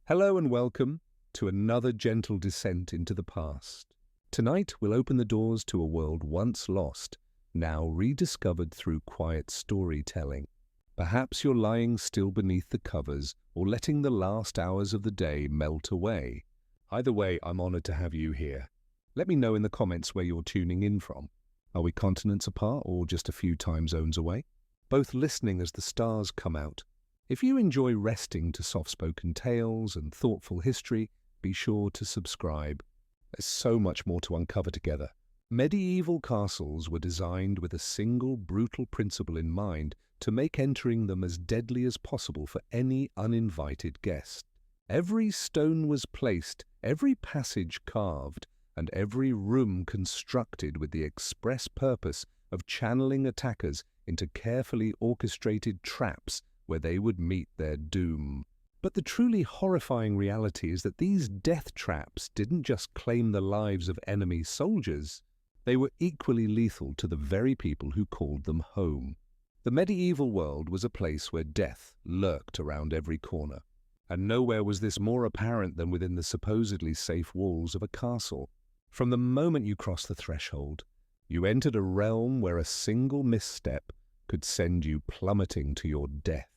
Hello and welcome to another gentle descent into the past. Tonight we'll open the doors to a world once lost, now rediscovered through quiet storytelling. Perhaps you're lying still beneath the covers or letting the last hours of the day melt away. Either way, I'm honored to have you here. Let me know in the comments where you're tuning in from. Are we continents apart or just a few time zones away? Both listening as the stars come out. If you enjoy resting to soft-spoken tales and thoughtful history, be sure to subscribe. There's so much more to uncover together. Medieval castles were designed with a single brutal principle in mind to make entering them as deadly as possible for any uninvited guest. Every stone was placed, every passage carved, and every room constructed with the express purpose of channeling attackers into carefully orchestrated traps where they would meet their doom. But the truly horrifying reality is that these death traps didn't just claim the lives of enemy soldiers, they were equally lethal to the very people who called them home. The medieval world was a place where death lurked around every corner, and nowhere was this more apparent than within the supposedly safe walls of a castle. From the moment you crossed the threshold, you entered a realm where a single misstep could send you plummeting to your death,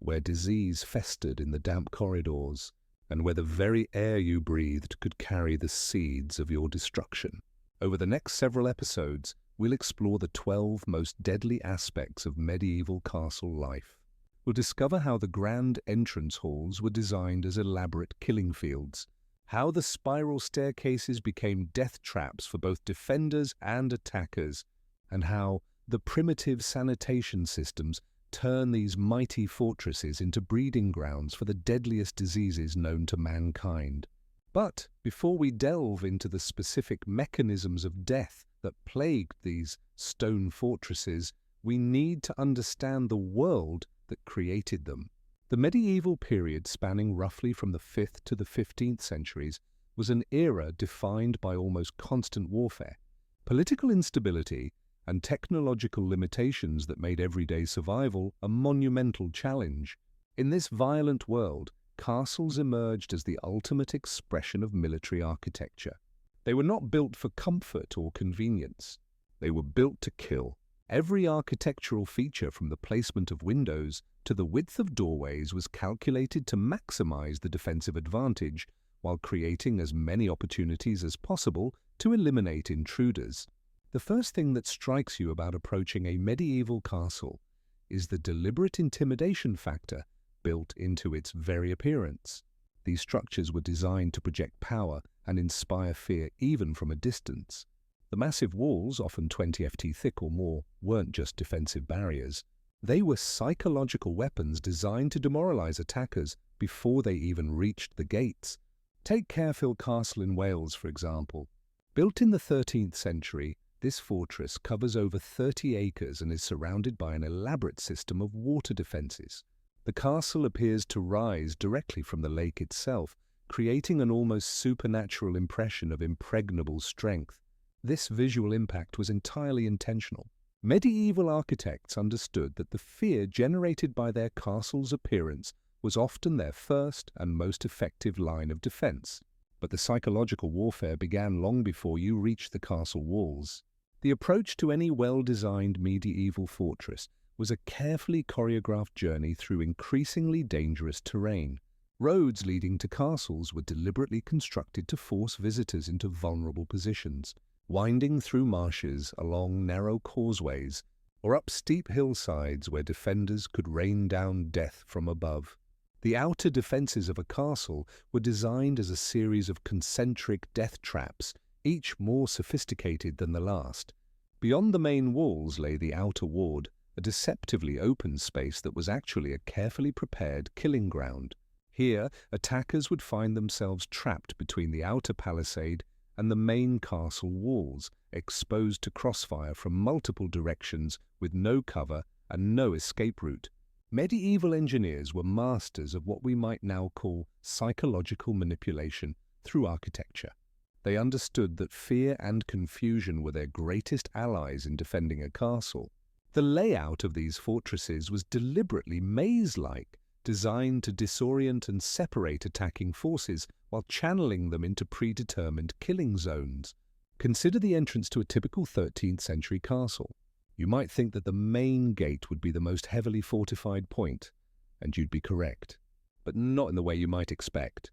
where disease festered in the damp corridors, and where the very air you breathed could carry the seeds of your destruction. Over the next several episodes, we'll explore the 12 most deadly aspects of medieval castle life. We'll discover how the grand entrance halls were designed as elaborate killing fields, how the spiral staircases became death traps for both defenders and attackers, and how the primitive sanitation systems turn these mighty fortresses into breeding grounds for the deadliest diseases known to mankind. But before we delve into the specific mechanisms of death that plagued these stone fortresses, we need to understand the world that created them. The medieval period, spanning roughly from the 5th to the 15th centuries, was an era defined by almost constant warfare, political instability, and technological limitations that made everyday survival a monumental challenge. In this violent world, castles emerged as the ultimate expression of military architecture. They were not built for comfort or convenience. They were built to kill. Every architectural feature, from the placement of windows to the width of doorways, was calculated to maximize the defensive advantage while creating as many opportunities as possible to eliminate intruders. The first thing that strikes you about approaching a medieval castle is the deliberate intimidation factor built into its very appearance. These structures were designed to project power and inspire fear even from a distance. The massive walls, often 20 ft thick or more, weren't just defensive barriers. They were psychological weapons designed to demoralize attackers before they even reached the gates. Take Caerphil Castle in Wales, for example. Built in the 13th century, this fortress covers over 30 acres and is surrounded by an elaborate system of water defenses. The castle appears to rise directly from the lake itself, creating an almost supernatural impression of impregnable strength. This visual impact was entirely intentional. Medieval architects understood that the fear generated by their castle's appearance was often their first and most effective line of defense. But the psychological warfare began long before you reached the castle walls. The approach to any well-designed medieval fortress was a carefully choreographed journey through increasingly dangerous terrain. Roads leading to castles were deliberately constructed to force visitors into vulnerable positions, winding through marshes, along narrow causeways, or up steep hillsides where defenders could rain down death from above. The outer defenses of a castle were designed as a series of concentric death traps, each more sophisticated than the last. Beyond the main walls lay the outer ward, a deceptively open space that was actually a carefully prepared killing ground. Here, attackers would find themselves trapped between the outer palisade and the main castle walls, exposed to crossfire from multiple directions with no cover and no escape route. Medieval engineers were masters of what we might now call psychological manipulation through architecture. They understood that fear and confusion were their greatest allies in defending a castle. The layout of these fortresses was deliberately maze-like, designed to disorient and separate attacking forces while channeling them into predetermined killing zones. Consider the entrance to a typical 13th century castle. You might think that the main gate would be the most heavily fortified point, and you'd be correct, but not in the way you might expect.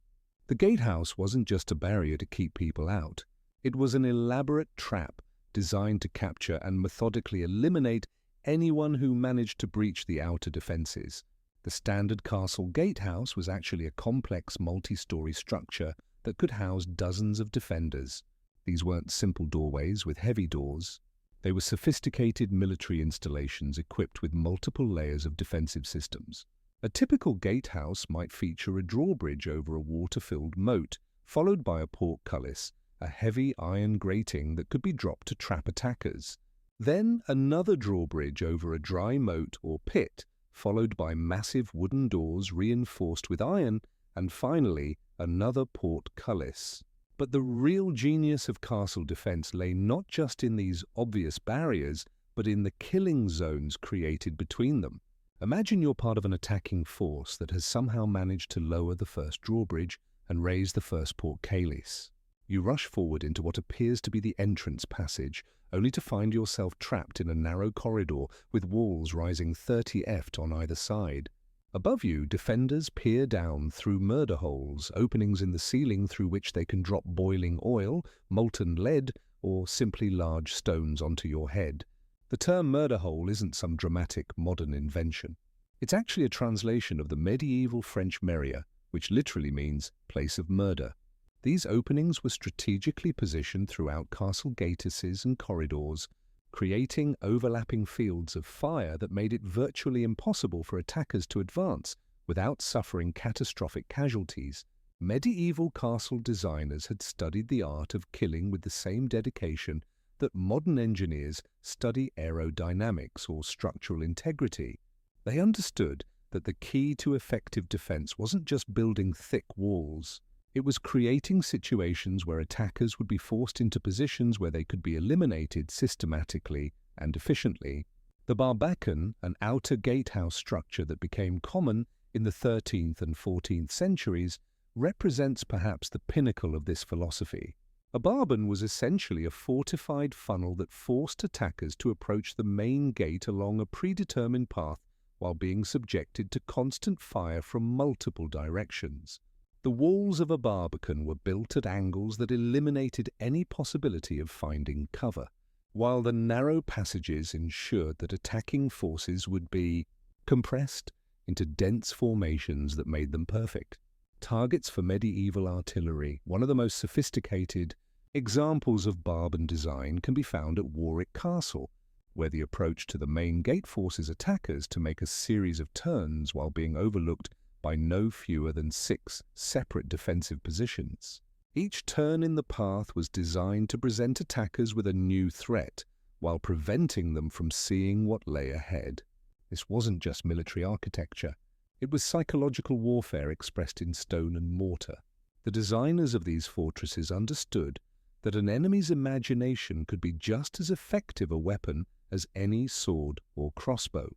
The gatehouse wasn't just a barrier to keep people out. It was an elaborate trap designed to capture and methodically eliminate anyone who managed to breach the outer defenses. The standard castle gatehouse was actually a complex multi-story structure that could house dozens of defenders. These weren't simple doorways with heavy doors. They were sophisticated military installations equipped with multiple layers of defensive systems. A typical gatehouse might feature a drawbridge over a water-filled moat, followed by a portcullis, a heavy iron grating that could be dropped to trap attackers. Then another drawbridge over a dry moat or pit, followed by massive wooden doors reinforced with iron, and finally another portcullis. But the real genius of castle defense lay not just in these obvious barriers, but in the killing zones created between them. Imagine you're part of an attacking force that has somehow managed to lower the first drawbridge and raise the first portcullis. You rush forward into what appears to be the entrance passage, only to find yourself trapped in a narrow corridor with walls rising 30 feet on either side. Above you, defenders peer down through murder holes, openings in the ceiling through which they can drop boiling oil, molten lead, or simply large stones onto your head. The term murder hole isn't some dramatic modern invention. It's actually a translation of the medieval French meria, which literally means place of murder. These openings were strategically positioned throughout castle gateaces and corridors, creating overlapping fields of fire that made it virtually impossible for attackers to advance without suffering catastrophic casualties. Medieval castle designers had studied the art of killing with the same dedication that modern engineers study aerodynamics or structural integrity. They understood that the key to effective defense wasn't just building thick walls. It was creating situations where attackers would be forced into positions where they could be eliminated systematically and efficiently. The barbican, an outer gatehouse structure that became common in the 13th and 14th centuries, represents perhaps the pinnacle of this philosophy. A barbican was essentially a fortified funnel that forced attackers to approach the main gate along a predetermined path while being subjected to constant fire from multiple directions. The walls of a barbican were built at angles that eliminated any possibility of finding cover, while the narrow passages ensured that attacking forces would be compressed into dense formations that made them perfect. Targets for medieval artillery, one of the most sophisticated examples of barbican design, can be found at Warwick Castle, where the approach to the main gate forces attackers to make a series of turns while being overlooked by no fewer than 6 separate defensive positions. Each turn in the path was designed to present attackers with a new threat, while preventing them from seeing what lay ahead. This wasn't just military architecture. It was psychological warfare expressed in stone and mortar. The designers of these fortresses understood that an enemy's imagination could be just as effective a weapon as any sword or crossbow.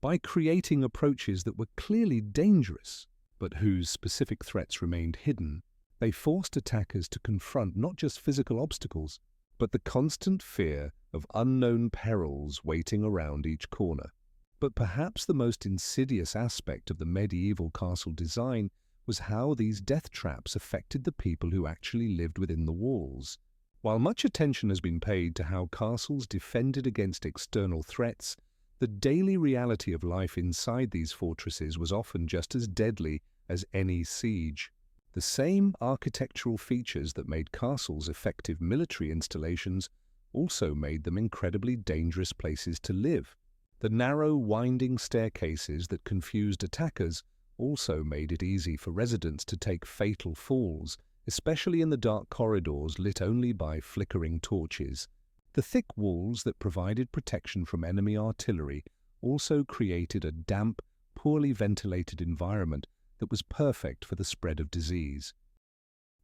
By creating approaches that were clearly dangerous, but whose specific threats remained hidden, they forced attackers to confront not just physical obstacles, but the constant fear of unknown perils waiting around each corner. But perhaps the most insidious aspect of the medieval castle design was how these death traps affected the people who actually lived within the walls. While much attention has been paid to how castles defended against external threats, the daily reality of life inside these fortresses was often just as deadly as any siege. The same architectural features that made castles effective military installations also made them incredibly dangerous places to live. The narrow, winding staircases that confused attackers also made it easy for residents to take fatal falls, especially in the dark corridors lit only by flickering torches. The thick walls that provided protection from enemy artillery also created a damp, poorly ventilated environment that was perfect for the spread of disease.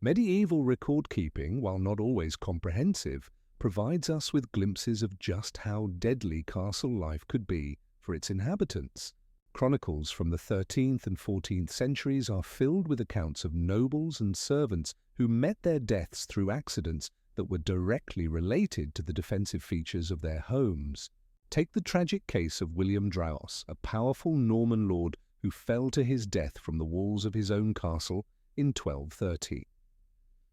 Medieval record-keeping, while not always comprehensive, provides us with glimpses of just how deadly castle life could be for its inhabitants. Chronicles from the 13th and 14th centuries are filled with accounts of nobles and servants who met their deaths through accidents that were directly related to the defensive features of their homes. Take the tragic case of William Draos, a powerful Norman lord who fell to his death from the walls of his own castle in 1230.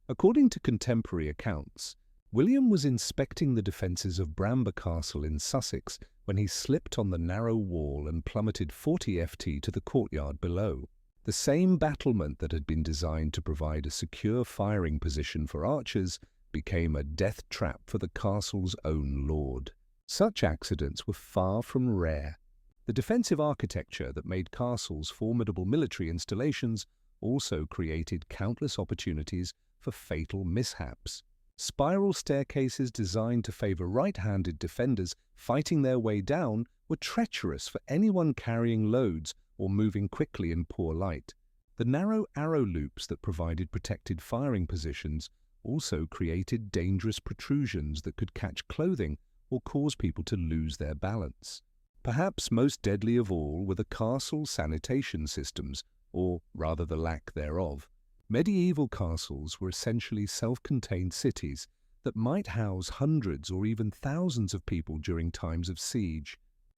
According to contemporary accounts, William was inspecting the defences of Bramber Castle in Sussex when he slipped on the narrow wall and plummeted 40 ft to the courtyard below. The same battlement that had been designed to provide a secure firing position for archers became a death trap for the castle's own lord. Such accidents were far from rare. The defensive architecture that made castles formidable military installations also created countless opportunities for fatal mishaps. Spiral staircases designed to favour right-handed defenders fighting their way down were treacherous for anyone carrying loads or moving quickly in poor light. The narrow arrow loops that provided protected firing positions also created dangerous protrusions that could catch clothing or cause people to lose their balance. Perhaps most deadly of all were the castle sanitation systems, or rather the lack thereof. Medieval castles were essentially self-contained cities that might house hundreds or even thousands of people during times of siege.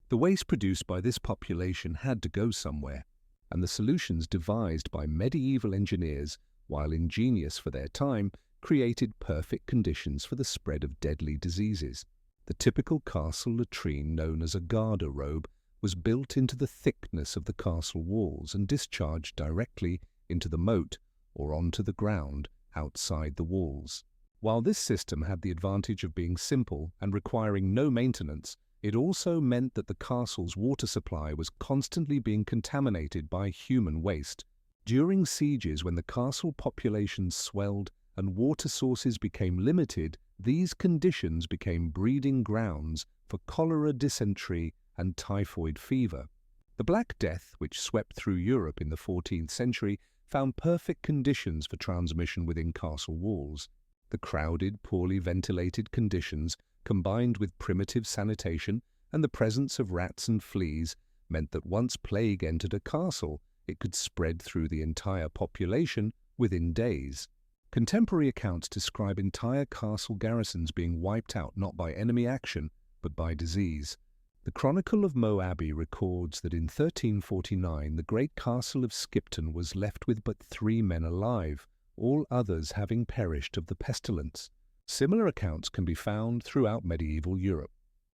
The waste produced by this population had to go somewhere, and the solutions devised by medieval engineers, while ingenious for their time, created perfect conditions for the spread of deadly diseases. The typical castle latrine, known as a garde-robe, was built into the thickness of the castle walls and discharged directly into the moat or onto the ground outside the walls. While this system had the advantage of being simple and requiring no maintenance, it also meant that the castle's water supply was constantly being contaminated by human waste. During sieges, when the castle population swelled and water sources became limited, these conditions became breeding grounds for cholera, dysentery, and typhoid fever. The Black Death, which swept through Europe in the 14th century, found perfect conditions for transmission within castle walls. The crowded, poorly ventilated conditions, combined with primitive sanitation and the presence of rats and fleas, meant that once plague entered a castle, it could spread through the entire population within days. Contemporary accounts describe entire castle garrisons being wiped out not by enemy action, but by disease. The Chronicle of Moe Abbey records that in 1349 the great castle of Skipton was left with but 3 men alive, all others having perished of the pestilence. Similar accounts can be found throughout medieval Europe,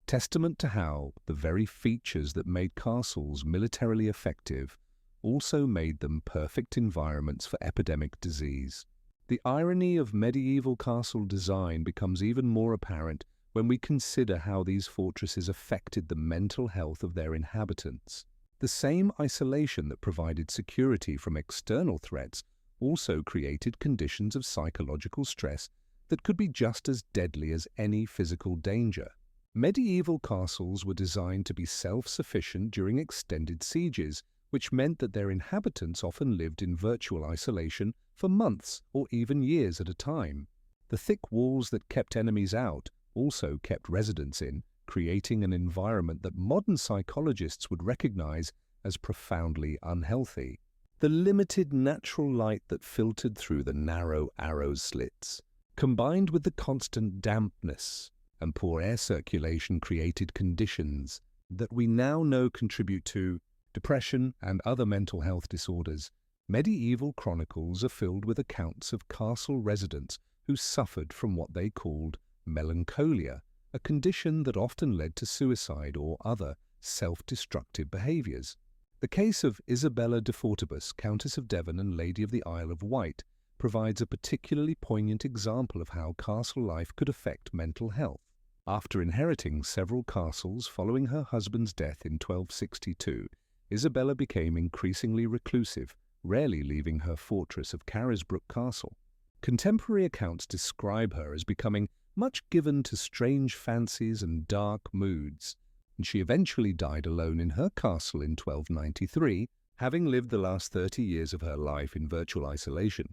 testament to how the very features that made castles militarily effective also made them perfect environments for epidemic disease. The irony of medieval castle design becomes even more apparent when we consider how these fortresses affected the mental health of their inhabitants. The same isolation that provided security from external threats also created conditions of psychological stress that could be just as deadly as any physical danger. Medieval castles were designed to be self-sufficient during extended sieges, which meant that their inhabitants often lived in virtual isolation for months or even years at a time. The thick walls that kept enemies out also kept residents in, creating an environment that modern psychologists would recognize as profoundly unhealthy. The limited natural light that filtered through the narrow arrow slits, combined with the constant dampness and poor air circulation, created conditions that we now know contribute to depression and other mental health disorders. Medieval chronicles are filled with accounts of castle residents who suffered from what they called melancholia, a condition that often led to suicide or other self-destructive behaviours. The case of Isabella de Fortibus, Countess of Devon and Lady of the Isle of Wight, provides a particularly poignant example of how castle life could affect mental health. After inheriting several castles following her husband's death in 1262, Isabella became increasingly reclusive, rarely leaving her fortress of Carisbrooke Castle. Contemporary accounts describe her as becoming much given to strange fancies and dark moods, and she eventually died alone in her castle in 1293, having lived the last 30 years of her life in virtual isolation.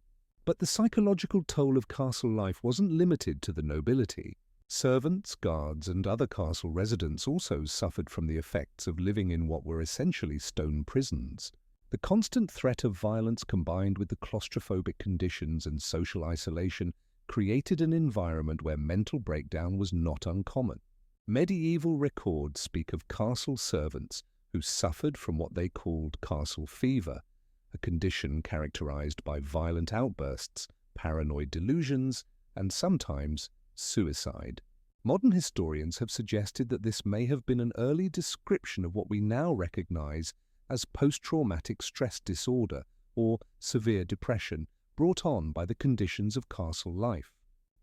But the psychological toll of castle life wasn't limited to the nobility. Servants, guards, and other castle residents also suffered from the effects of living in what were essentially stone prisons. The constant threat of violence combined with the claustrophobic conditions and social isolation created an environment where mental breakdown was not uncommon. Medieval records speak of castle servants who suffered from what they called castle fever, a condition characterized by violent outbursts, paranoid delusions, and sometimes suicide. Modern historians have suggested that this may have been an early description of what we now recognize as post-traumatic stress disorder or severe depression brought on by the conditions of castle life.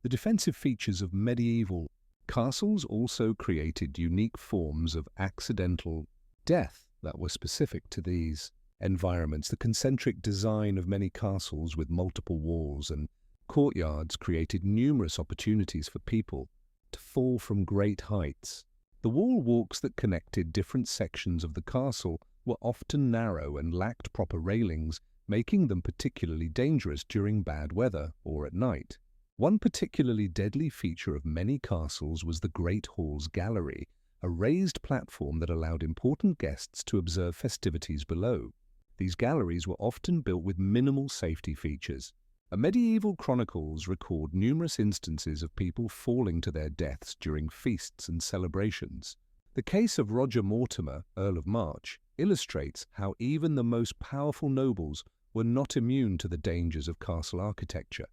The defensive features of medieval castles also created unique forms of accidental death that were specific to these environments. The concentric design of many castles with multiple walls and courtyards created numerous opportunities for people to fall from great heights. The wall walks that connected different sections of the castle were often narrow and lacked proper railings, making them particularly dangerous during bad weather or at night. One particularly deadly feature of many castles was the Great Hall's gallery, a raised platform that allowed important guests to observe festivities below. These galleries were often built with minimal safety features. Medieval chronicles record numerous instances of people falling to their deaths during feasts and celebrations. The case of Roger Mortimer, Earl of March, illustrates how even the most powerful nobles were not immune to the dangers of castle architecture.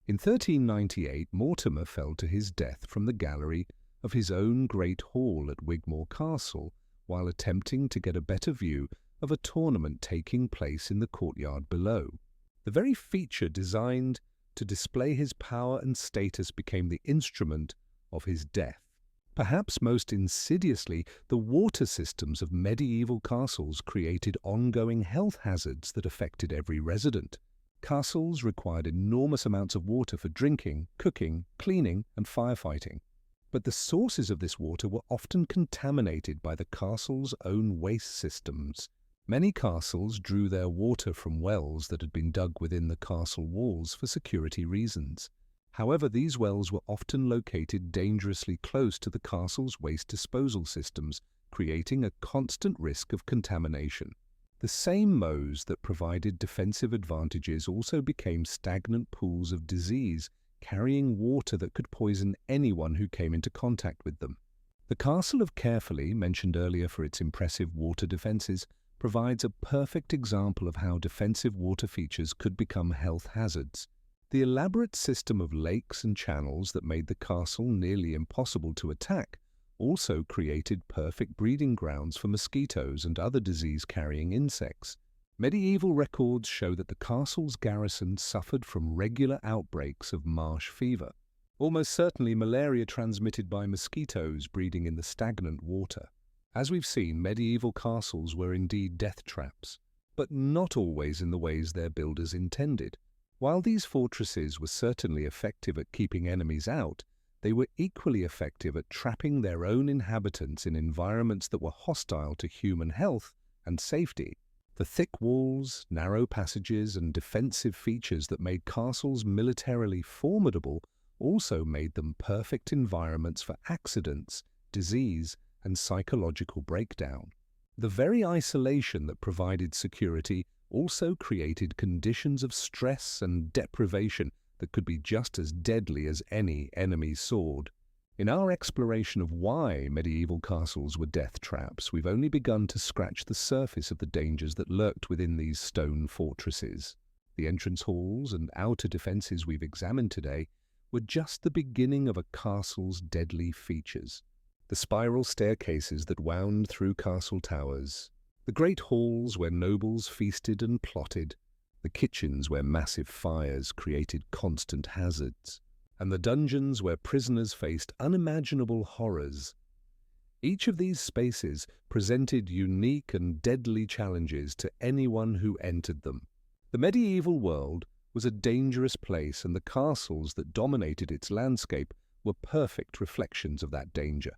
In 1398, Mortimer fell to his death from the gallery of his own great hall at Wigmore Castle while attempting to get a better view of a tournament taking place in the courtyard below. The very feature designed to display his power and status became the instrument of his death. Perhaps most insidiously, the water systems of medieval castles created ongoing health hazards that affected every resident. Castles required enormous amounts of water for drinking, cooking, cleaning, and firefighting. But the sources of this water were often contaminated by the castle's own waste systems. Many castles drew their water from wells that had been dug within the castle walls for security reasons. However, these wells were often located dangerously close to the castle's waste disposal systems, creating a constant risk of contamination. The same moats that provided defensive advantages also became stagnant pools of disease, carrying water that could poison anyone who came into contact with them. The Castle of Carefully, mentioned earlier for its impressive water defenses, provides a perfect example of how defensive water features could become health hazards. The elaborate system of lakes and channels that made the castle nearly impossible to attack also created perfect breeding grounds for mosquitoes and other disease-carrying insects. Medieval records show that the castle's garrison suffered from regular outbreaks of marsh fever, almost certainly malaria transmitted by mosquitoes breeding in the stagnant water. As we've seen, medieval castles were indeed death traps, but not always in the ways their builders intended. While these fortresses were certainly effective at keeping enemies out, they were equally effective at trapping their own inhabitants in environments that were hostile to human health and safety. The thick walls, narrow passages, and defensive features that made castles militarily formidable also made them perfect environments for accidents, disease, and psychological breakdown. The very isolation that provided security also created conditions of stress and deprivation that could be just as deadly as any enemy sword. In our exploration of why medieval castles were death traps, we've only begun to scratch the surface of the dangers that lurked within these stone fortresses. The entrance halls and outer defenses we've examined today were just the beginning of a castle's deadly features. The spiral staircases that wound through castle towers, the great halls where nobles feasted and plotted, the kitchens where massive fires created constant hazards, and the dungeons where prisoners faced unimaginable horrors. Each of these spaces presented unique and deadly challenges to anyone who entered them. The medieval world was a dangerous place, and the castles that dominated its landscape were perfect reflections of that danger.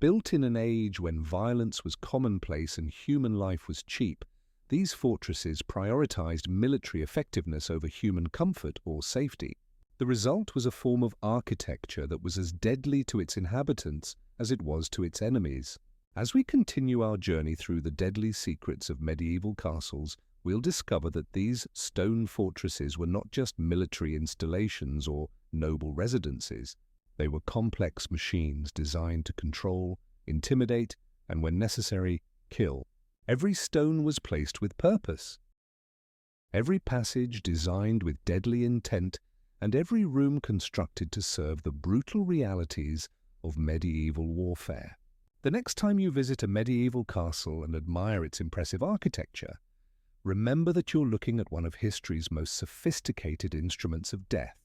Built in an age when violence was commonplace and human life was cheap, these fortresses prioritized military effectiveness over human comfort or safety. The result was a form of architecture that was as deadly to its inhabitants as it was to its enemies. As we continue our journey through the deadly secrets of medieval castles, we'll discover that these stone fortresses were not just military installations or noble residences. They were complex machines designed to control, intimidate, and when necessary, kill. Every stone was placed with purpose. Every passage designed with deadly intent, and every room constructed to serve the brutal realities of medieval warfare. The next time you visit a medieval castle and admire its impressive architecture, remember that you're looking at one of history's most sophisticated instruments of death.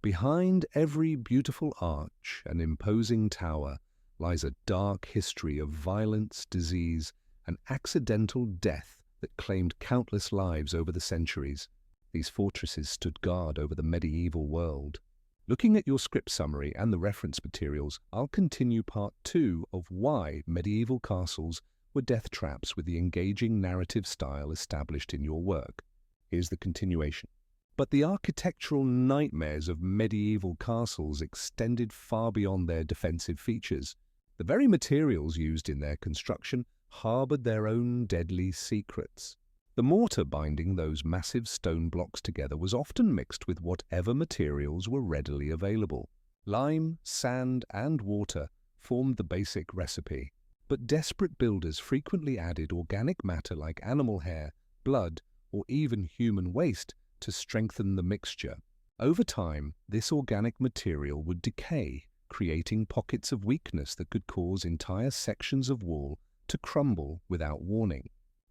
Behind every beautiful arch and imposing tower lies a dark history of violence, disease, and accidental death that claimed countless lives over the centuries. These fortresses stood guard over the medieval world. Looking at your script summary and the reference materials, I'll continue part 2 of why medieval castles were death traps with the engaging narrative style established in your work. Here's the continuation. But the architectural nightmares of medieval castles extended far beyond their defensive features. The very materials used in their construction harbored their own deadly secrets. The mortar binding those massive stone blocks together was often mixed with whatever materials were readily available. Lime, sand, and water formed the basic recipe, but desperate builders frequently added organic matter like animal hair, blood, or even human waste to strengthen the mixture. Over time, this organic material would decay, creating pockets of weakness that could cause entire sections of wall to crumble without warning.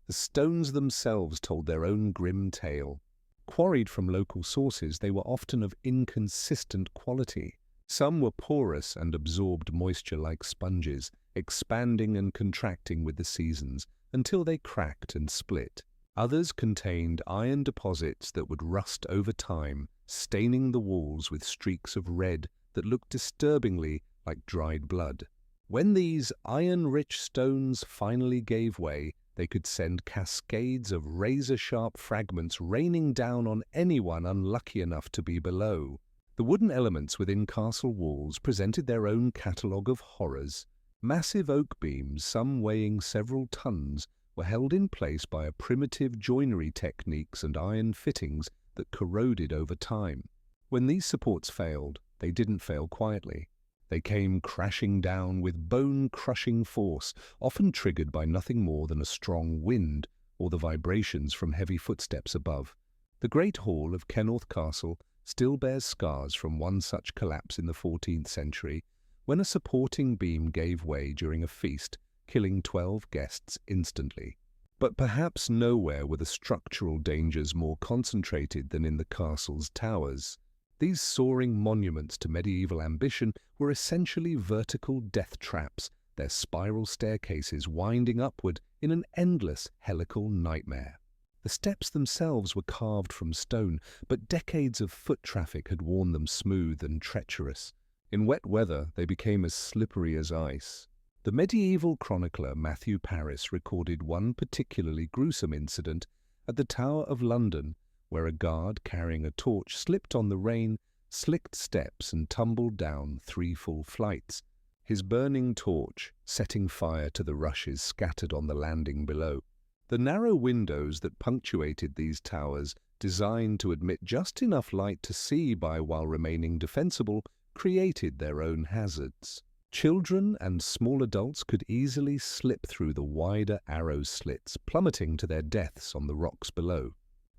The stones themselves told their own grim tale. Quarried from local sources, they were often of inconsistent quality. Some were porous and absorbed moisture like sponges, expanding and contracting with the seasons until they cracked and split. Others contained iron deposits that would rust over time, staining the walls with streaks of red that looked disturbingly like dried blood. When these iron-rich stones finally gave way, they could send cascades of razor-sharp fragments raining down on anyone unlucky enough to be below. The wooden elements within castle walls presented their own catalogue of horrors. Massive oak beams, some weighing several tons, were held in place by primitive joinery techniques and iron fittings that corroded over time. When these supports failed, they didn't fail quietly. They came crashing down with bone-crushing force, often triggered by nothing more than a strong wind or the vibrations from heavy footsteps above. The Great Hall of Kenilworth Castle still bears scars from one such collapse in the 14th century, when a supporting beam gave way during a feast, killing 12 guests instantly. But perhaps nowhere were the structural dangers more concentrated than in the castle's towers. These soaring monuments to medieval ambition were essentially vertical death traps, their spiral staircases winding upward in an endless helical nightmare. The steps themselves were carved from stone, but decades of foot traffic had worn them smooth and treacherous. In wet weather, they became as slippery as ice. The medieval chronicler Matthew Paris recorded one particularly gruesome incident at the Tower of London, where a guard carrying a torch slipped on the rain-slicked steps and tumbled down 3 full flights, his burning torch setting fire to the rushes scattered on the landing below. The narrow windows that punctuated these towers, designed to admit just enough light to see by while remaining defensible, created their own hazards. Children and small adults could easily slip through the wider arrow slits, plummeting to their deaths on the rocks below.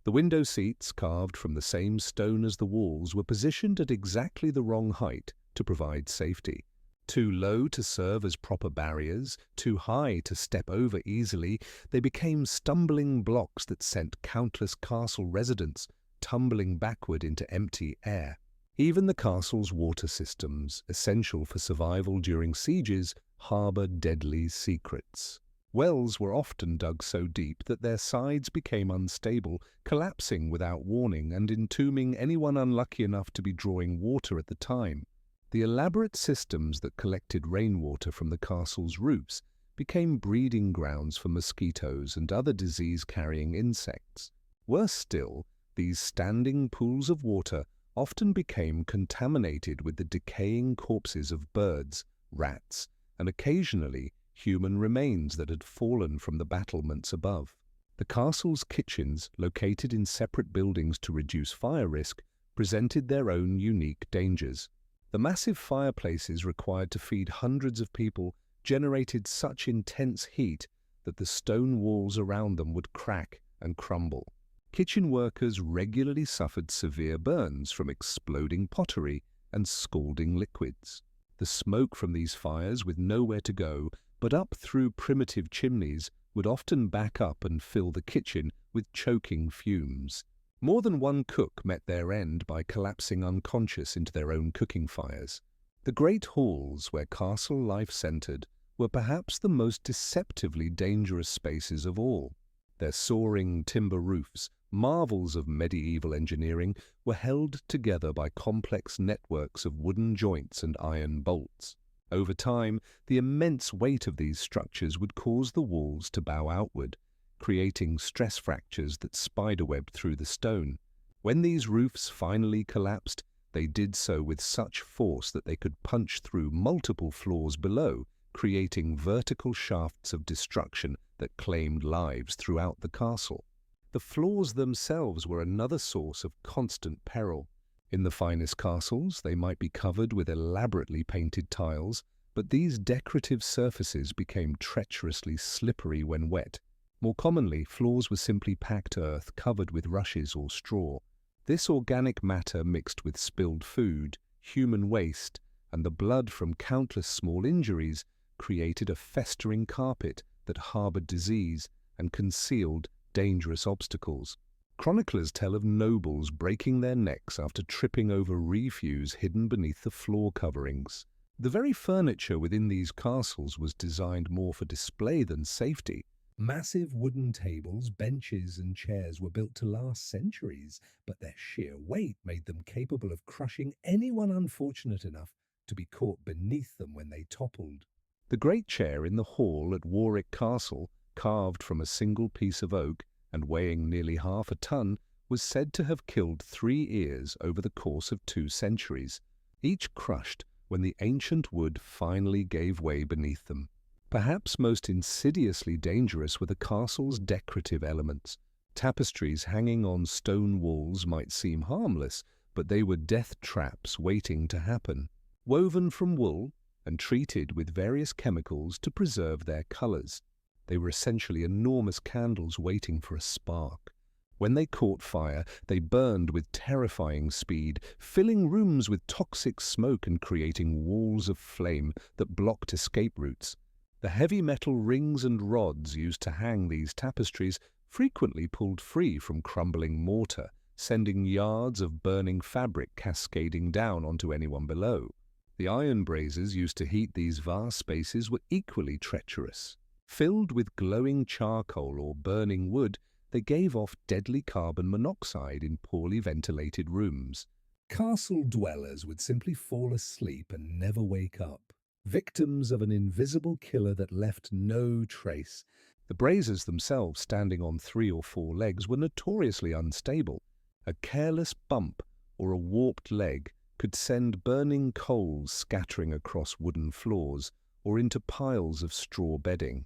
The window seats, carved from the same stone as the walls, were positioned at exactly the wrong height to provide safety. Too low to serve as proper barriers, too high to step over easily, they became stumbling blocks that sent countless castle residents tumbling backward into empty air. Even the castle's water systems, essential for survival during sieges, harbored deadly secrets. Wells were often dug so deep that their sides became unstable, collapsing without warning and entombing anyone unlucky enough to be drawing water at the time. The elaborate systems that collected rainwater from the castle's roofs became breeding grounds for mosquitoes and other disease-carrying insects. Worse still, these standing pools of water often became contaminated with the decaying corpses of birds, rats, and occasionally human remains that had fallen from the battlements above. The castle's kitchens, located in separate buildings to reduce fire risk, presented their own unique dangers. The massive fireplaces required to feed hundreds of people generated such intense heat that the stone walls around them would crack and crumble. Kitchen workers regularly suffered severe burns from exploding pottery and scalding liquids. The smoke from these fires, with nowhere to go but up through primitive chimneys, would often back up and fill the kitchen with choking fumes. More than one cook met their end by collapsing unconscious into their own cooking fires. The great halls where castle life centered were perhaps the most deceptively dangerous spaces of all. Their soaring timber roofs, marvels of medieval engineering, were held together by complex networks of wooden joints and iron bolts. Over time, the immense weight of these structures would cause the walls to bow outward, creating stress fractures that spiderwebbed through the stone. When these roofs finally collapsed, they did so with such force that they could punch through multiple floors below, creating vertical shafts of destruction that claimed lives throughout the castle. The floors themselves were another source of constant peril. In the finest castles, they might be covered with elaborately painted tiles, but these decorative surfaces became treacherously slippery when wet. More commonly, floors were simply packed earth covered with rushes or straw. This organic matter mixed with spilled food, human waste, and the blood from countless small injuries created a festering carpet that harbored disease and concealed dangerous obstacles. Chroniclers tell of nobles breaking their necks after tripping over refuse hidden beneath the floor coverings. The very furniture within these castles was designed more for display than safety. Massive wooden tables, benches, and chairs were built to last centuries, but their sheer weight made them capable of crushing anyone unfortunate enough to be caught beneath them when they toppled. The great chair in the hall at Warwick Castle, carved from a single piece of oak and weighing nearly half a ton, was said to have killed 3 ears over the course of 2 centuries, each crushed when the ancient wood finally gave way beneath them. Perhaps most insidiously dangerous were the castle's decorative elements. Tapestries hanging on stone walls might seem harmless, but they were death traps waiting to happen. Woven from wool and treated with various chemicals to preserve their colors, they were essentially enormous candles waiting for a spark. When they caught fire, they burned with terrifying speed, filling rooms with toxic smoke and creating walls of flame that blocked escape routes. The heavy metal rings and rods used to hang these tapestries frequently pulled free from crumbling mortar, sending yards of burning fabric cascading down onto anyone below. The iron braziers used to heat these vast spaces were equally treacherous. Filled with glowing charcoal or burning wood, they gave off deadly carbon monoxide in poorly ventilated rooms. Castle dwellers would simply fall asleep and never wake up, victims of an invisible killer that left no trace. The braziers themselves, standing on 3 or 4 legs, were notoriously unstable. A careless bump or a warped leg could send burning coals scattering across wooden floors or into piles of straw bedding.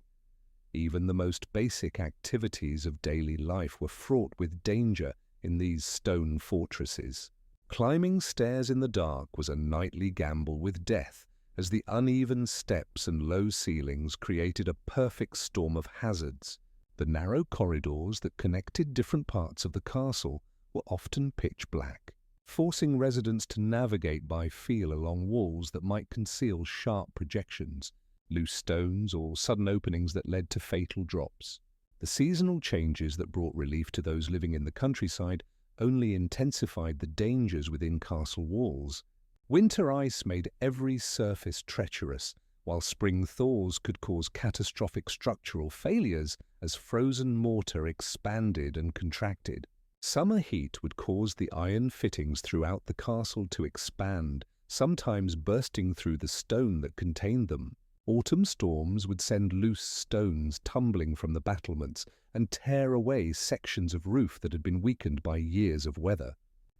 Even the most basic activities of daily life were fraught with danger in these stone fortresses. Climbing stairs in the dark was a nightly gamble with death, as the uneven steps and low ceilings created a perfect storm of hazards. The narrow corridors that connected different parts of the castle were often pitch black, forcing residents to navigate by feel along walls that might conceal sharp projections, loose stones, or sudden openings that led to fatal drops. The seasonal changes that brought relief to those living in the countryside only intensified the dangers within castle walls. Winter ice made every surface treacherous, while spring thaws could cause catastrophic structural failures as frozen mortar expanded and contracted. Summer heat would cause the iron fittings throughout the castle to expand, sometimes bursting through the stone that contained them. Autumn storms would send loose stones tumbling from the battlements and tear away sections of roof that had been weakened by years of weather.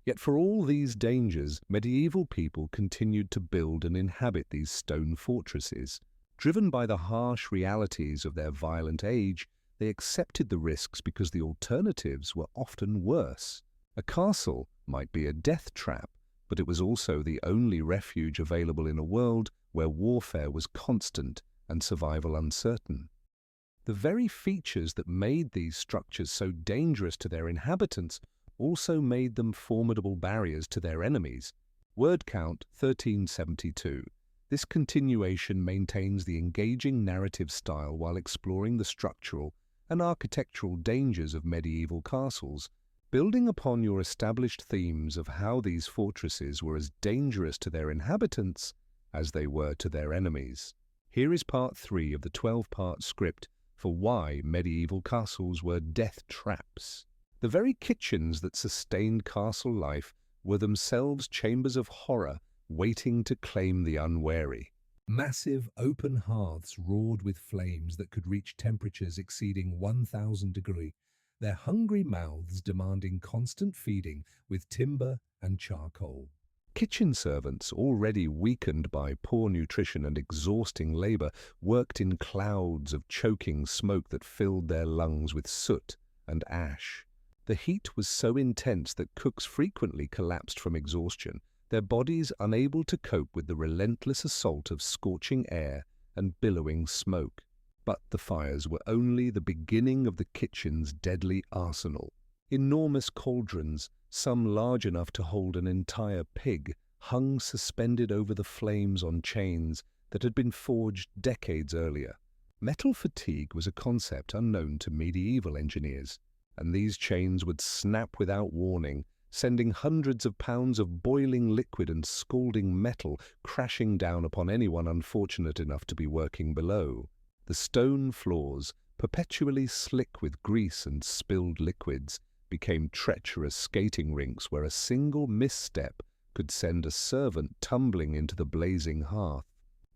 Yet for all these dangers, medieval people continued to build and inhabit these stone fortresses. Driven by the harsh realities of their violent age, they accepted the risks because the alternatives were often worse. A castle might be a death trap, but it was also the only refuge available in a world where warfare was constant and survival uncertain. The very features that made these structures so dangerous to their inhabitants also made them formidable barriers to their enemies. Word count 1372. This continuation maintains the engaging narrative style while exploring the structural and architectural dangers of medieval castles, building upon your established themes of how these fortresses were as dangerous to their inhabitants as they were to their enemies. Here is part 3 of the 12-part script for why medieval castles were death traps. The very kitchens that sustained castle life were themselves chambers of horror waiting to claim the unwary. Massive open hearths roared with flames that could reach temperatures exceeding 1,000 degrees, their hungry mouths demanding constant feeding with timber and charcoal. Kitchen servants, already weakened by poor nutrition and exhausting labor, worked in clouds of choking smoke that filled their lungs with soot and ash. The heat was so intense that cooks frequently collapsed from exhaustion, their bodies unable to cope with the relentless assault of scorching air and billowing smoke. But the fires were only the beginning of the kitchen's deadly arsenal. Enormous cauldrons, some large enough to hold an entire pig, hung suspended over the flames on chains that had been forged decades earlier. Metal fatigue was a concept unknown to medieval engineers, and these chains would snap without warning, sending hundreds of pounds of boiling liquid and scalding metal crashing down upon anyone unfortunate enough to be working below. The stone floors, perpetually slick with grease and spilled liquids, became treacherous skating rinks where a single misstep could send a servant tumbling into the blazing hearth.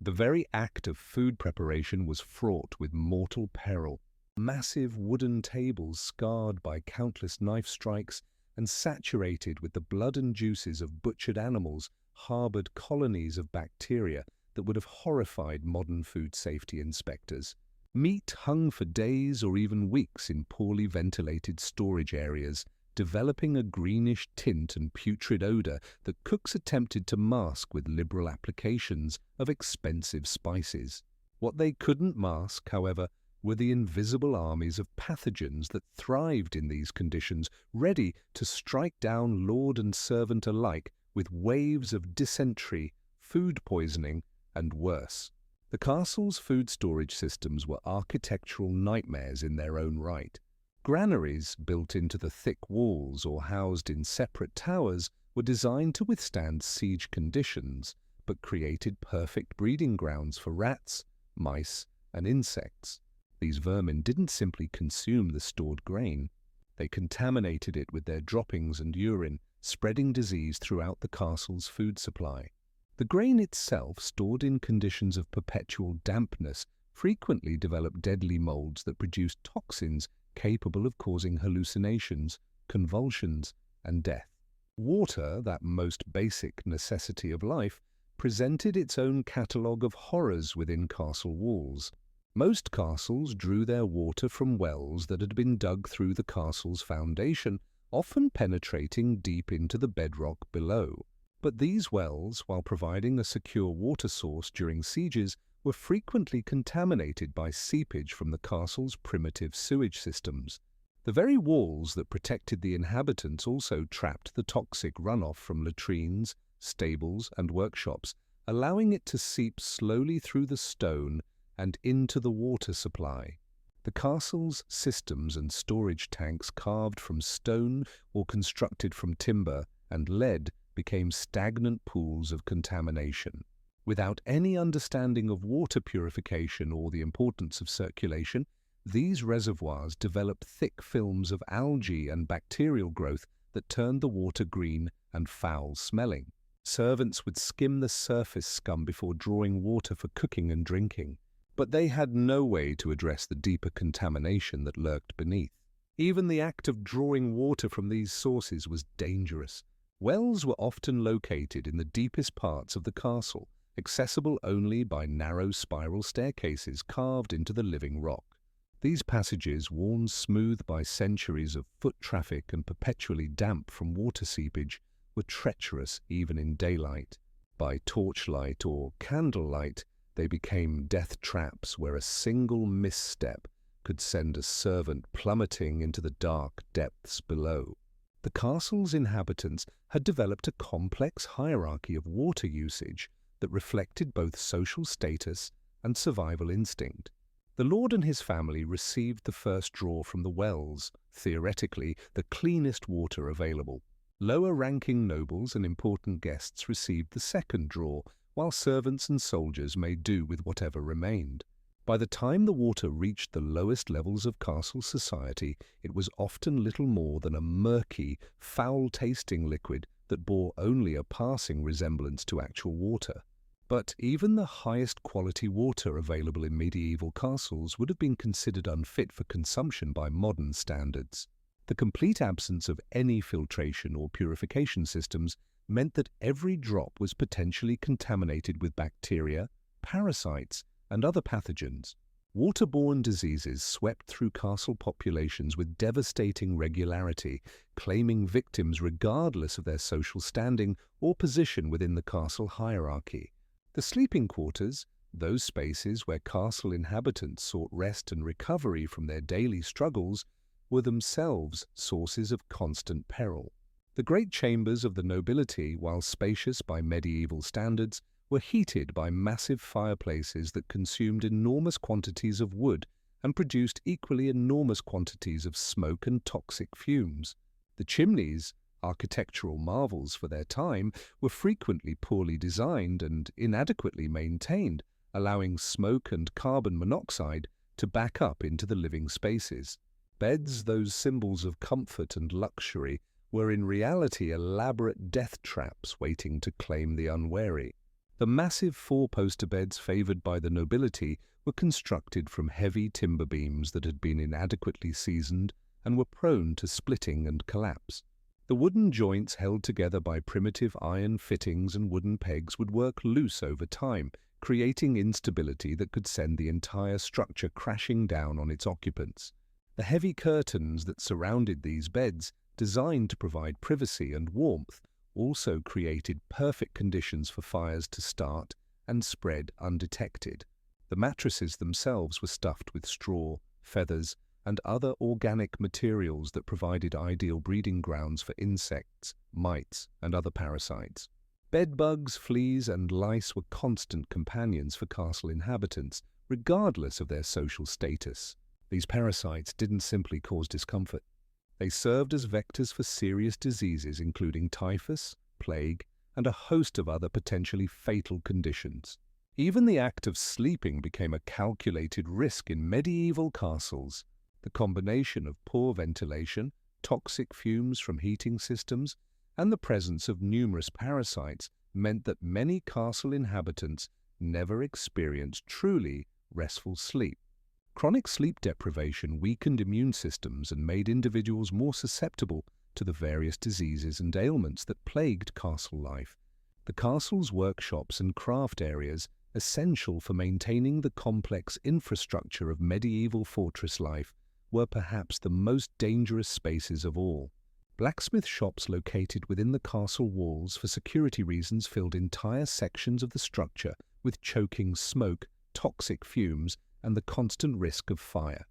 The very act of food preparation was fraught with mortal peril. Massive wooden tables scarred by countless knife strikes and saturated with the blood and juices of butchered animals harbored colonies of bacteria that would have horrified modern food safety inspectors. Meat hung for days or even weeks in poorly ventilated storage areas, developing a greenish tint and putrid odor that cooks attempted to mask with liberal applications of expensive spices. What they couldn't mask, however, were the invisible armies of pathogens that thrived in these conditions, ready to strike down lord and servant alike with waves of dysentery, food poisoning, and worse. The castle's food storage systems were architectural nightmares in their own right. Granaries, built into the thick walls or housed in separate towers, were designed to withstand siege conditions, but created perfect breeding grounds for rats, mice, and insects. These vermin didn't simply consume the stored grain. They contaminated it with their droppings and urine, spreading disease throughout the castle's food supply. The grain itself, stored in conditions of perpetual dampness, frequently developed deadly molds that produced toxins capable of causing hallucinations, convulsions, and death. Water, that most basic necessity of life, presented its own catalogue of horrors within castle walls. Most castles drew their water from wells that had been dug through the castle's foundation, often penetrating deep into the bedrock below. But these wells, while providing a secure water source during sieges, were frequently contaminated by seepage from the castle's primitive sewage systems. The very walls that protected the inhabitants also trapped the toxic runoff from latrines, stables, and workshops, allowing it to seep slowly through the stone and into the water supply. The castle's systems and storage tanks carved from stone or constructed from timber and lead became stagnant pools of contamination. Without any understanding of water purification or the importance of circulation, these reservoirs developed thick films of algae and bacterial growth that turned the water green and foul-smelling. Servants would skim the surface scum before drawing water for cooking and drinking, but they had no way to address the deeper contamination that lurked beneath. Even the act of drawing water from these sources was dangerous. Wells were often located in the deepest parts of the castle, accessible only by narrow spiral staircases carved into the living rock. These passages, worn smooth by centuries of foot traffic and perpetually damp from water seepage, were treacherous even in daylight. By torchlight or candlelight, they became death traps where a single misstep could send a servant plummeting into the dark depths below. The castle's inhabitants had developed a complex hierarchy of water usage that reflected both social status and survival instinct. The lord and his family received the first draw from the wells, theoretically the cleanest water available. Lower-ranking nobles and important guests received the second draw, while servants and soldiers made do with whatever remained. By the time the water reached the lowest levels of castle society, it was often little more than a murky, foul-tasting liquid that bore only a passing resemblance to actual water. But even the highest quality water available in medieval castles would have been considered unfit for consumption by modern standards. The complete absence of any filtration or purification systems meant that every drop was potentially contaminated with bacteria, parasites, and other pathogens. Waterborne diseases swept through castle populations with devastating regularity, claiming victims regardless of their social standing or position within the castle hierarchy. The sleeping quarters, those spaces where castle inhabitants sought rest and recovery from their daily struggles, were themselves sources of constant peril. The great chambers of the nobility, while spacious by medieval standards, were heated by massive fireplaces that consumed enormous quantities of wood and produced equally enormous quantities of smoke and toxic fumes. The chimneys, architectural marvels for their time, were frequently poorly designed and inadequately maintained, allowing smoke and carbon monoxide to back up into the living spaces. Beds, those symbols of comfort and luxury, were in reality elaborate death traps waiting to claim the unwary. The massive four-poster beds favoured by the nobility were constructed from heavy timber beams that had been inadequately seasoned and were prone to splitting and collapse. The wooden joints held together by primitive iron fittings and wooden pegs would work loose over time, creating instability that could send the entire structure crashing down on its occupants. The heavy curtains that surrounded these beds, designed to provide privacy and warmth, also created perfect conditions for fires to start and spread undetected. The mattresses themselves were stuffed with straw, feathers, and other organic materials that provided ideal breeding grounds for insects, mites, and other parasites. Bedbugs, fleas, and lice were constant companions for castle inhabitants, regardless of their social status. These parasites didn't simply cause discomfort. They served as vectors for serious diseases including typhus, plague, and a host of other potentially fatal conditions. Even the act of sleeping became a calculated risk in medieval castles. The combination of poor ventilation, toxic fumes from heating systems, and the presence of numerous parasites meant that many castle inhabitants never experienced truly restful sleep. Chronic sleep deprivation weakened immune systems and made individuals more susceptible to the various diseases and ailments that plagued castle life. The castle's workshops and craft areas, essential for maintaining the complex infrastructure of medieval fortress life, were perhaps the most dangerous spaces of all. Blacksmith shops located within the castle walls for security reasons filled entire sections of the structure with choking smoke, toxic fumes, and the constant risk of fire.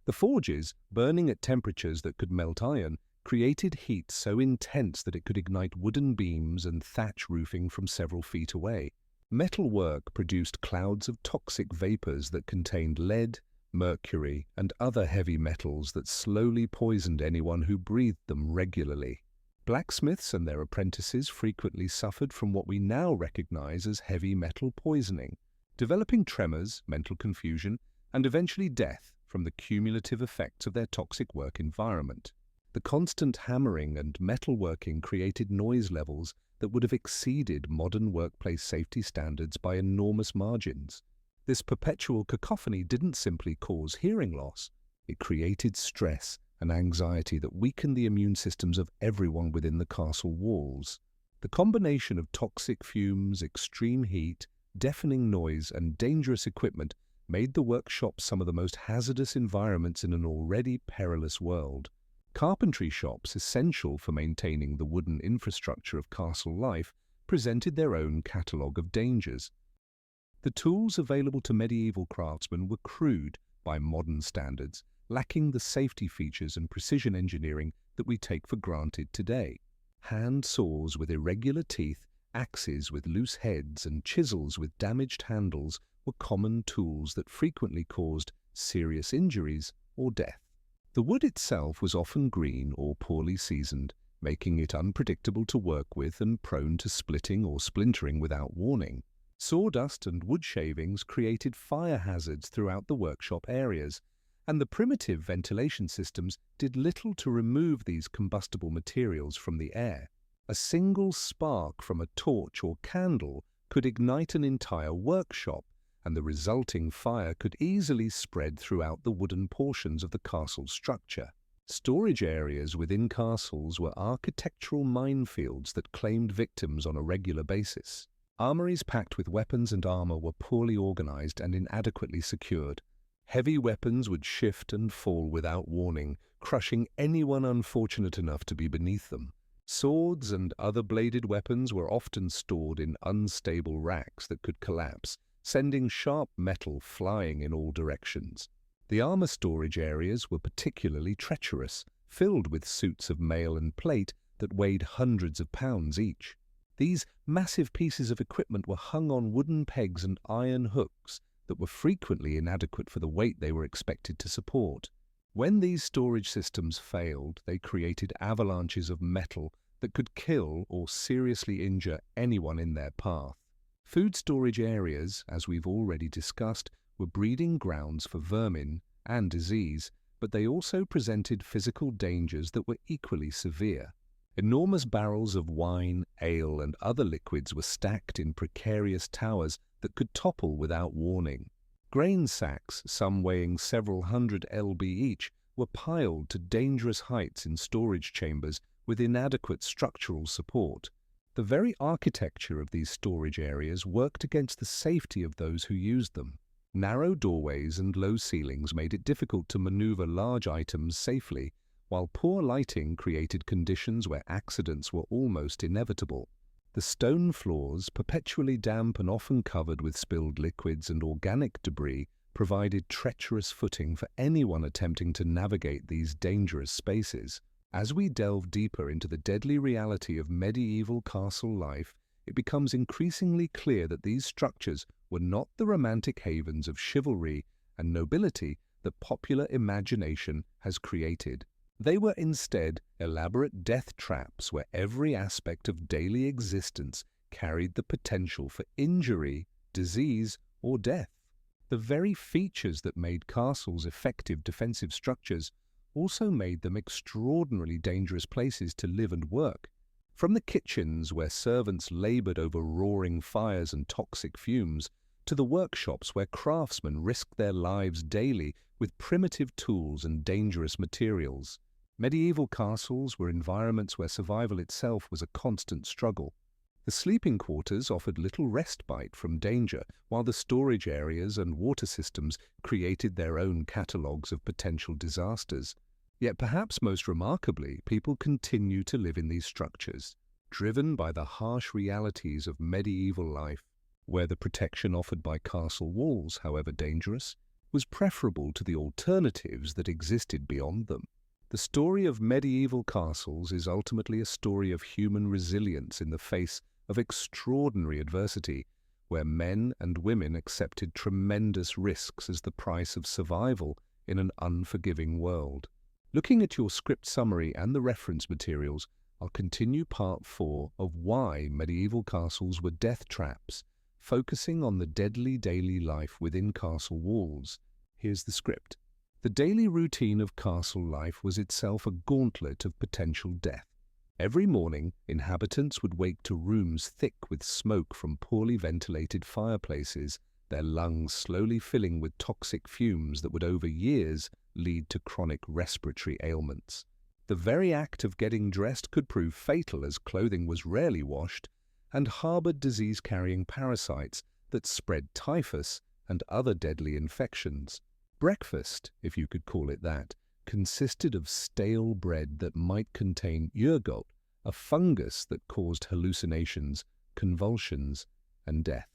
The forges, burning at temperatures that could melt iron, created heat so intense that it could ignite wooden beams and thatch roofing from several feet away. Metalwork produced clouds of toxic vapors that contained lead, mercury, and other heavy metals that slowly poisoned anyone who breathed them regularly. Blacksmiths and their apprentices frequently suffered from what we now recognize as heavy metal poisoning, developing tremors, mental confusion, and eventually death from the cumulative effects of their toxic work environment. The constant hammering and metalworking created noise levels that would have exceeded modern workplace safety standards by enormous margins. This perpetual cacophony didn't simply cause hearing loss, it created stress an anxiety that weakened the immune systems of everyone within the castle walls. The combination of toxic fumes, extreme heat, deafening noise, and dangerous equipment made the workshops some of the most hazardous environments in an already perilous world. Carpentry shops, essential for maintaining the wooden infrastructure of castle life, presented their own catalogue of dangers. The tools available to medieval craftsmen were crude by modern standards, lacking the safety features and precision engineering that we take for granted today. Hand saws with irregular teeth, axes with loose heads, and chisels with damaged handles were common tools that frequently caused serious injuries or death. The wood itself was often green or poorly seasoned, making it unpredictable to work with and prone to splitting or splintering without warning. Sawdust and wood shavings created fire hazards throughout the workshop areas, and the primitive ventilation systems did little to remove these combustible materials from the air. A single spark from a torch or candle could ignite an entire workshop, and the resulting fire could easily spread throughout the wooden portions of the castle structure. Storage areas within castles were architectural minefields that claimed victims on a regular basis. Armories packed with weapons and armor were poorly organized and inadequately secured. Heavy weapons would shift and fall without warning, crushing anyone unfortunate enough to be beneath them. Swords and other bladed weapons were often stored in unstable racks that could collapse, sending sharp metal flying in all directions. The armor storage areas were particularly treacherous, filled with suits of mail and plate that weighed hundreds of pounds each. These massive pieces of equipment were hung on wooden pegs and iron hooks that were frequently inadequate for the weight they were expected to support. When these storage systems failed, they created avalanches of metal that could kill or seriously injure anyone in their path. Food storage areas, as we've already discussed, were breeding grounds for vermin and disease, but they also presented physical dangers that were equally severe. Enormous barrels of wine, ale, and other liquids were stacked in precarious towers that could topple without warning. Grain sacks, some weighing several hundred lb each, were piled to dangerous heights in storage chambers with inadequate structural support. The very architecture of these storage areas worked against the safety of those who used them. Narrow doorways and low ceilings made it difficult to maneuver large items safely, while poor lighting created conditions where accidents were almost inevitable. The stone floors, perpetually damp and often covered with spilled liquids and organic debris, provided treacherous footing for anyone attempting to navigate these dangerous spaces. As we delve deeper into the deadly reality of medieval castle life, it becomes increasingly clear that these structures were not the romantic havens of chivalry and nobility that popular imagination has created. They were instead elaborate death traps where every aspect of daily existence carried the potential for injury, disease, or death. The very features that made castles effective defensive structures also made them extraordinarily dangerous places to live and work. From the kitchens where servants labored over roaring fires and toxic fumes, to the workshops where craftsmen risked their lives daily with primitive tools and dangerous materials. Medieval castles were environments where survival itself was a constant struggle. The sleeping quarters offered little respite from danger, while the storage areas and water systems created their own catalogues of potential disasters. Yet perhaps most remarkably, people continue to live in these structures, driven by the harsh realities of medieval life, where the protection offered by castle walls, however dangerous, was preferable to the alternatives that existed beyond them. The story of medieval castles is ultimately a story of human resilience in the face of extraordinary adversity, where men and women accepted tremendous risks as the price of survival in an unforgiving world. Looking at your script summary and the reference materials, I'll continue part 4 of why medieval castles were death traps, focusing on the deadly daily life within castle walls. Here's the script. The daily routine of castle life was itself a gauntlet of potential death. Every morning, inhabitants would wake to rooms thick with smoke from poorly ventilated fireplaces, their lungs slowly filling with toxic fumes that would over years lead to chronic respiratory ailments. The very act of getting dressed could prove fatal, as clothing was rarely washed and harbored disease-carrying parasites that spread typhus and other deadly infections. Breakfast, if you could call it that, consisted of stale bread that might contain ergot, a fungus that caused hallucinations, convulsions, and death.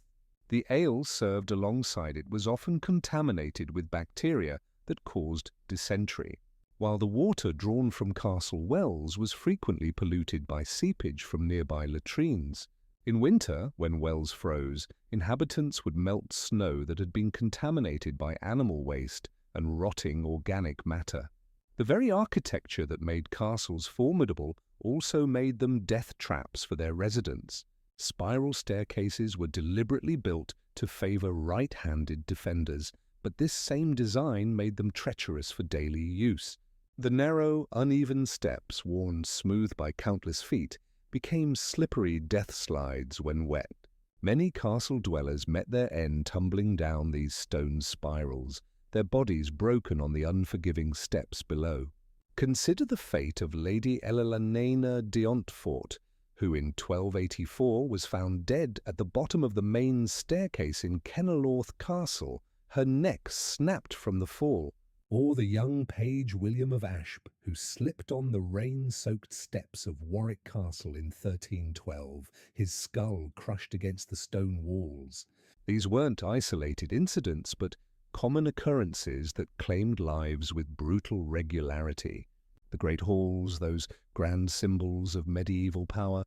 The ale served alongside it was often contaminated with bacteria that caused dysentery, while the water drawn from castle wells was frequently polluted by seepage from nearby latrines. In winter, when wells froze, inhabitants would melt snow that had been contaminated by animal waste and rotting organic matter. The very architecture that made castles formidable also made them death traps for their residents. Spiral staircases were deliberately built to favor right-handed defenders, but this same design made them treacherous for daily use. The narrow, uneven steps, worn smooth by countless feet, became slippery death slides when wet. Many castle dwellers met their end tumbling down these stone spirals, their bodies broken on the unforgiving steps below. Consider the fate of Lady Eleanor d'Ontfort, who in 1284 was found dead at the bottom of the main staircase in Kenilworth Castle, her neck snapped from the fall. Or the young page William of Ashp, who slipped on the rain-soaked steps of Warwick Castle in 1312, his skull crushed against the stone walls. These weren't isolated incidents, but common occurrences that claimed lives with brutal regularity. The great halls, those grand symbols of medieval power,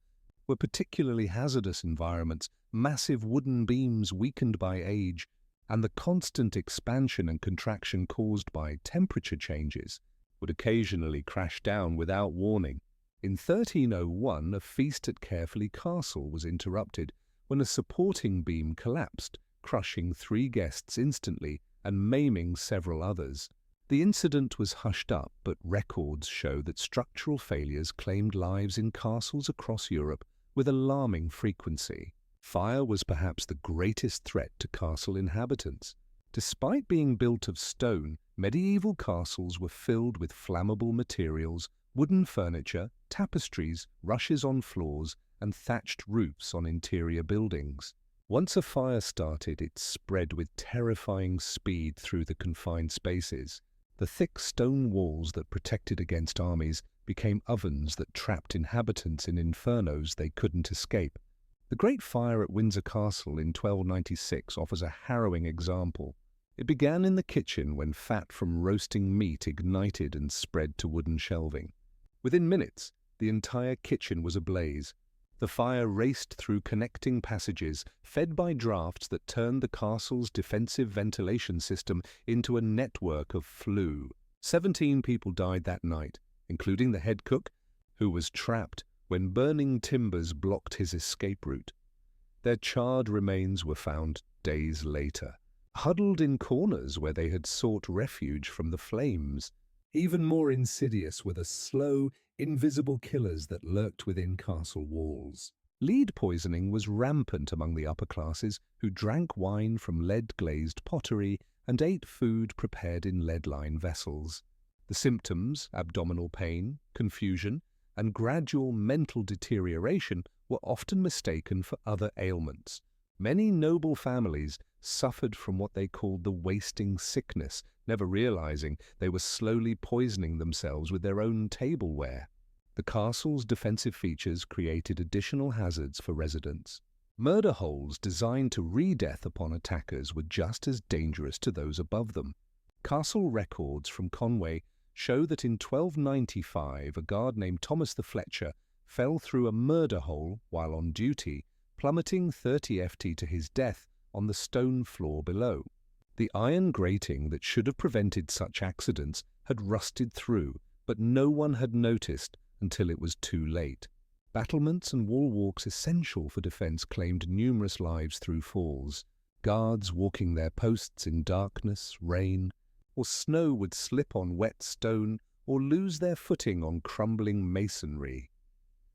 were particularly hazardous environments. Massive wooden beams weakened by age, and the constant expansion and contraction caused by temperature changes would occasionally crash down without warning. In 1301, a feast at Carefully Castle was interrupted when a supporting beam collapsed, crushing 3 guests instantly and maiming several others. The incident was hushed up, but records show that structural failures claimed lives in castles across Europe with alarming frequency. Fire was perhaps the greatest threat to castle inhabitants. Despite being built of stone, medieval castles were filled with flammable materials, wooden furniture, tapestries, rushes on floors, and thatched roofs on interior buildings. Once a fire started, it spread with terrifying speed through the confined spaces. The thick stone walls that protected against armies became ovens that trapped inhabitants in infernos they couldn't escape. The Great Fire at Windsor Castle in 1296 offers a harrowing example. It began in the kitchen when fat from roasting meat ignited and spread to wooden shelving. Within minutes, the entire kitchen was ablaze. The fire raced through connecting passages, fed by drafts that turned the castle's defensive ventilation system into a network of flue. 17 people died that night, including the head cook, who was trapped when burning timbers blocked his escape route. Their charred remains were found days later, huddled in corners where they had sought refuge from the flames. Even more insidious were the slow, invisible killers that lurked within castle walls. Lead poisoning was rampant among the upper classes, who drank wine from lead-glazed pottery and ate food prepared in lead-lined vessels. The symptoms, abdominal pain, confusion, and gradual mental deterioration, were often mistaken for other ailments. Many noble families suffered from what they called the wasting sickness, never realizing they were slowly poisoning themselves with their own tableware. The castle's defensive features created additional hazards for residents. Murder holes designed to re-death upon attackers were just as dangerous to those above them. Castle records from Conway show that in 1295 a guard named Thomas the Fletcher fell through a murder hole while on duty, plummeting 30 ft to his death on the stone floor below. The iron grating that should have prevented such accidents had rusted through, but no one had noticed until it was too late. Battlements and wall walks essential for defense claimed numerous lives through falls. Guards walking their posts in darkness, rain, or snow would slip on wet stone or lose their footing on crumbling masonry.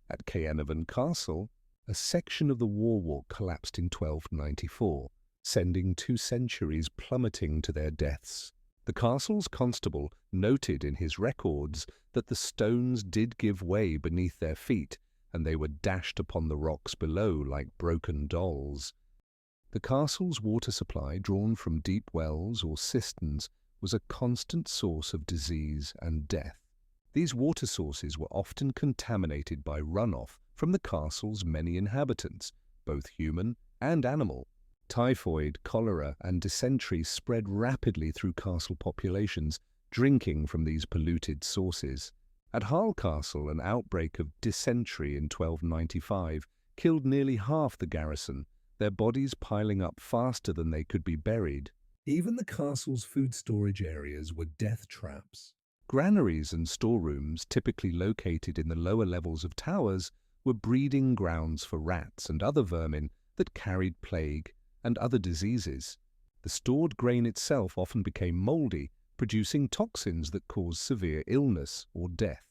At Caernarvon Castle, a section of the war walk collapsed in 1294, sending 2 centuries plummeting to their deaths. The castle's constable noted in his records that the stones did give way beneath their feet, and they were dashed upon the rocks below like broken dolls. The castle's water supply, drawn from deep wells or cisterns, was a constant source of disease and death. These water sources were often contaminated by runoff from the castle's many inhabitants, both human and animal. Typhoid, cholera, and dysentery spread rapidly through castle populations, drinking from these polluted sources. At Hull Castle, an outbreak of dysentery in 1295 killed nearly half the garrison, their bodies piling up faster than they could be buried. Even the castle's food storage areas were death traps. Granaries and storerooms, typically located in the lower levels of towers, were breeding grounds for rats and other vermin that carried plague and other diseases. The stored grain itself often became mouldy, producing toxins that caused severe illness or death.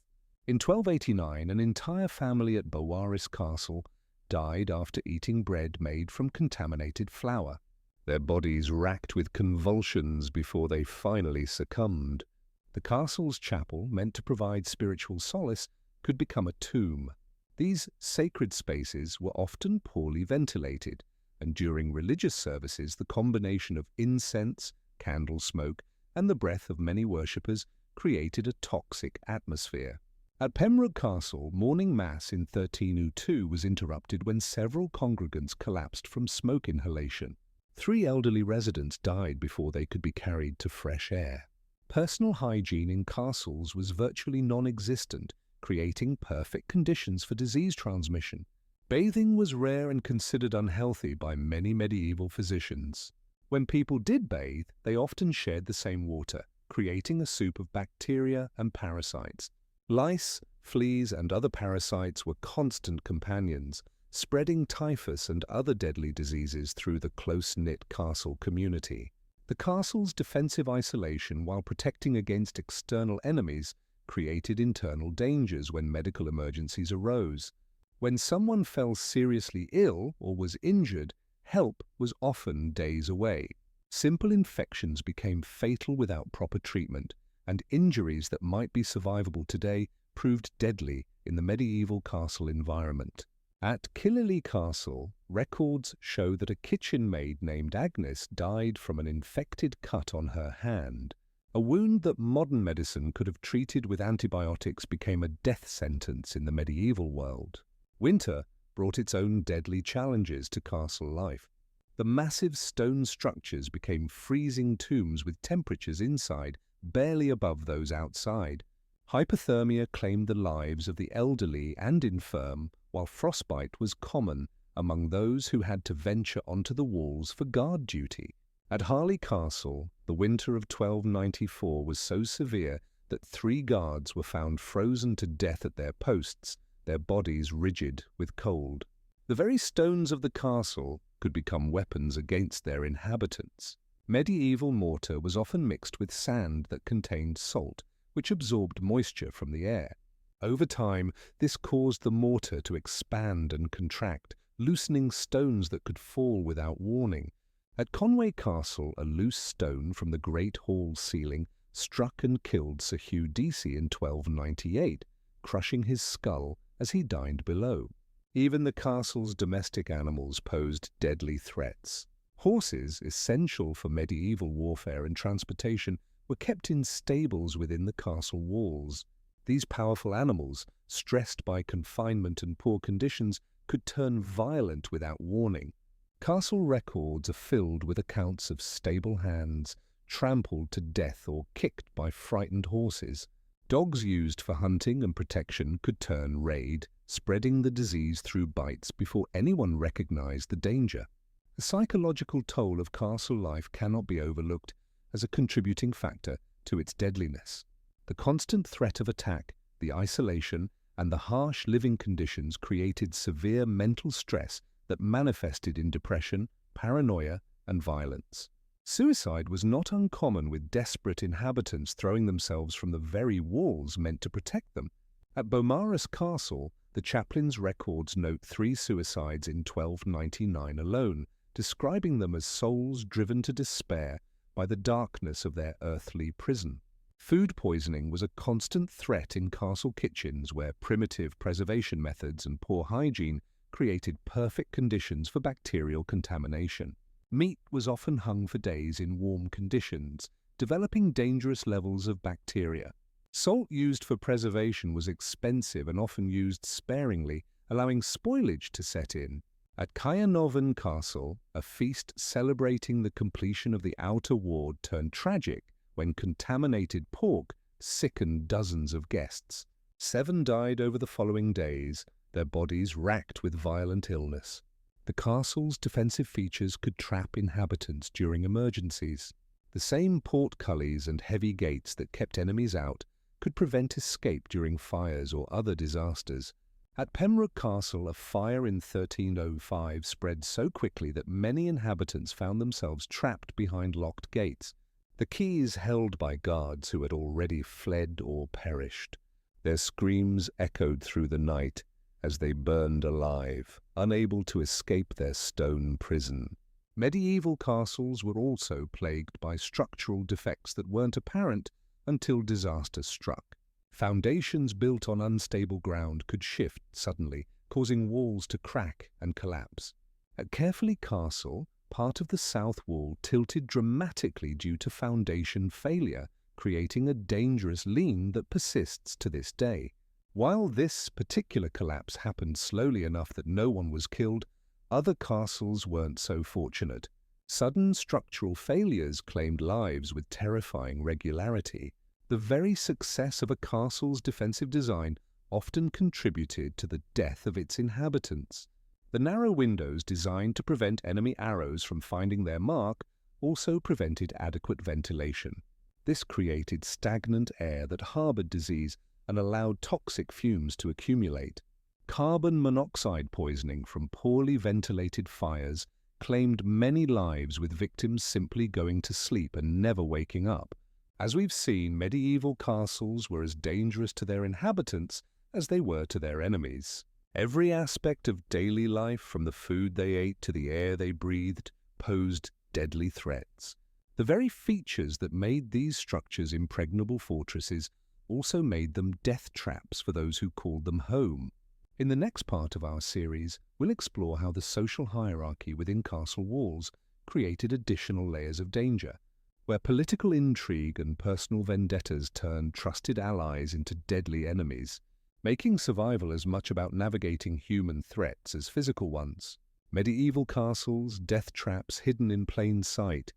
In 1289, an entire family at Beaumaris Castle died after eating bread made from contaminated flour, their bodies racked with convulsions before they finally succumbed. The castle's chapel, meant to provide spiritual solace, could become a tomb. These sacred spaces were often poorly ventilated, and during religious services the combination of incense, candle smoke, and the breath of many worshippers created a toxic atmosphere. At Pembroke Castle, morning mass in 1302 was interrupted when several congregants collapsed from smoke inhalation. 3 elderly residents died before they could be carried to fresh air. Personal hygiene in castles was virtually non-existent, creating perfect conditions for disease transmission. Bathing was rare and considered unhealthy by many medieval physicians. When people did bathe, they often shared the same water, creating a soup of bacteria and parasites. Lice, fleas, and other parasites were constant companions, spreading typhus and other deadly diseases through the close-knit castle community. The castle's defensive isolation, while protecting against external enemies, created internal dangers when medical emergencies arose. When someone fell seriously ill or was injured, help was often days away. Simple infections became fatal without proper treatment, and injuries that might be survivable today proved deadly in the medieval castle environment. At Killelea Castle, records show that a kitchen maid named Agnes died from an infected cut on her hand. A wound that modern medicine could have treated with antibiotics became a death sentence in the medieval world. Winter brought its own deadly challenges to castle life. The massive stone structures became freezing tombs with temperatures inside barely above those outside. Hypothermia claimed the lives of the elderly and infirm, while frostbite was common among those who had to venture onto the walls for guard duty. At Harley Castle, the winter of 1294 was so severe that 3 guards were found frozen to death at their posts, their bodies rigid with cold. The very stones of the castle could become weapons against their inhabitants. Medieval mortar was often mixed with sand that contained salt, which absorbed moisture from the air. Over time, this caused the mortar to expand and contract, loosening stones that could fall without warning. At Conway Castle, a loose stone from the Great Hall ceiling struck and killed Sir Hugh Deasy in 1298, crushing his skull as he dined below. Even the castle's domestic animals posed deadly threats. Horses, essential for medieval warfare and transportation, were kept in stables within the castle walls. These powerful animals, stressed by confinement and poor conditions, could turn violent without warning. Castle records are filled with accounts of stable hands trampled to death or kicked by frightened horses. Dogs used for hunting and protection could turn raid, spreading the disease through bites before anyone recognized the danger. The psychological toll of castle life cannot be overlooked as a contributing factor to its deadliness. The constant threat of attack, the isolation, and the harsh living conditions created severe mental stress that manifested in depression, paranoia, and violence. Suicide was not uncommon, with desperate inhabitants throwing themselves from the very walls meant to protect them. At Beaumaris Castle, the chaplain's records note 3 suicides in 1299 alone, describing them as souls driven to despair by the darkness of their earthly prison. Food poisoning was a constant threat in castle kitchens where primitive preservation methods and poor hygiene created perfect conditions for bacterial contamination. Meat was often hung for days in warm conditions, developing dangerous levels of bacteria. Salt used for preservation was expensive and often used sparingly, allowing spoilage to set in. At Kajanoven Castle, a feast celebrating the completion of the outer ward turned tragic when contaminated pork sickened dozens of guests. 7 died over the following days, their bodies racked with violent illness. The castle's defensive features could trap inhabitants during emergencies. The same portcullis and heavy gates that kept enemies out could prevent escape during fires or other disasters. At Pembroke Castle, a fire in 1305 spread so quickly that many inhabitants found themselves trapped behind locked gates, the keys held by guards who had already fled or perished. Their screams echoed through the night as they burned alive, unable to escape their stone prison. Medieval castles were also plagued by structural defects that weren't apparent until disaster struck. Foundations built on unstable ground could shift suddenly, causing walls to crack and collapse. At Carefully Castle, part of the south wall tilted dramatically due to foundation failure, creating a dangerous lean that persists to this day. While this particular collapse happened slowly enough that no one was killed, other castles weren't so fortunate. Sudden structural failures claimed lives with terrifying regularity. The very success of a castle's defensive design often contributed to the death of its inhabitants. The narrow windows designed to prevent enemy arrows from finding their mark also prevented adequate ventilation. This created stagnant air that harbored disease and allowed toxic fumes to accumulate. Carbon monoxide poisoning from poorly ventilated fires claimed many lives, with victims simply going to sleep and never waking up. As we've seen, medieval castles were as dangerous to their inhabitants as they were to their enemies. Every aspect of daily life, from the food they ate to the air they breathed, posed deadly threats. The very features that made these structures impregnable fortresses also made them death traps for those who called them home. In the next part of our series, we'll explore how the social hierarchy within castle walls created additional layers of danger, where political intrigue and personal vendettas turned trusted allies into deadly enemies, making survival as much about navigating human threats as physical ones. Medieval castles, death traps hidden in plain sight.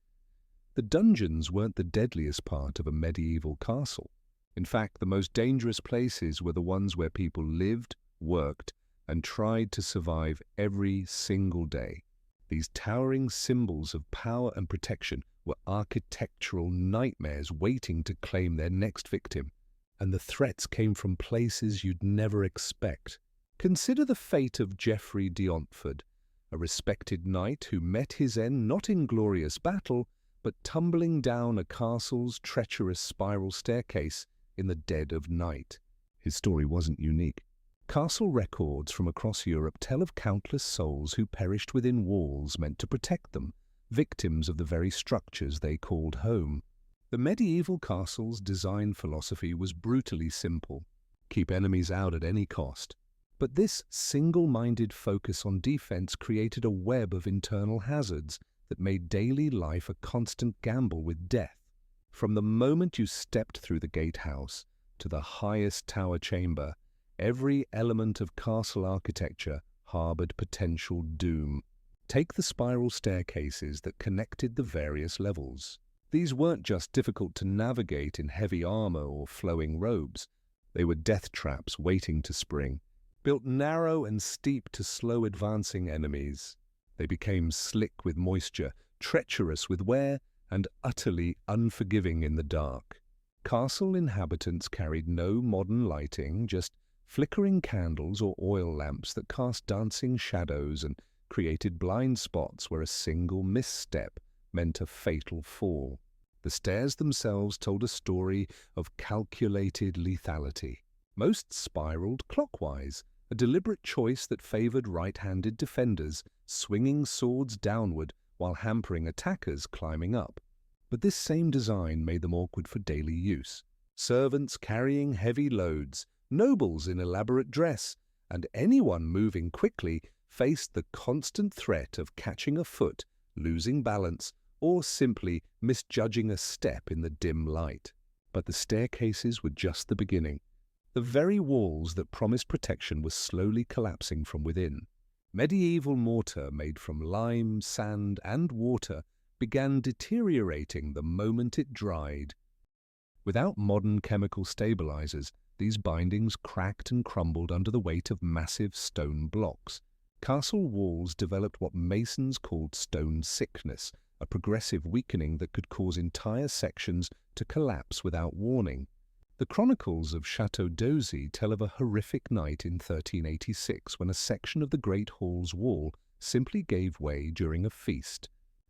The dungeons weren't the deadliest part of a medieval castle. In fact, the most dangerous places were the ones where people lived, worked, and tried to survive every single day. These towering symbols of power and protection were architectural nightmares waiting to claim their next victim, and the threats came from places you'd never expect. Consider the fate of Geoffrey d'Auntford, a respected knight who met his end not in glorious battle, but tumbling down a castle's treacherous spiral staircase in the dead of night. His story wasn't unique. Castle records from across Europe tell of countless souls who perished within walls meant to protect them, victims of the very structures they called home. The medieval castle's design philosophy was brutally simple: keep enemies out at any cost. But this single-minded focus on defense created a web of internal hazards that made daily life a constant gamble with death. From the moment you stepped through the gatehouse to the highest tower chamber, every element of castle architecture harbored potential doom. Take the spiral staircases that connected the various levels. These weren't just difficult to navigate in heavy armor or flowing robes. They were death traps waiting to spring, built narrow and steep to slow advancing enemies. They became slick with moisture, treacherous with wear, and utterly unforgiving in the dark. Castle inhabitants carried no modern lighting, just flickering candles or oil lamps that cast dancing shadows and created blind spots where a single misstep meant a fatal fall. The stairs themselves told a story of calculated lethality. Most spiraled clockwise, a deliberate choice that favored right-handed defenders, swinging swords downward while hampering attackers climbing up. But this same design made them awkward for daily use. Servants carrying heavy loads, nobles in elaborate dress, and anyone moving quickly faced the constant threat of catching a foot, losing balance, or simply misjudging a step in the dim light. But the staircases were just the beginning. The very walls that promised protection were slowly collapsing from within. Medieval mortar made from lime, sand, and water began deteriorating the moment it dried. Without modern chemical stabilizers, these bindings cracked and crumbled under the weight of massive stone blocks. Castle walls developed what masons called stone sickness, a progressive weakening that could cause entire sections to collapse without warning. The chronicles of Château d'Ozy tell of a horrific night in 1386 when a section of the Great Hall's wall simply gave way during a feast.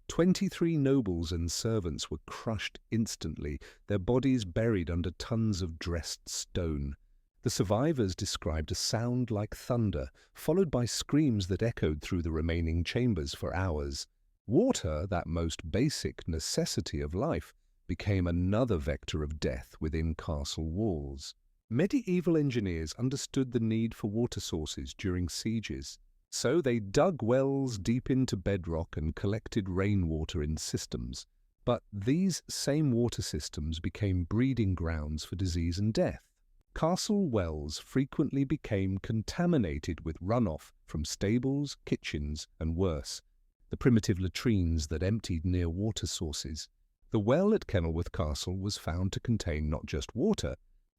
23 nobles and servants were crushed instantly, their bodies buried under tons of dressed stone. The survivors described a sound like thunder, followed by screams that echoed through the remaining chambers for hours. Water, that most basic necessity of life, became another vector of death within castle walls. Medieval engineers understood the need for water sources during sieges, so they dug wells deep into bedrock and collected rainwater in systems. But these same water systems became breeding grounds for disease and death. Castle wells frequently became contaminated with runoff from stables, kitchens, and worse, the primitive latrines that emptied near water sources. The well at Kenilworth Castle was found to contain not just water,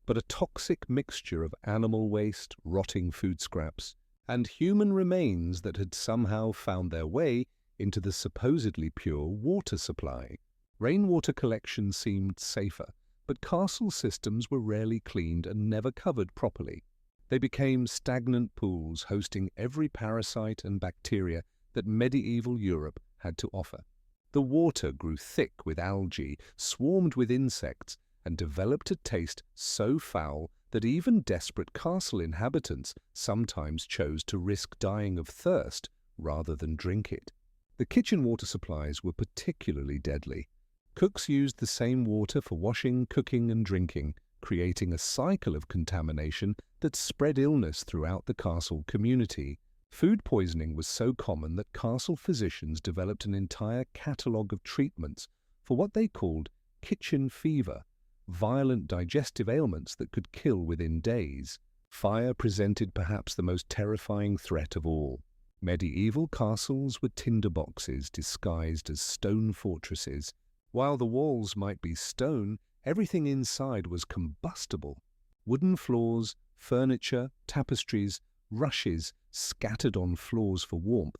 but a toxic mixture of animal waste, rotting food scraps, and human remains that had somehow found their way into the supposedly pure water supply. Rainwater collection seemed safer, but castle systems were rarely cleaned and never covered properly. They became stagnant pools hosting every parasite and bacteria that medieval Europe had to offer. The water grew thick with algae, swarmed with insects, and developed a taste so foul that even desperate castle inhabitants sometimes chose to risk dying of thirst rather than drink it. The kitchen water supplies were particularly deadly. Cooks used the same water for washing, cooking, and drinking, creating a cycle of contamination that spread illness throughout the castle community. Food poisoning was so common that castle physicians developed an entire catalogue of treatments for what they called kitchen fever, violent digestive ailments that could kill within days. Fire presented perhaps the most terrifying threat of all. Medieval castles were tinderboxes disguised as stone fortresses. While the walls might be stone, everything inside was combustible. Wooden floors, furniture, tapestries, rushes scattered on floors for warmth,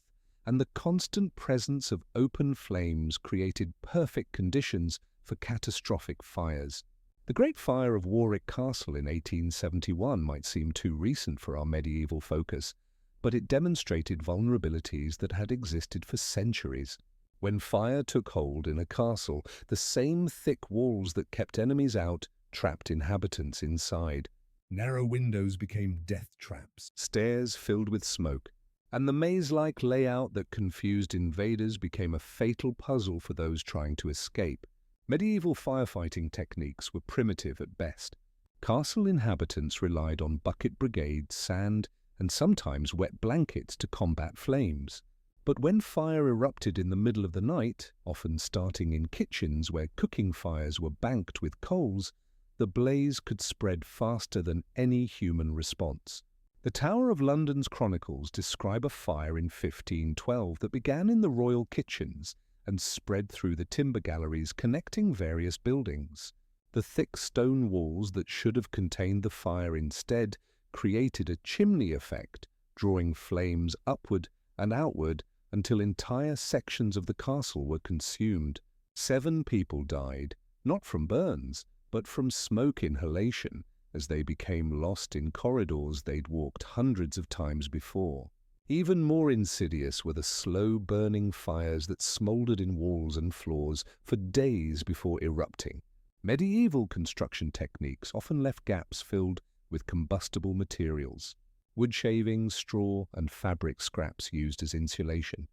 and the constant presence of open flames created perfect conditions for catastrophic fires. The Great Fire of Warwick Castle in 1871 might seem too recent for our medieval focus, but it demonstrated vulnerabilities that had existed for centuries. When fire took hold in a castle, the same thick walls that kept enemies out trapped inhabitants inside. Narrow windows became death traps, stairs filled with smoke, and the maze-like layout that confused invaders became a fatal puzzle for those trying to escape. Medieval firefighting techniques were primitive at best. Castle inhabitants relied on bucket brigades, sand, and sometimes wet blankets to combat flames. But when fire erupted in the middle of the night, often starting in kitchens where cooking fires were banked with coals, the blaze could spread faster than any human response. The Tower of London's chronicles describe a fire in 1512 that began in the royal kitchens and spread through the timber galleries connecting various buildings. The thick stone walls that should have contained the fire instead created a chimney effect, drawing flames upward and outward until entire sections of the castle were consumed. 7 people died, not from burns, but from smoke inhalation, as they became lost in corridors they'd walked hundreds of times before. Even more insidious were the slow-burning fires that smoldered in walls and floors for days before erupting. Medieval construction techniques often left gaps filled with combustible materials, wood shavings, straw, and fabric scraps used as insulation.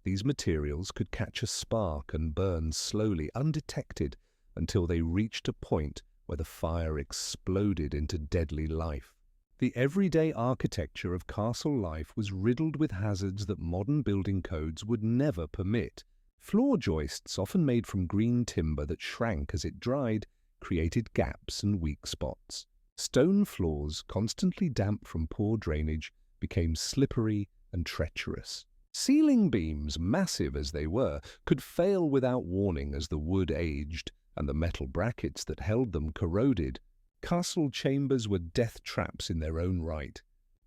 These materials could catch a spark and burn slowly, undetected, until they reached a point where the fire exploded into deadly life. The everyday architecture of castle life was riddled with hazards that modern building codes would never permit. Floor joists, often made from green timber that shrank as it dried, created gaps and weak spots. Stone floors, constantly damp from poor drainage, became slippery and treacherous. Ceiling beams, massive as they were, could fail without warning as the wood aged and the metal brackets that held them corroded. Castle chambers were death traps in their own right.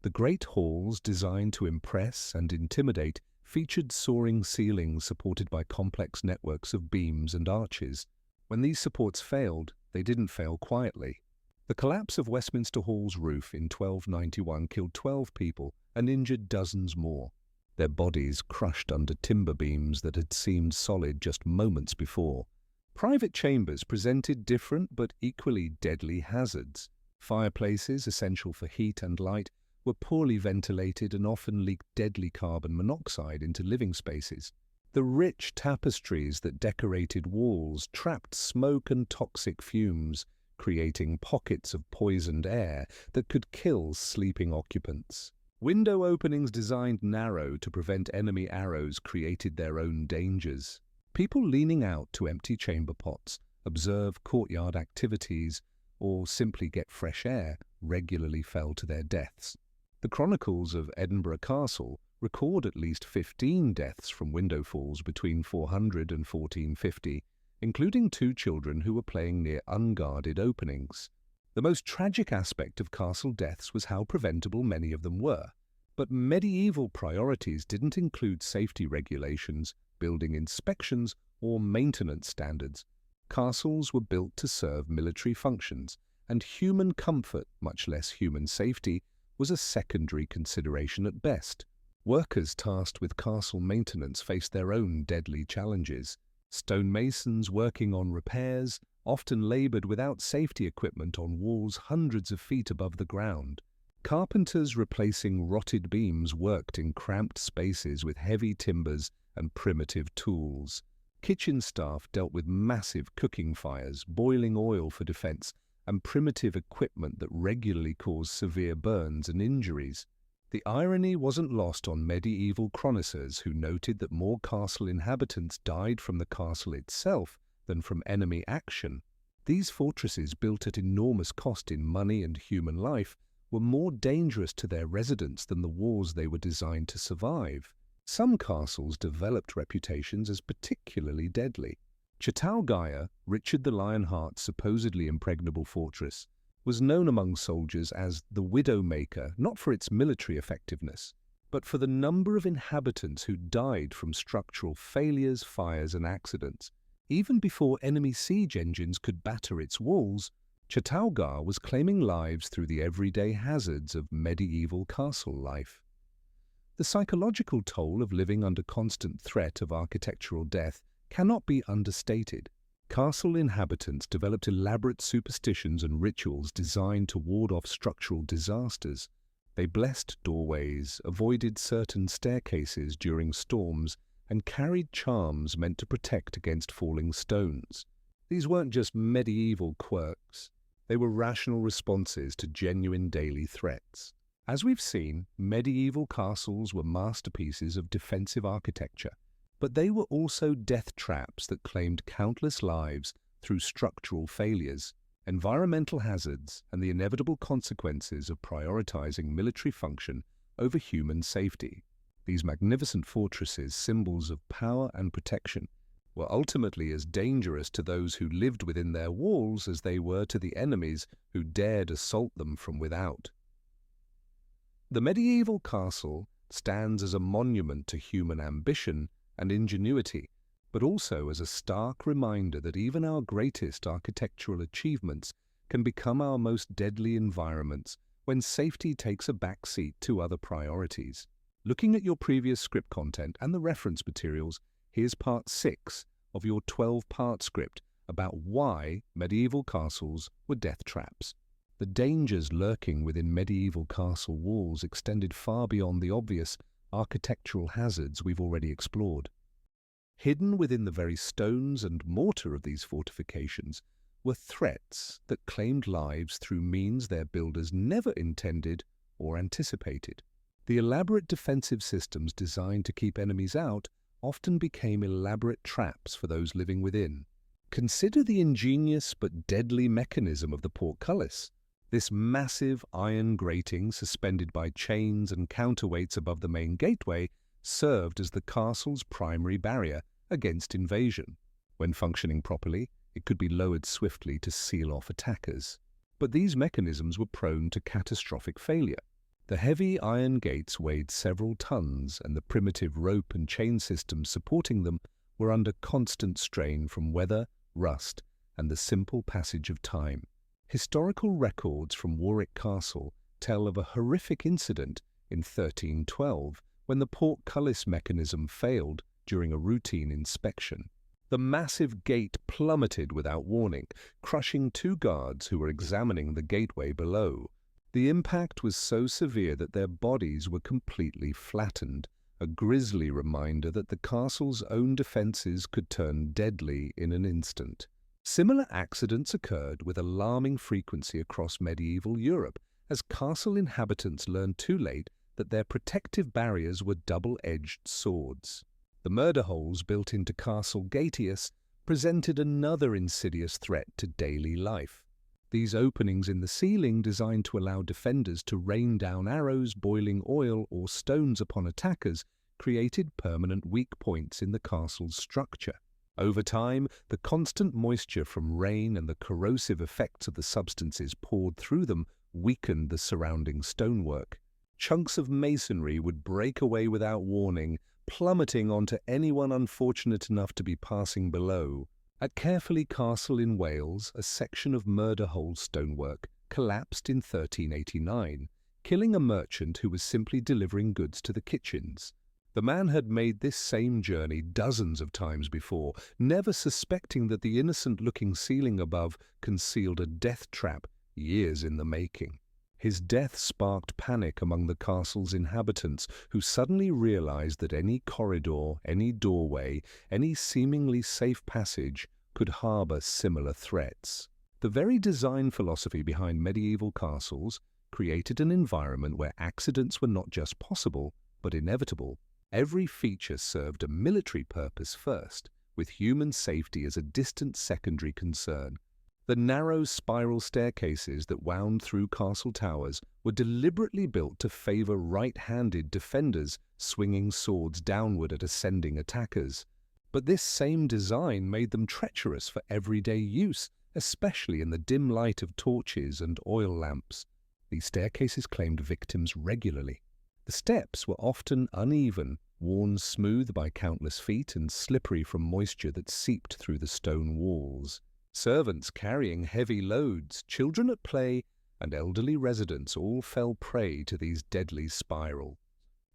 The great halls, designed to impress and intimidate, featured soaring ceilings supported by complex networks of beams and arches. When these supports failed, they didn't fail quietly. The collapse of Westminster Hall's roof in 1291 killed 12 people and injured dozens more, their bodies crushed under timber beams that had seemed solid just moments before. Private chambers presented different but equally deadly hazards. Fireplaces, essential for heat and light, were poorly ventilated and often leaked deadly carbon monoxide into living spaces. The rich tapestries that decorated walls trapped smoke and toxic fumes, creating pockets of poisoned air that could kill sleeping occupants. Window openings designed narrow to prevent enemy arrows created their own dangers. People leaning out to empty chamber pots, observe courtyard activities, or simply get fresh air regularly fell to their deaths. The chronicles of Edinburgh Castle record at least 15 deaths from window falls between 400 and 1450, including 2 children who were playing near unguarded openings. The most tragic aspect of castle deaths was how preventable many of them were. But medieval priorities didn't include safety regulations, building inspections, or maintenance standards. Castles were built to serve military functions, and human comfort, much less human safety, was a secondary consideration at best. Workers tasked with castle maintenance faced their own deadly challenges. Stonemasons working on repairs often labored without safety equipment on walls hundreds of feet above the ground. Carpenters replacing rotted beams worked in cramped spaces with heavy timbers and primitive tools. Kitchen staff dealt with massive cooking fires, boiling oil for defense, and primitive equipment that regularly caused severe burns and injuries. The irony wasn't lost on medieval chroniclers who noted that more castle inhabitants died from the castle itself than from enemy action. These fortresses, built at enormous cost in money and human life, were more dangerous to their residents than the wars they were designed to survive. Some castles developed reputations as particularly deadly. Chateauguay, Richard the Lionheart's supposedly impregnable fortress, was known among soldiers as the Widowmaker, not for its military effectiveness, but for the number of inhabitants who died from structural failures, fires, and accidents. Even before enemy siege engines could batter its walls, Chateauguay was claiming lives through the everyday hazards of medieval castle life. The psychological toll of living under constant threat of architectural death cannot be understated. Castle inhabitants developed elaborate superstitions and rituals designed to ward off structural disasters. They blessed doorways, avoided certain staircases during storms, and carried charms meant to protect against falling stones. These weren't just medieval quirks. They were rational responses to genuine daily threats. As we've seen, medieval castles were masterpieces of defensive architecture, but they were also death traps that claimed countless lives through structural failures, environmental hazards, and the inevitable consequences of prioritizing military function over human safety. These magnificent fortresses, symbols of power and protection, were ultimately as dangerous to those who lived within their walls as they were to the enemies who dared assault them from without. The medieval castle stands as a monument to human ambition and ingenuity, but also as a stark reminder that even our greatest architectural achievements can become our most deadly environments when safety takes a back seat to other priorities. Looking at your previous script content and the reference materials, here's part 6 of your 12-part script about why medieval castles were death traps. The dangers lurking within medieval castle walls extended far beyond the obvious, architectural hazards we've already explored. Hidden within the very stones and mortar of these fortifications were threats that claimed lives through means their builders never intended or anticipated. The elaborate defensive systems designed to keep enemies out often became elaborate traps for those living within. Consider the ingenious but deadly mechanism of the portcullis. This massive iron grating suspended by chains and counterweights above the main gateway served as the castle's primary barrier against invasion. When functioning properly, it could be lowered swiftly to seal off attackers. But these mechanisms were prone to catastrophic failure. The heavy iron gates weighed several tons, and the primitive rope and chain systems supporting them were under constant strain from weather, rust, and the simple passage of time. Historical records from Warwick Castle tell of a horrific incident in 1312 when the portcullis mechanism failed during a routine inspection. The massive gate plummeted without warning, crushing two guards who were examining the gateway below. The impact was so severe that their bodies were completely flattened, a grisly reminder that the castle's own defenses could turn deadly in an instant. Similar accidents occurred with alarming frequency across medieval Europe, as castle inhabitants learned too late that their protective barriers were double-edged swords. The murder holes built into Castle Gatius presented another insidious threat to daily life. These openings in the ceiling, designed to allow defenders to rain down arrows, boiling oil, or stones upon attackers, created permanent weak points in the castle's structure. Over time, the constant moisture from rain and the corrosive effects of the substances poured through them weakened the surrounding stonework. Chunks of masonry would break away without warning, plummeting onto anyone unfortunate enough to be passing below. At Carefully Castle in Wales, a section of murder hole stonework collapsed in 1389, killing a merchant who was simply delivering goods to the kitchens. The man had made this same journey dozens of times before, never suspecting that the innocent-looking ceiling above concealed a death trap years in the making. His death sparked panic among the castle's inhabitants, who suddenly realized that any corridor, any doorway, any seemingly safe passage could harbor similar threats. The very design philosophy behind medieval castles created an environment where accidents were not just possible, but inevitable. Every feature served a military purpose first, with human safety as a distant secondary concern. The narrow spiral staircases that wound through castle towers were deliberately built to favor right-handed defenders swinging swords downward at ascending attackers. But this same design made them treacherous for everyday use, especially in the dim light of torches and oil lamps. These staircases claimed victims regularly. The steps were often uneven, worn smooth by countless feet and slippery from moisture that seeped through the stone walls. Servants carrying heavy loads, children at play, and elderly residents all fell prey to these deadly spirals.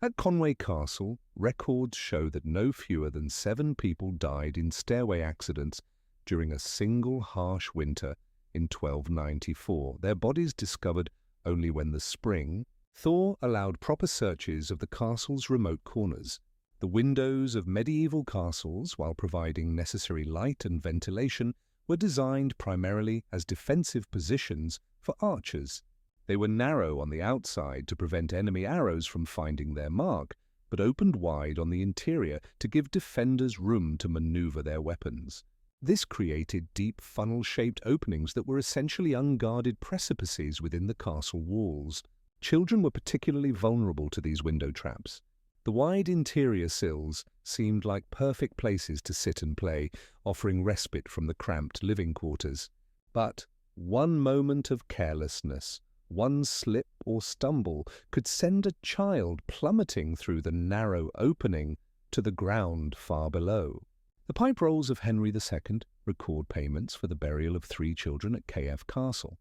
At Conway Castle, records show that no fewer than 7 people died in stairway accidents during a single harsh winter in 1294, their bodies discovered only when the spring thaw allowed proper searches of the castle's remote corners. The windows of medieval castles, while providing necessary light and ventilation, were designed primarily as defensive positions for archers. They were narrow on the outside to prevent enemy arrows from finding their mark, but opened wide on the interior to give defenders room to maneuver their weapons. This created deep funnel-shaped openings that were essentially unguarded precipices within the castle walls. Children were particularly vulnerable to these window traps. The wide interior sills seemed like perfect places to sit and play, offering respite from the cramped living quarters. But one moment of carelessness, one slip or stumble, could send a child plummeting through the narrow opening to the ground far below. The pipe rolls of Henry II record payments for the burial of 3 children at KF Castle,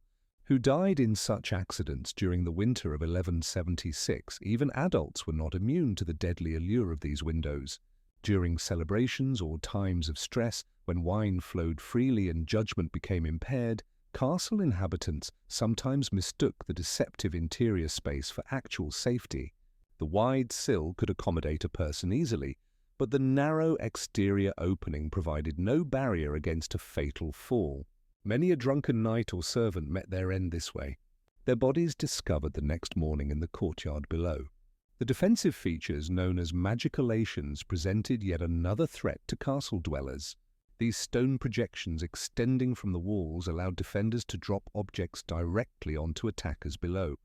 who died in such accidents during the winter of 1176. Even adults were not immune to the deadly allure of these windows. During celebrations or times of stress, when wine flowed freely and judgment became impaired, castle inhabitants sometimes mistook the deceptive interior space for actual safety. The wide sill could accommodate a person easily, but the narrow exterior opening provided no barrier against a fatal fall. Many a drunken knight or servant met their end this way, their bodies discovered the next morning in the courtyard below. The defensive features known as magicalations presented yet another threat to castle dwellers. These stone projections extending from the walls allowed defenders to drop objects directly onto attackers below.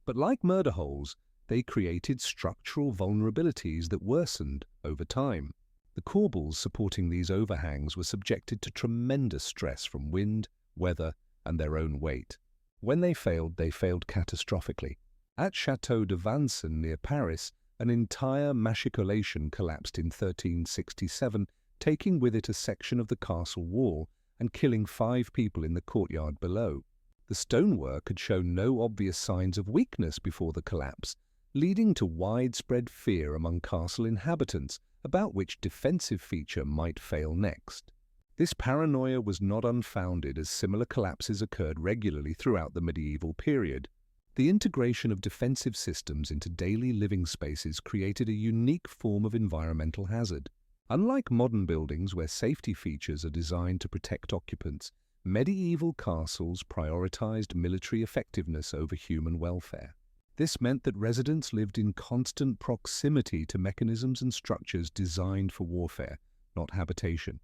But like murder holes, they created structural vulnerabilities that worsened over time. The corbels supporting these overhangs were subjected to tremendous stress from wind, weather, and their own weight. When they failed catastrophically. At Château de Vincennes near Paris, an entire machicolation collapsed in 1367, taking with it a section of the castle wall and killing 5 people in the courtyard below. The stonework had shown no obvious signs of weakness before the collapse, leading to widespread fear among castle inhabitants about which defensive feature might fail next. This paranoia was not unfounded, as similar collapses occurred regularly throughout the medieval period. The integration of defensive systems into daily living spaces created a unique form of environmental hazard. Unlike modern buildings where safety features are designed to protect occupants, medieval castles prioritized military effectiveness over human welfare. This meant that residents lived in constant proximity to mechanisms and structures designed for warfare, not habitation.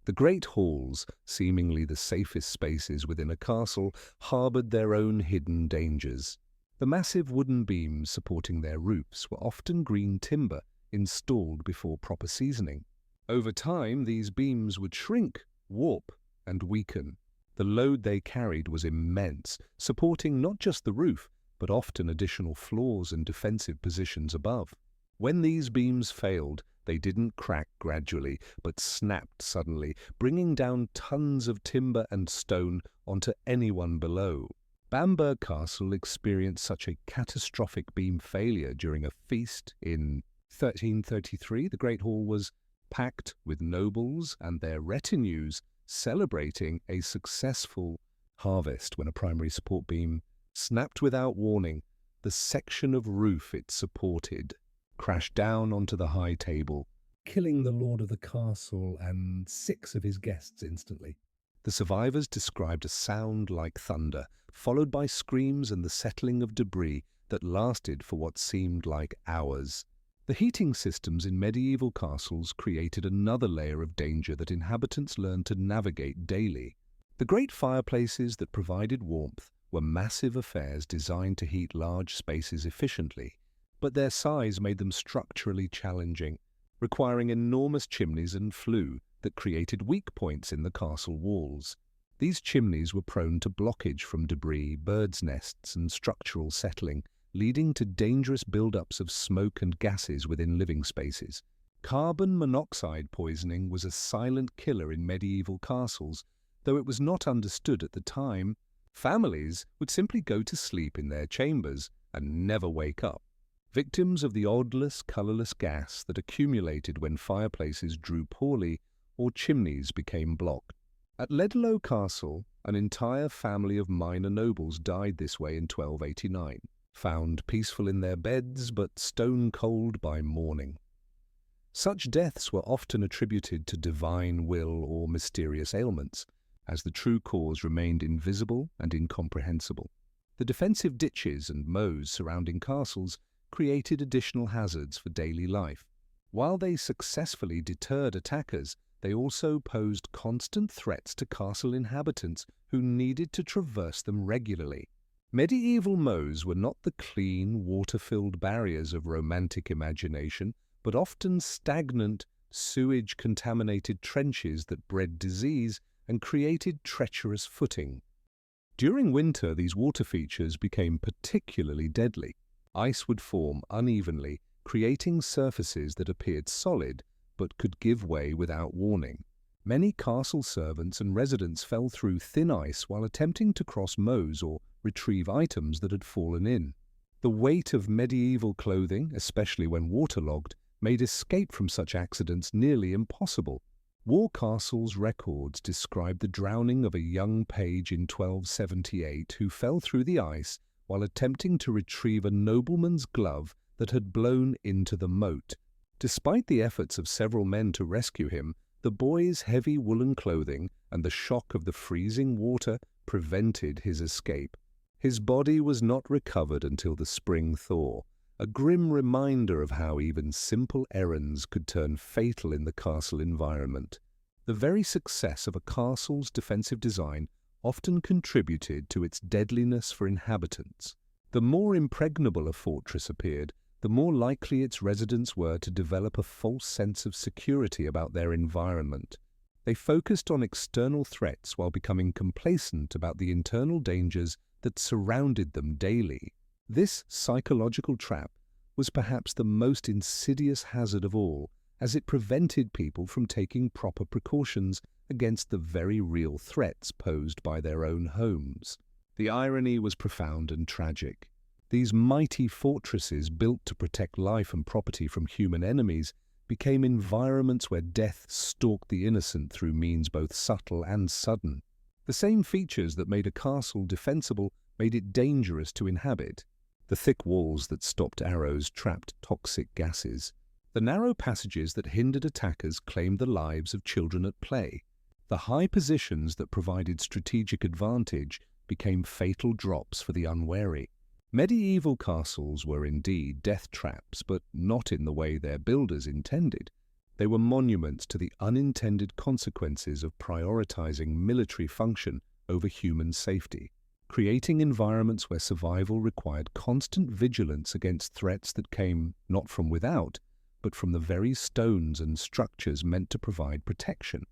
The great halls, seemingly the safest spaces within a castle, harbored their own hidden dangers. The massive wooden beams supporting their roofs were often green timber, installed before proper seasoning. Over time, these beams would shrink, warp, and weaken. The load they carried was immense, supporting not just the roof, but often additional floors and defensive positions above. When these beams failed, they didn't crack gradually, but snapped suddenly, bringing down tons of timber and stone onto anyone below. Bamberg Castle experienced such a catastrophic beam failure during a feast in 1333. The Great Hall was packed with nobles and their retinues celebrating a successful harvest when a primary support beam snapped without warning. The section of roof it supported crashed down onto the high table, killing the lord of the castle and 6 of his guests instantly. The survivors described a sound like thunder, followed by screams and the settling of debris that lasted for what seemed like hours. The heating systems in medieval castles created another layer of danger that inhabitants learned to navigate daily. The great fireplaces that provided warmth were massive affairs designed to heat large spaces efficiently, but their size made them structurally challenging, requiring enormous chimneys and flue that created weak points in the castle walls. These chimneys were prone to blockage from debris, birds' nests, and structural settling, leading to dangerous buildups of smoke and gases within living spaces. Carbon monoxide poisoning was a silent killer in medieval castles, though it was not understood at the time. Families would simply go to sleep in their chambers and never wake up, victims of the odorless, colourless gas that accumulated when fireplaces drew poorly or chimneys became blocked. At Ledlow Castle, an entire family of minor nobles died this way in 1289, found peaceful in their beds but stone-cold by morning. Such deaths were often attributed to divine will or mysterious ailments, as the true cause remained invisible and incomprehensible. The defensive ditches and moats surrounding castles created additional hazards for daily life. While they successfully deterred attackers, they also posed constant threats to castle inhabitants who needed to traverse them regularly. Medieval moats were not the clean, water-filled barriers of romantic imagination, but often stagnant, sewage-contaminated trenches that bred disease and created treacherous footing. During winter, these water features became particularly deadly. Ice would form unevenly, creating surfaces that appeared solid but could give way without warning. Many castle servants and residents fell through thin ice while attempting to cross moats or retrieve items that had fallen in. The weight of medieval clothing, especially when waterlogged, made escape from such accidents nearly impossible. War Castle's records describe the drowning of a young page in 1278 who fell through the ice while attempting to retrieve a nobleman's glove that had blown into the moat. Despite the efforts of several men to rescue him, the boy's heavy woolen clothing and the shock of the freezing water prevented his escape. His body was not recovered until the spring thaw, a grim reminder of how even simple errands could turn fatal in the castle environment. The very success of a castle's defensive design often contributed to its deadliness for inhabitants. The more impregnable a fortress appeared, the more likely its residents were to develop a false sense of security about their environment. They focused on external threats while becoming complacent about the internal dangers that surrounded them daily. This psychological trap was perhaps the most insidious hazard of all, as it prevented people from taking proper precautions against the very real threats posed by their own homes. The irony was profound and tragic. These mighty fortresses built to protect life and property from human enemies became environments where death stalked the innocent through means both subtle and sudden. The same features that made a castle defensible made it dangerous to inhabit. The thick walls that stopped arrows trapped toxic gases. The narrow passages that hindered attackers claimed the lives of children at play. The high positions that provided strategic advantage became fatal drops for the unwary. Medieval castles were indeed death traps, but not in the way their builders intended. They were monuments to the unintended consequences of prioritizing military function over human safety, creating environments where survival required constant vigilance against threats that came not from without, but from the very stones and structures meant to provide protection.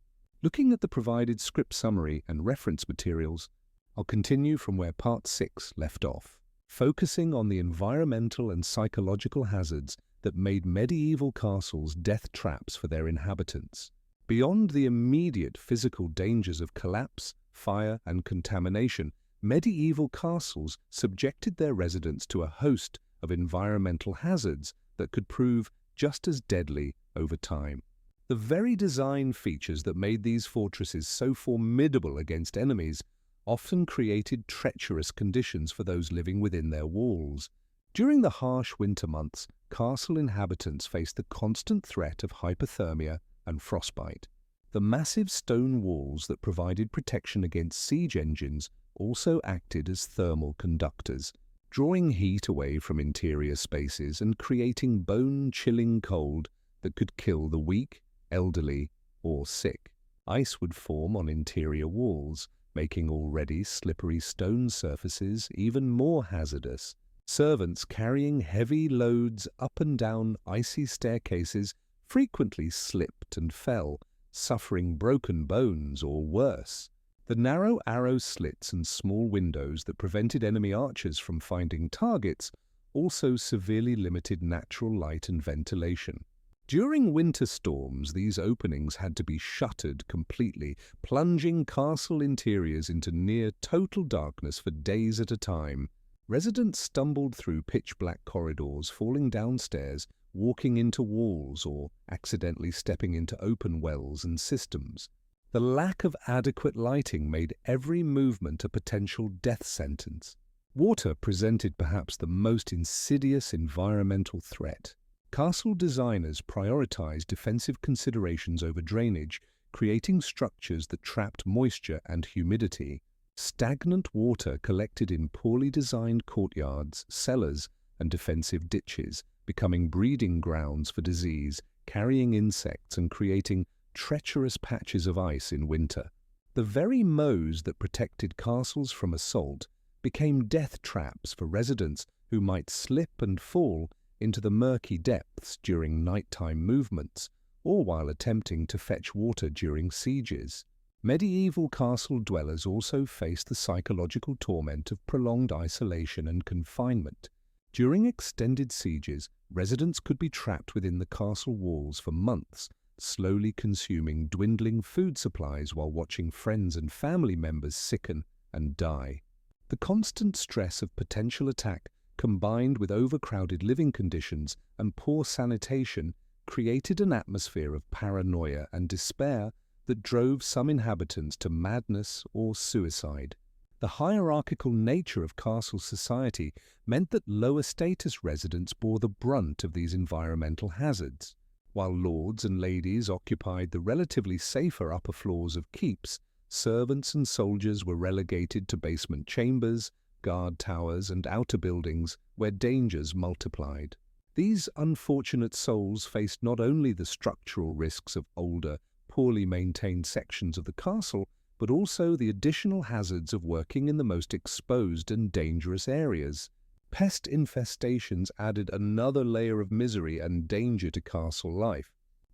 Looking at the provided script summary and reference materials, I'll continue from where Part 6 left off, focusing on the environmental and psychological hazards that made medieval castles death traps for their inhabitants. Beyond the immediate physical dangers of collapse, fire, and contamination, medieval castles subjected their residents to a host of environmental hazards that could prove just as deadly over time. The very design features that made these fortresses so formidable against enemies often created treacherous conditions for those living within their walls. During the harsh winter months, castle inhabitants faced the constant threat of hypothermia and frostbite. The massive stone walls that provided protection against siege engines also acted as thermal conductors, drawing heat away from interior spaces and creating bone-chilling cold that could kill the weak, elderly, or sick. Ice would form on interior walls, making already slippery stone surfaces even more hazardous. Servants carrying heavy loads up and down icy staircases frequently slipped and fell, suffering broken bones or worse. The narrow arrow slits and small windows that prevented enemy archers from finding targets also severely limited natural light and ventilation. During winter storms, these openings had to be shuttered completely, plunging castle interiors into near total darkness for days at a time. Residents stumbled through pitch-black corridors, falling downstairs, walking into walls, or accidentally stepping into open wells and systems. The lack of adequate lighting made every movement a potential death sentence. Water presented perhaps the most insidious environmental threat. Castle designers prioritized defensive considerations over drainage, creating structures that trapped moisture and humidity. Stagnant water collected in poorly designed courtyards, cellars, and defensive ditches, becoming breeding grounds for disease, carrying insects, and creating treacherous patches of ice in winter. The very moats that protected castles from assault became death traps for residents who might slip and fall into the murky depths during nighttime movements, or while attempting to fetch water during sieges. Medieval castle dwellers also faced the psychological torment of prolonged isolation and confinement. During extended sieges, residents could be trapped within the castle walls for months, slowly consuming dwindling food supplies while watching friends and family members sicken and die. The constant stress of potential attack, combined with overcrowded living conditions and poor sanitation, created an atmosphere of paranoia and despair that drove some inhabitants to madness or suicide. The The hierarchical nature of castle society meant that lower status residents bore the brunt of these environmental hazards. While lords and ladies occupied the relatively safer upper floors of keeps, servants and soldiers were relegated to basement chambers, guard towers, and outer buildings where dangers multiplied. These unfortunate souls faced not only the structural risks of older, poorly maintained sections of the castle, but also the additional hazards of working in the most exposed and dangerous areas. Pest infestations added another layer of misery and danger to castle life.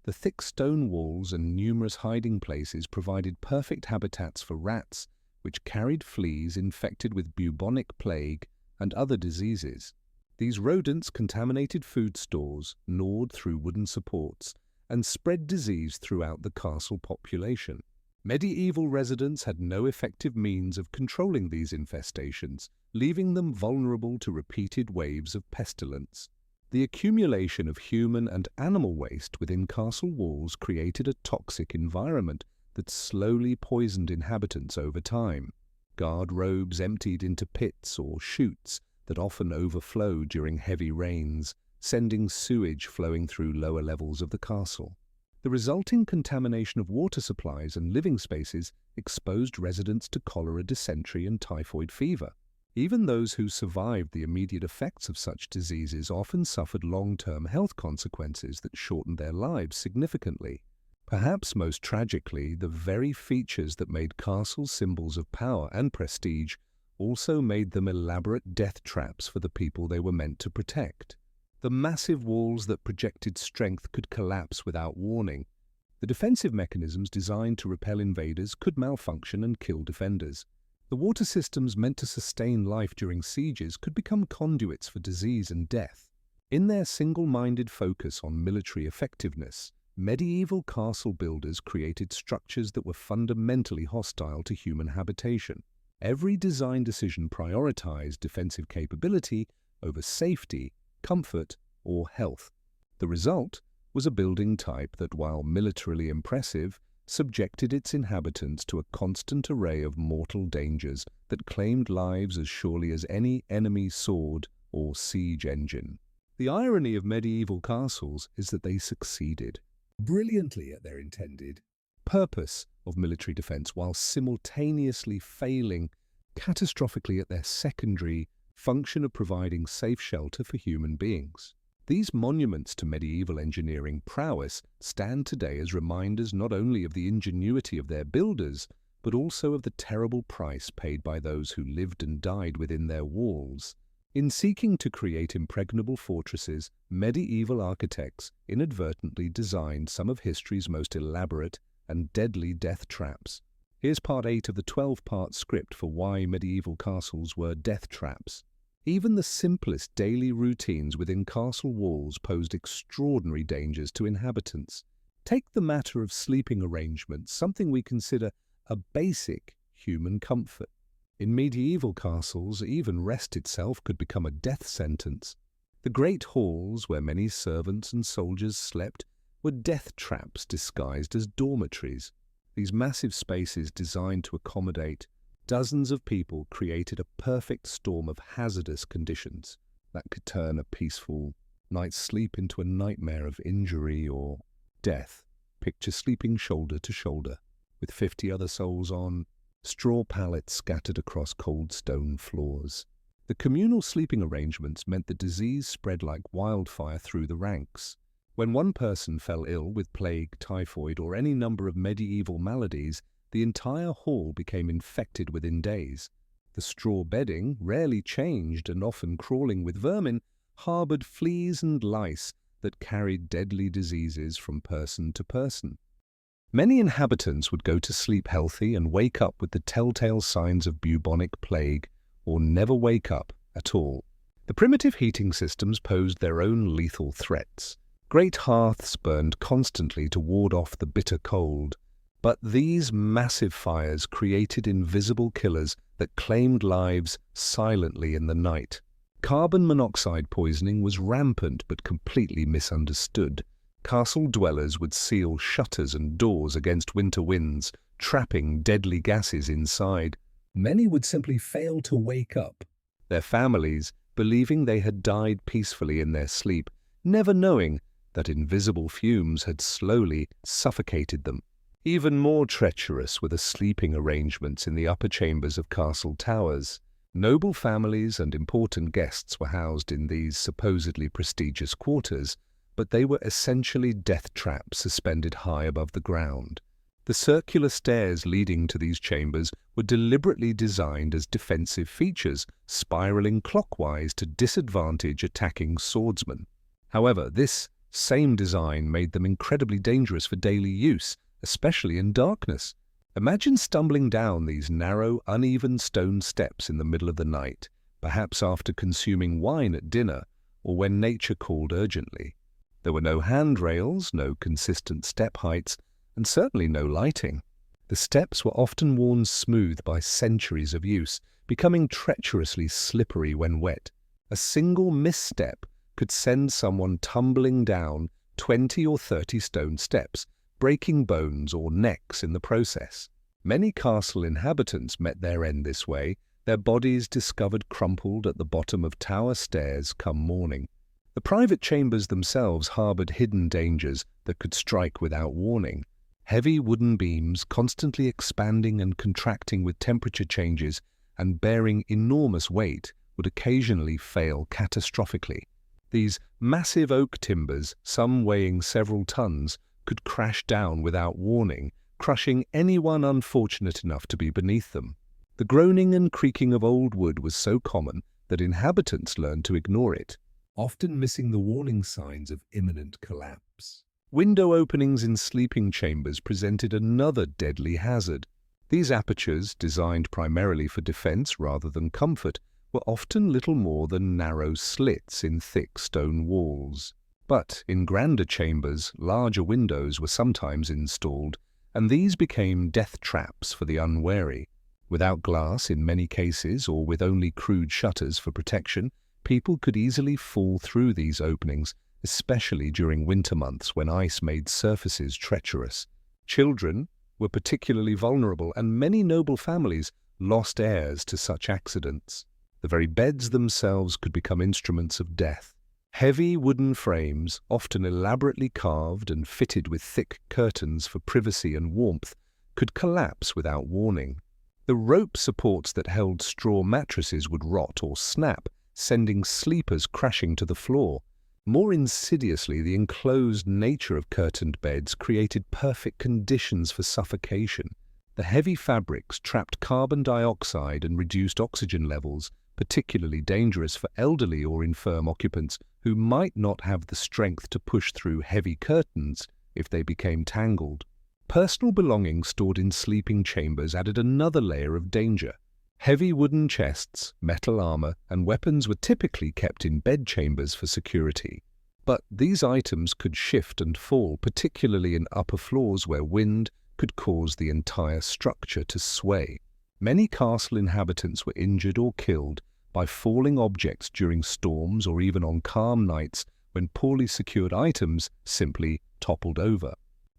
The thick stone walls and numerous hiding places provided perfect habitats for rats, which carried fleas infected with bubonic plague and other diseases. These rodents contaminated food stores, gnawed through wooden supports, and spread disease throughout the castle population. Medieval residents had no effective means of controlling these infestations, leaving them vulnerable to repeated waves of pestilence. The accumulation of human and animal waste within castle walls created a toxic environment that slowly poisoned inhabitants over time. Guard robes emptied into pits or chutes that often overflowed during heavy rains, sending sewage flowing through lower levels of the castle. The resulting contamination of water supplies and living spaces exposed residents to cholera, dysentery, and typhoid fever. Even those who survived the immediate effects of such diseases often suffered long-term health consequences that shortened their lives significantly. Perhaps most tragically, the very features that made castles symbols of power and prestige also made them elaborate death traps for the people they were meant to protect. The massive walls that projected strength could collapse without warning. The defensive mechanisms designed to repel invaders could malfunction and kill defenders. The water systems meant to sustain life during sieges could become conduits for disease and death. In their single-minded focus on military effectiveness, medieval castle builders created structures that were fundamentally hostile to human habitation. Every design decision prioritized defensive capability over safety, comfort, or health. The result was a building type that, while militarily impressive, subjected its inhabitants to a constant array of mortal dangers that claimed lives as surely as any enemy sword or siege engine. The irony of medieval castles is that they succeeded brilliantly at their intended purpose of military defense while simultaneously failing catastrophically at their secondary function of providing safe shelter for human beings. These monuments to medieval engineering prowess stand today as reminders not only of the ingenuity of their builders, but also of the terrible price paid by those who lived and died within their walls. In seeking to create impregnable fortresses, medieval architects inadvertently designed some of history's most elaborate and deadly death traps. Here's part 8 of the 12-part script for why medieval castles were death traps. Even the simplest daily routines within castle walls posed extraordinary dangers to inhabitants. Take the matter of sleeping arrangements, something we consider a basic human comfort. In medieval castles, even rest itself could become a death sentence. The great halls, where many servants and soldiers slept, were death traps disguised as dormitories. These massive spaces, designed to accommodate dozens of people, created a perfect storm of hazardous conditions that could turn a peaceful night's sleep into a nightmare of injury or death. Picture sleeping shoulder to shoulder, with 50 other souls on straw pallets scattered across cold stone floors. The communal sleeping arrangements meant the disease spread like wildfire through the ranks. When one person fell ill with plague, typhoid, or any number of medieval maladies, the entire hall became infected within days. The straw bedding, rarely changed and often crawling with vermin, harbored fleas and lice that carried deadly diseases from person to person. Many inhabitants would go to sleep healthy and wake up with the telltale signs of bubonic plague, or never wake up at all. The primitive heating systems posed their own lethal threats. Great hearths burned constantly to ward off the bitter cold. But these massive fires created invisible killers that claimed lives silently in the night. Carbon monoxide poisoning was rampant but completely misunderstood. Castle dwellers would seal shutters and doors against winter winds, trapping deadly gases inside. Many would simply fail to wake up, their families believing they had died peacefully in their sleep, never knowing that invisible fumes had slowly suffocated them. Even more treacherous were the sleeping arrangements in the upper chambers of castle towers. Noble families and important guests were housed in these supposedly prestigious quarters, but they were essentially death traps suspended high above the ground. The circular stairs leading to these chambers were deliberately designed as defensive features, spiraling clockwise to disadvantage attacking swordsmen. However, this same design made them incredibly dangerous for daily use, especially in darkness. Imagine stumbling down these narrow, uneven stone steps in the middle of the night, perhaps after consuming wine at dinner or when nature called urgently. There were no handrails, no consistent step heights, and certainly no lighting. The steps were often worn smooth by centuries of use, becoming treacherously slippery when wet. A single misstep could send someone tumbling down 20 or 30 stone steps, breaking bones or necks in the process. Many castle inhabitants met their end this way, their bodies discovered crumpled at the bottom of tower stairs come morning. The private chambers themselves harbored hidden dangers that could strike without warning. Heavy wooden beams, constantly expanding and contracting with temperature changes and bearing enormous weight, would occasionally fail catastrophically. These massive oak timbers, some weighing several tons, could crash down without warning, crushing anyone unfortunate enough to be beneath them. The groaning and creaking of old wood was so common that inhabitants learned to ignore it, often missing the warning signs of imminent collapse. Window openings in sleeping chambers presented another deadly hazard. These apertures, designed primarily for defense rather than comfort, were often little more than narrow slits in thick stone walls. But in grander chambers, larger windows were sometimes installed, and these became death traps for the unwary. Without glass in many cases, or with only crude shutters for protection, people could easily fall through these openings, especially during winter months when ice made surfaces treacherous. Children were particularly vulnerable, and many noble families lost heirs to such accidents. The very beds themselves could become instruments of death. Heavy wooden frames, often elaborately carved and fitted with thick curtains for privacy and warmth, could collapse without warning. The rope supports that held straw mattresses would rot or snap, sending sleepers crashing to the floor. More insidiously, the enclosed nature of curtained beds created perfect conditions for suffocation. The heavy fabrics trapped carbon dioxide and reduced oxygen levels, particularly dangerous for elderly or infirm occupants who might not have the strength to push through heavy curtains if they became tangled. Personal belongings stored in sleeping chambers added another layer of danger. Heavy wooden chests, metal armor, and weapons were typically kept in bedchambers for security. But these items could shift and fall, particularly in upper floors where wind could cause the entire structure to sway. Many castle inhabitants were injured or killed by falling objects during storms or even on calm nights when poorly secured items simply toppled over.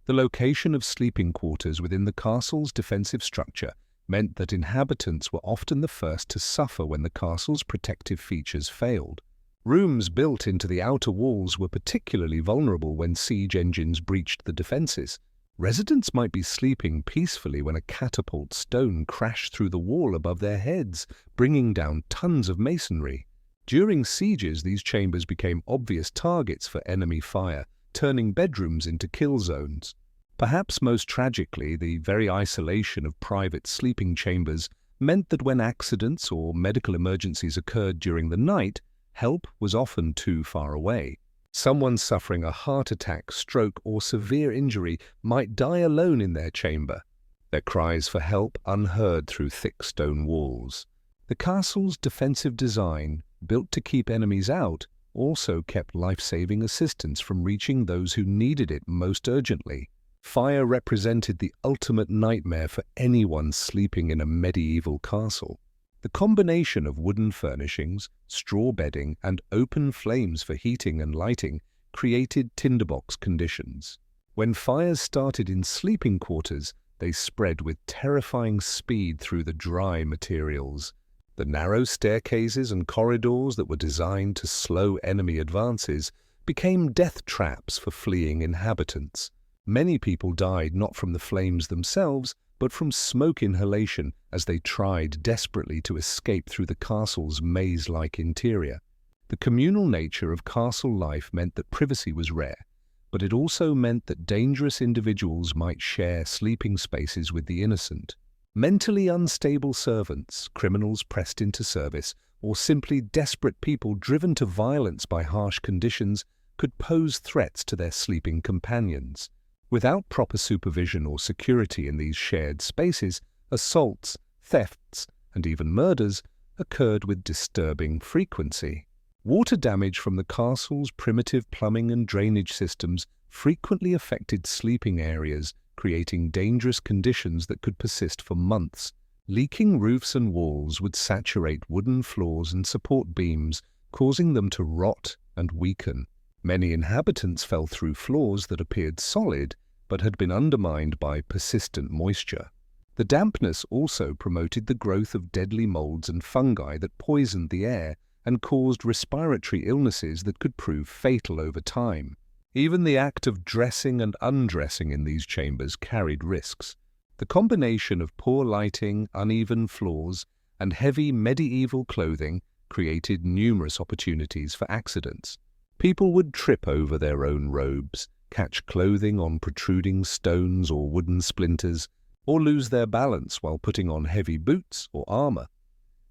The location of sleeping quarters within the castle's defensive structure meant that inhabitants were often the first to suffer when the castle's protective features failed. Rooms built into the outer walls were particularly vulnerable when siege engines breached the defenses. Residents might be sleeping peacefully when a catapult stone crashed through the wall above their heads, bringing down tons of masonry. During sieges, these chambers became obvious targets for enemy fire, turning bedrooms into kill zones. Perhaps most tragically, the very isolation of private sleeping chambers meant that when accidents or medical emergencies occurred during the night, help was often too far away. Someone suffering a heart attack, stroke, or severe injury might die alone in their chamber, their cries for help unheard through thick stone walls. The castle's defensive design, built to keep enemies out, also kept life-saving assistance from reaching those who needed it most urgently. Fire represented the ultimate nightmare for anyone sleeping in a medieval castle. The combination of wooden furnishings, straw bedding, and open flames for heating and lighting created tinderbox conditions. When fires started in sleeping quarters, They spread with terrifying speed through the dry materials. The narrow staircases and corridors that were designed to slow enemy advances became death traps for fleeing inhabitants. Many people died not from the flames themselves, but from smoke inhalation as they tried desperately to escape through the castle's maze-like interior. The communal nature of castle life meant that privacy was rare, but it also meant that dangerous individuals might share sleeping spaces with the innocent. Mentally unstable servants, criminals pressed into service, or simply desperate people driven to violence by harsh conditions could pose threats to their sleeping companions. Without proper supervision or security in these shared spaces, assaults, thefts, and even murders occurred with disturbing frequency. Water damage from the castle's primitive plumbing and drainage systems frequently affected sleeping areas, creating dangerous conditions that could persist for months. Leaking roofs and walls would saturate wooden floors and support beams, causing them to rot and weaken. Many inhabitants fell through floors that appeared solid but had been undermined by persistent moisture. The dampness also promoted the growth of deadly molds and fungi that poisoned the air and caused respiratory illnesses that could prove fatal over time. Even the act of dressing and undressing in these chambers carried risks. The combination of poor lighting, uneven floors, and heavy medieval clothing created numerous opportunities for accidents. People would trip over their own robes, catch clothing on protruding stones or wooden splinters, or lose their balance while putting on heavy boots or armor.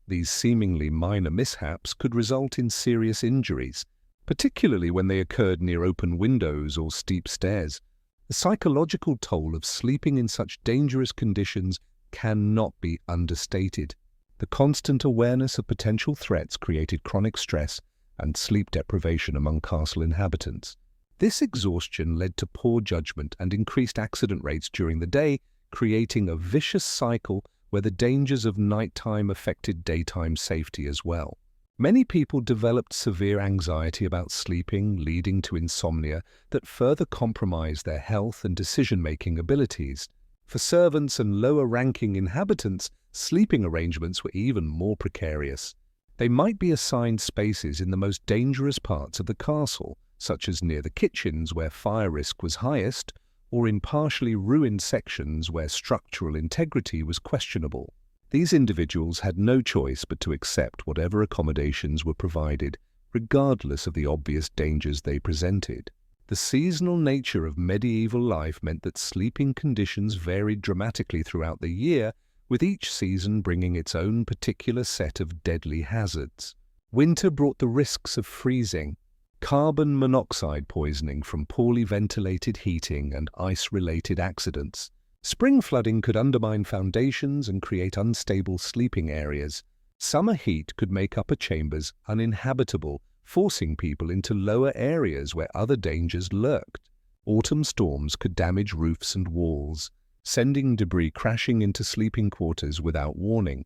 These seemingly minor mishaps could result in serious injuries, particularly when they occurred near open windows or steep stairs. The psychological toll of sleeping in such dangerous conditions cannot be understated. The constant awareness of potential threats created chronic stress and sleep deprivation among castle inhabitants. This exhaustion led to poor judgment and increased accident rates during the day, creating a vicious cycle where the dangers of nighttime affected daytime safety as well. Many people developed severe anxiety about sleeping, leading to insomnia that further compromised their health and decision-making abilities. For servants and lower-ranking inhabitants, sleeping arrangements were even more precarious. They might be assigned spaces in the most dangerous parts of the castle, such as near the kitchens where fire risk was highest, or in partially ruined sections where structural integrity was questionable. These individuals had no choice but to accept whatever accommodations were provided, regardless of the obvious dangers they presented. The seasonal nature of medieval life meant that sleeping conditions varied dramatically throughout the year, with each season bringing its own particular set of deadly hazards. Winter brought the risks of freezing, carbon monoxide poisoning from poorly ventilated heating, and ice-related accidents. Spring flooding could undermine foundations and create unstable sleeping areas. Summer heat could make upper chambers uninhabitable, forcing people into lower areas where other dangers lurked. Autumn storms could damage roofs and walls, sending debris crashing into sleeping quarters without warning.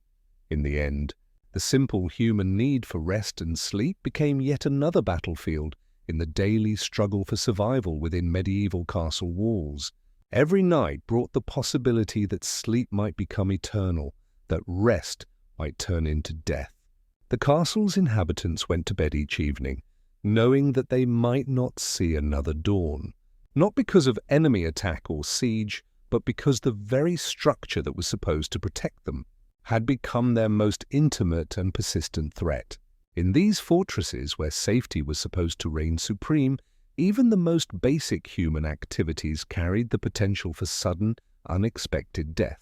In the end, the simple human need for rest and sleep became yet another battlefield in the daily struggle for survival within medieval castle walls. Every night brought the possibility that sleep might become eternal, that rest might turn into death. The castle's inhabitants went to bed each evening, knowing that they might not see another dawn, not because of enemy attack or siege, but because the very structure that was supposed to protect them had become their most intimate and persistent threat. In these fortresses where safety was supposed to reign supreme, even the most basic human activities carried the potential for sudden, unexpected death.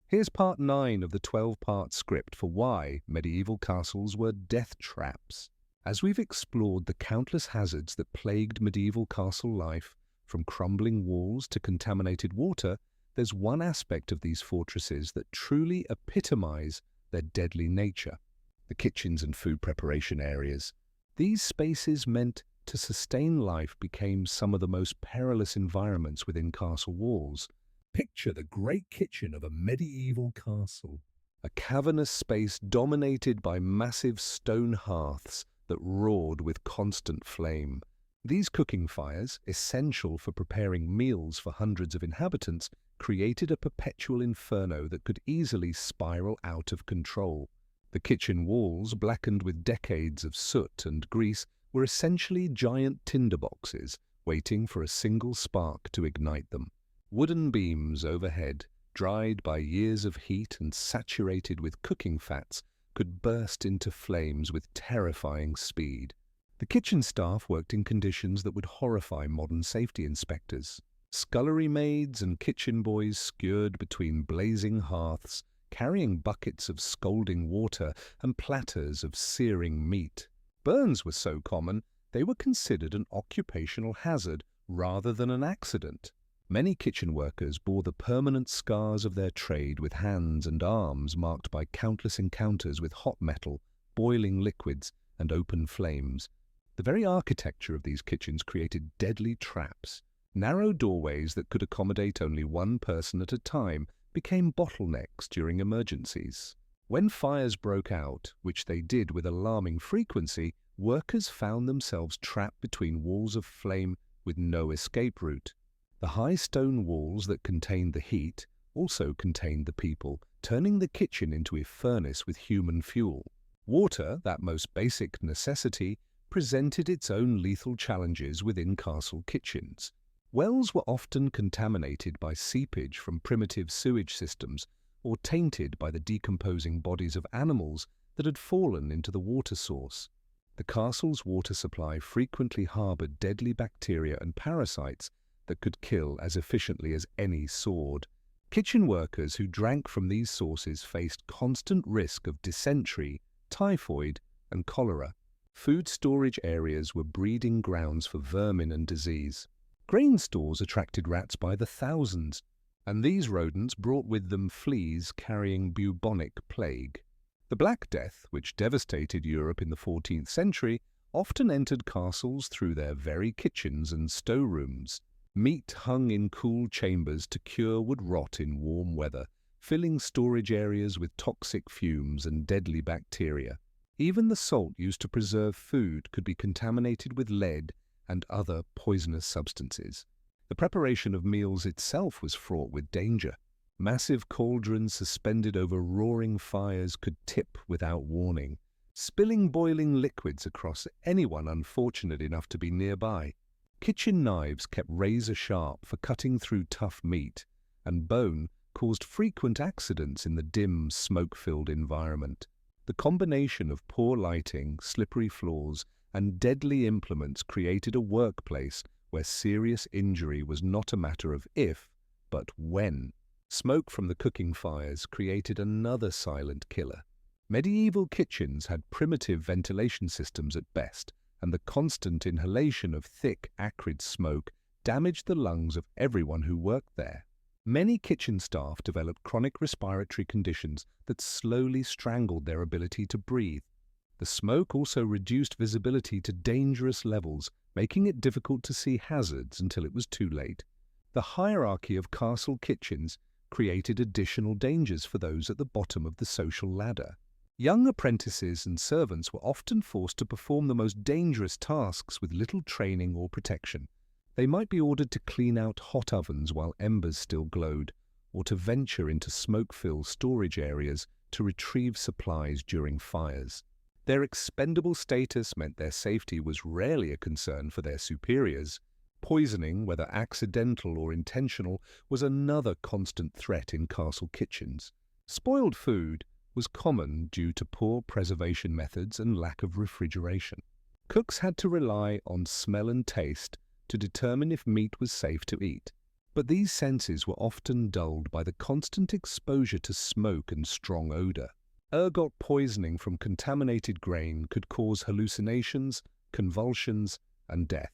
Here's part 9 of the 12-part script for why medieval castles were death traps. As we've explored the countless hazards that plagued medieval castle life, from crumbling walls to contaminated water, there's one aspect of these fortresses that truly epitomize their deadly nature: the kitchens and food preparation areas. These spaces meant to sustain life became some of the most perilous environments within castle walls. Picture the great kitchen of a medieval castle, a cavernous space dominated by massive stone hearths that roared with constant flame. These cooking fires, essential for preparing meals for hundreds of inhabitants, created a perpetual inferno that could easily spiral out of control. The kitchen walls, blackened with decades of soot and grease, were essentially giant tinderboxes, waiting for a single spark to ignite them. Wooden beams overhead, dried by years of heat and saturated with cooking fats, could burst into flames with terrifying speed. The kitchen staff worked in conditions that would horrify modern safety inspectors. Scullery maids and kitchen boys skewered between blazing hearths, carrying buckets of scalding water and platters of searing meat. Burns were so common, they were considered an occupational hazard rather than an accident. Many kitchen workers bore the permanent scars of their trade with hands and arms marked by countless encounters with hot metal, boiling liquids, and open flames. The very architecture of these kitchens created deadly traps. Narrow doorways that could accommodate only one person at a time became bottlenecks during emergencies. When fires broke out, which they did with alarming frequency, workers found themselves trapped between walls of flame with no escape route. The high stone walls that contained the heat also contained the people, turning the kitchen into a furnace with human fuel. Water, that most basic necessity, presented its own lethal challenges within castle kitchens. Wells were often contaminated by seepage from primitive sewage systems or tainted by the decomposing bodies of animals that had fallen into the water source. The castle's water supply frequently harbored deadly bacteria and parasites that could kill as efficiently as any sword. Kitchen workers who drank from these sources faced constant risk of dysentery, typhoid, and cholera. Food storage areas were breeding grounds for vermin and disease. Grain stores attracted rats by the thousands, and these rodents brought with them fleas carrying bubonic plague. The Black Death, which devastated Europe in the 14th century, often entered castles through their very kitchens and storerooms. Meat hung in cool chambers to cure would rot in warm weather, filling storage areas with toxic fumes and deadly bacteria. Even the salt used to preserve food could be contaminated with lead and other poisonous substances. The preparation of meals itself was fraught with danger. Massive cauldrons suspended over roaring fires could tip without warning, spilling boiling liquids across anyone unfortunate enough to be nearby. Kitchen knives kept razor sharp for cutting through tough meat, and bone caused frequent accidents in the dim, smoke-filled environment. The combination of poor lighting, slippery floors, and deadly implements created a workplace where serious injury was not a matter of if, but when. Smoke from the cooking fires created another silent killer. Medieval kitchens had primitive ventilation systems at best, and the constant inhalation of thick, acrid smoke damaged the lungs of everyone who worked there. Many kitchen staff developed chronic respiratory conditions that slowly strangled their ability to breathe. The smoke also reduced visibility to dangerous levels, making it difficult to see hazards until it was too late. The hierarchy of castle kitchens created additional dangers for those at the bottom of the social ladder. Young apprentices and servants were often forced to perform the most dangerous tasks with little training or protection. They might be ordered to clean out hot ovens while embers still glowed, or to venture into smoke-filled storage areas to retrieve supplies during fires. Their expendable status meant their safety was rarely a concern for their superiors. Poisoning, whether accidental or intentional, was another constant threat in castle kitchens. Spoiled food was common due to poor preservation methods and lack of refrigeration. Cooks had to rely on smell and taste to determine if meat was safe to eat, but these senses were often dulled by the constant exposure to smoke and strong odor. Ergot poisoning from contaminated grain could cause hallucinations, convulsions, and death.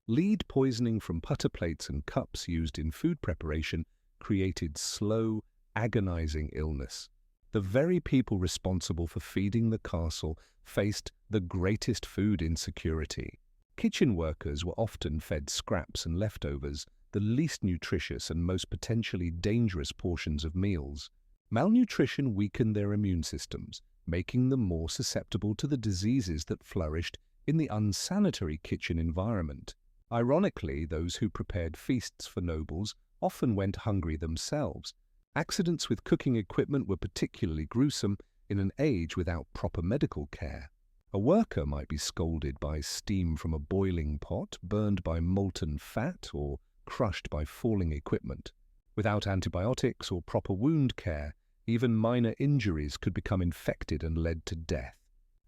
Lead poisoning from putter plates and cups used in food preparation created slow, agonizing illness. The very people responsible for feeding the castle faced the greatest food insecurity. Kitchen workers were often fed scraps and leftovers, the least nutritious and most potentially dangerous portions of meals. Malnutrition weakened their immune systems, making them more susceptible to the diseases that flourished in the unsanitary kitchen environment. Ironically, those who prepared feasts for nobles often went hungry themselves. Accidents with cooking equipment were particularly gruesome in an age without proper medical care. A worker might be scalded by steam from a boiling pot, burned by molten fat, or crushed by falling equipment. Without antibiotics or proper wound care, even minor injuries could become infected and led to death.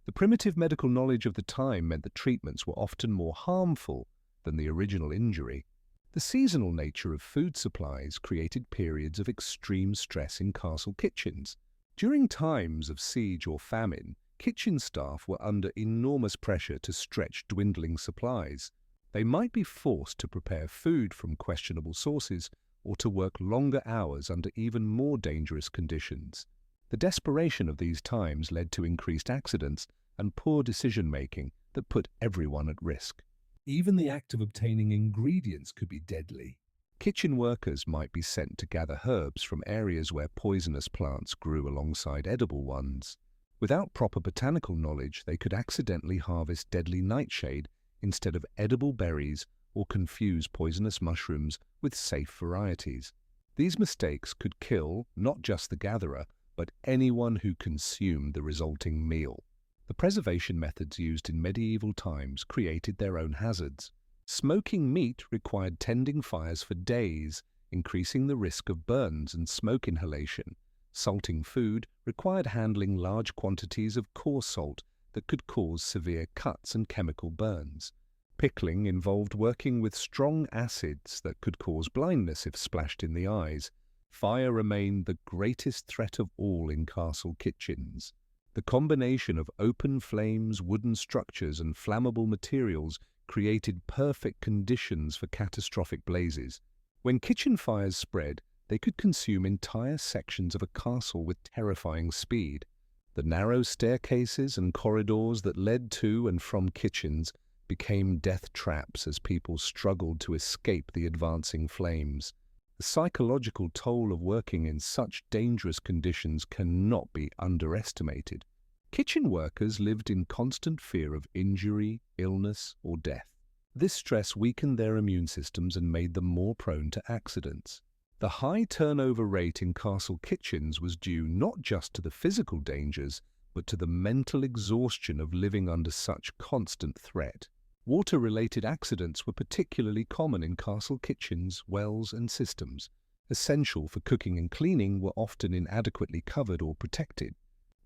The primitive medical knowledge of the time meant that treatments were often more harmful than the original injury. The seasonal nature of food supplies created periods of extreme stress in castle kitchens. During times of siege or famine, kitchen staff were under enormous pressure to stretch dwindling supplies. They might be forced to prepare food from questionable sources or to work longer hours under even more dangerous conditions. The desperation of these times led to increased accidents and poor decision-making that put everyone at risk. Even the act of obtaining ingredients could be deadly. Kitchen workers might be sent to gather herbs from areas where poisonous plants grew alongside edible ones. Without proper botanical knowledge, they could accidentally harvest deadly nightshade instead of edible berries or confuse poisonous mushrooms with safe varieties. These mistakes could kill not just the gatherer, but anyone who consumed the resulting meal. The preservation methods used in medieval times created their own hazards. Smoking meat required tending fires for days, increasing the risk of burns and smoke inhalation. Salting food required handling large quantities of coarse salt that could cause severe cuts and chemical burns. Pickling involved working with strong acids that could cause blindness if splashed in the eyes. Fire remained the greatest threat of all in castle kitchens. The combination of open flames, wooden structures, and flammable materials created perfect conditions for catastrophic blazes. When kitchen fires spread, they could consume entire sections of a castle with terrifying speed. The narrow staircases and corridors that led to and from kitchens became death traps as people struggled to escape the advancing flames. The psychological toll of working in such dangerous conditions cannot be underestimated. Kitchen workers lived in constant fear of injury, illness, or death. This stress weakened their immune systems and made them more prone to accidents. The high turnover rate in castle kitchens was due not just to the physical dangers, but to the mental exhaustion of living under such constant threat. Water-related accidents were particularly common in castle kitchens, wells, and systems. Essential for cooking and cleaning were often inadequately covered or protected.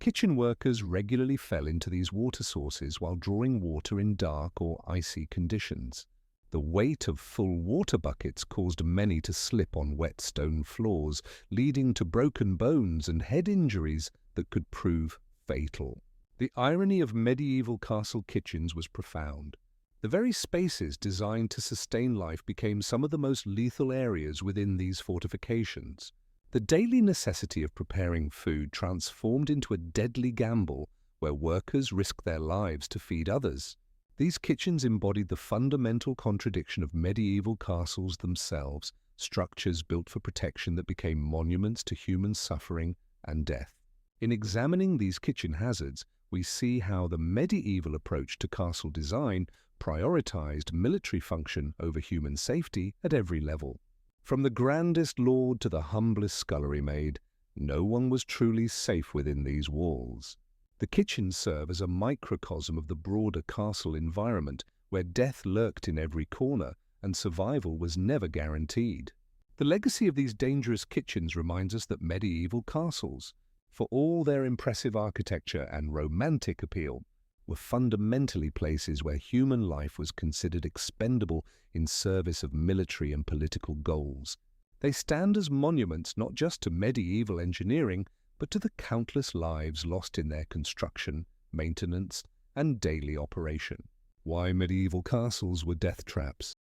Kitchen workers regularly fell into these water sources while drawing water in dark or icy conditions. The weight of full water buckets caused many to slip on wet stone floors, leading to broken bones and head injuries that could prove fatal. The irony of medieval castle kitchens was profound. The very spaces designed to sustain life became some of the most lethal areas within these fortifications. The daily necessity of preparing food transformed into a deadly gamble where workers risked their lives to feed others. These kitchens embodied the fundamental contradiction of medieval castles themselves, structures built for protection that became monuments to human suffering and death. In examining these kitchen hazards, we see how the medieval approach to castle design prioritized military function over human safety at every level. From the grandest lord to the humblest scullery maid, no one was truly safe within these walls. The kitchens serve as a microcosm of the broader castle environment, where death lurked in every corner and survival was never guaranteed. The legacy of these dangerous kitchens reminds us that medieval castles, for all their impressive architecture and romantic appeal, were fundamentally places where human life was considered expendable in service of military and political goals. They stand as monuments not just to medieval engineering, but to the countless lives lost in their construction, maintenance, and daily operation. Why medieval castles were death traps?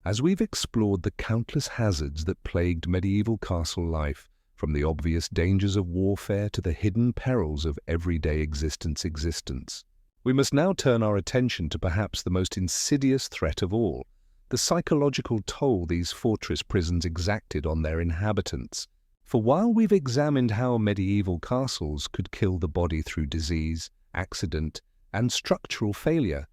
As we've explored the countless hazards that plagued medieval castle life, from the obvious dangers of warfare to the hidden perils of everyday existence, we must now turn our attention to perhaps the most insidious threat of all, the psychological toll these fortress prisons exacted on their inhabitants. For while we've examined how medieval castles could kill the body through disease, accident, and structural failure,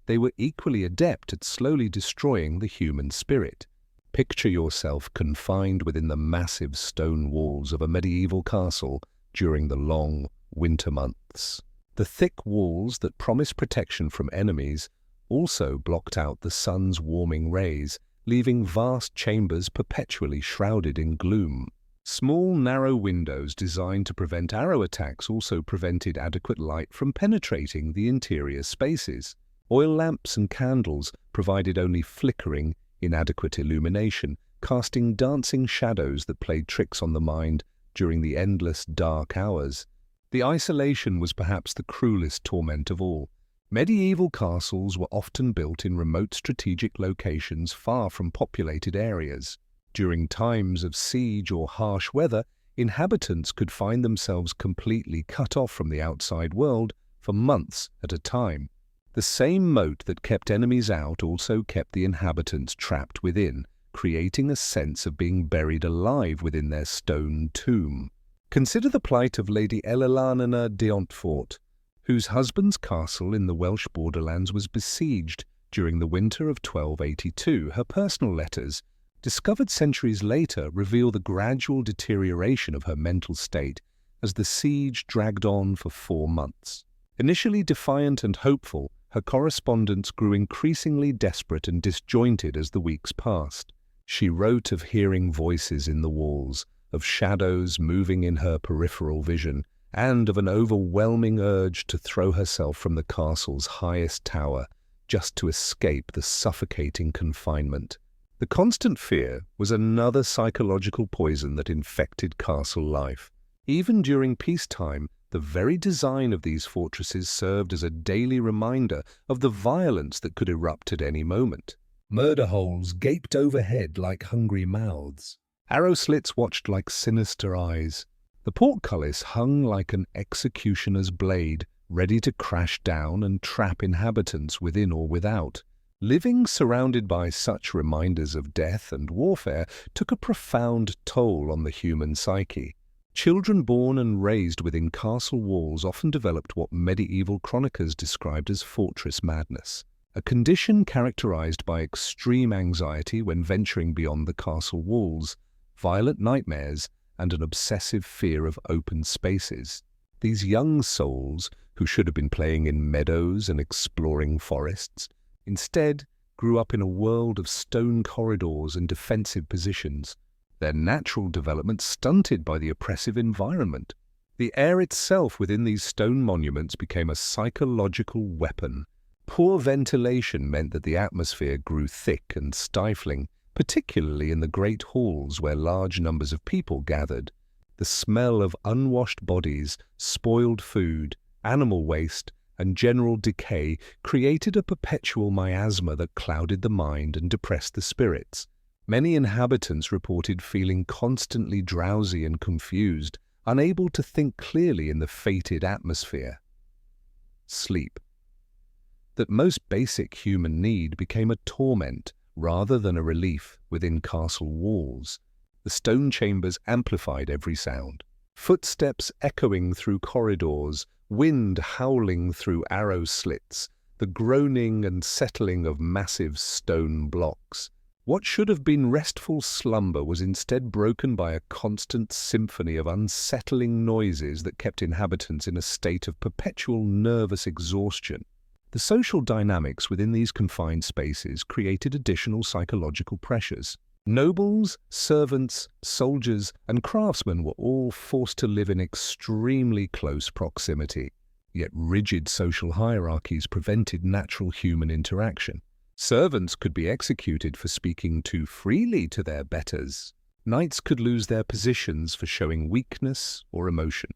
they were equally adept at slowly destroying the human spirit. Picture yourself confined within the massive stone walls of a medieval castle during the long winter months. The thick walls that promised protection from enemies also blocked out the sun's warming rays, leaving vast chambers perpetually shrouded in gloom. Small, narrow windows designed to prevent arrow attacks also prevented adequate light from penetrating the interior spaces. Oil lamps and candles provided only flickering, inadequate illumination, casting dancing shadows that played tricks on the mind during the endless dark hours. The isolation was perhaps the cruelest torment of all. Medieval castles were often built in remote strategic locations far from populated areas. During times of siege or harsh weather, inhabitants could find themselves completely cut off from the outside world for months at a time. The same moat that kept enemies out also kept the inhabitants trapped within, creating a sense of being buried alive within their stone tomb. Consider the plight of Lady Eleanor d'Montfort, whose husband's castle in the Welsh borderlands was besieged during the winter of 1282. Her personal letters, discovered centuries later, reveal the gradual deterioration of her mental state as the siege dragged on for 4 months. Initially defiant and hopeful, her correspondence grew increasingly desperate and disjointed as the weeks passed. She wrote of hearing voices in the walls, of shadows moving in her peripheral vision, and of an overwhelming urge to throw herself from the castle's highest tower just to escape the suffocating confinement. The constant fear was another psychological poison that infected castle life. Even during peacetime, the very design of these fortresses served as a daily reminder of the violence that could erupt at any moment. Murder holes gaped overhead like hungry mouths. Arrow slits watched like sinister eyes. The portcullis hung like an executioner's blade, ready to crash down and trap inhabitants within or without. Living surrounded by such reminders of death and warfare took a profound toll on the human psyche. Children born and raised within castle walls often developed what medieval chroniclers described as fortress madness, a condition characterized by extreme anxiety when venturing beyond the castle walls, violent nightmares, and an obsessive fear of open spaces. These young souls, who should have been playing in meadows and exploring forests, instead grew up in a world of stone corridors and defensive positions, their natural development stunted by the oppressive environment. The air itself within these stone monuments became a psychological weapon. Poor ventilation meant that the atmosphere grew thick and stifling, particularly in the great halls where large numbers of people gathered. The smell of unwashed bodies, spoiled food, animal waste, and general decay created a perpetual miasma that clouded the mind and depressed the spirits. Many inhabitants reported feeling constantly drowsy and confused, unable to think clearly in the fated atmosphere. Sleep. That most basic human need became a torment rather than a relief within castle walls. The stone chambers amplified every sound. Footsteps echoing through corridors, wind howling through arrow slits, the groaning and settling of massive stone blocks. What should have been restful slumber was instead broken by a constant symphony of unsettling noises that kept inhabitants in a state of perpetual nervous exhaustion. The social dynamics within these confined spaces created additional psychological pressures. Nobles, servants, soldiers, and craftsmen were all forced to live in extremely close proximity, yet rigid social hierarchies prevented natural human interaction. Servants could be executed for speaking too freely to their betters. Knights could lose their positions for showing weakness or emotion.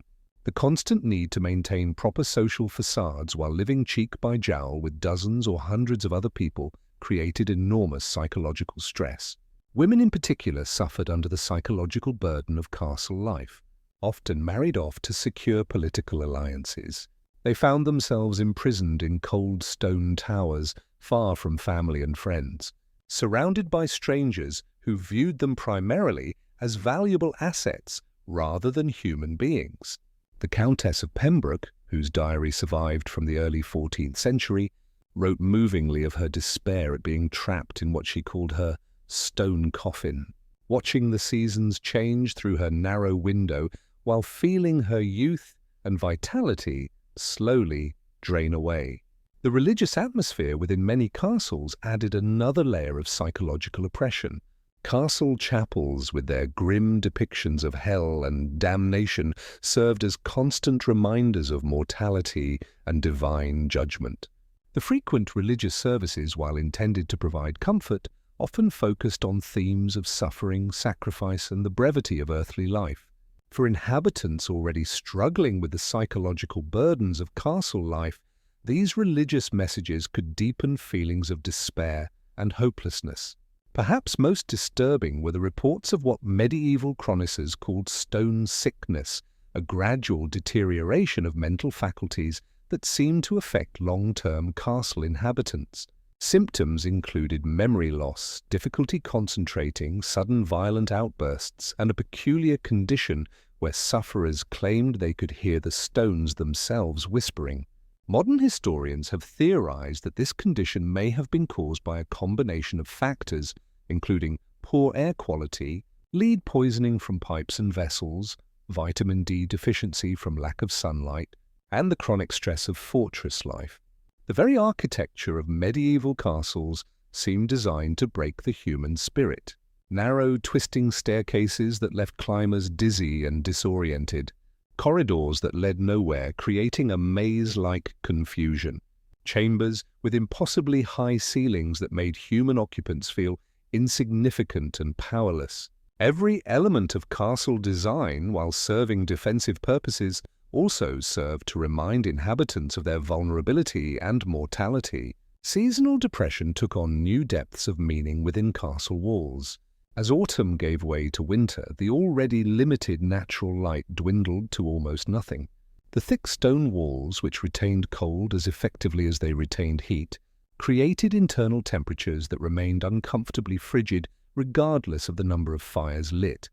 The constant need to maintain proper social facades while living cheek by jowl with dozens or hundreds of other people created enormous psychological stress. Women in particular suffered under the psychological burden of castle life. Often married off to secure political alliances, they found themselves imprisoned in cold stone towers, far from family and friends, surrounded by strangers who viewed them primarily as valuable assets rather than human beings. The Countess of Pembroke, whose diary survived from the early 14th century, wrote movingly of her despair at being trapped in what she called her stone coffin, watching the seasons change through her narrow window while feeling her youth and vitality slowly drain away. The religious atmosphere within many castles added another layer of psychological oppression. Castle chapels, with their grim depictions of hell and damnation, served as constant reminders of mortality and divine judgment. The frequent religious services, while intended to provide comfort, often focused on themes of suffering, sacrifice, and the brevity of earthly life. For inhabitants already struggling with the psychological burdens of castle life, these religious messages could deepen feelings of despair and hopelessness. Perhaps most disturbing were the reports of what medieval chroniclers called stone sickness, a gradual deterioration of mental faculties that seemed to affect long-term castle inhabitants. Symptoms included memory loss, difficulty concentrating, sudden violent outbursts, and a peculiar condition where sufferers claimed they could hear the stones themselves whispering. Modern historians have theorized that this condition may have been caused by a combination of factors, including poor air quality, lead poisoning from pipes and vessels, vitamin D deficiency from lack of sunlight, and the chronic stress of fortress life. The very architecture of medieval castles seemed designed to break the human spirit. Narrow, twisting staircases that left climbers dizzy and disoriented, corridors that led nowhere, creating a maze-like confusion, chambers with impossibly high ceilings that made human occupants feel insignificant and powerless. Every element of castle design, while serving defensive purposes, also served to remind inhabitants of their vulnerability and mortality. Seasonal depression took on new depths of meaning within castle walls. As autumn gave way to winter, the already limited natural light dwindled to almost nothing. The thick stone walls, which retained cold as effectively as they retained heat, created internal temperatures that remained uncomfortably frigid regardless of the number of fires lit.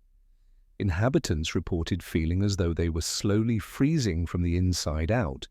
Inhabitants reported feeling as though they were slowly freezing from the inside out,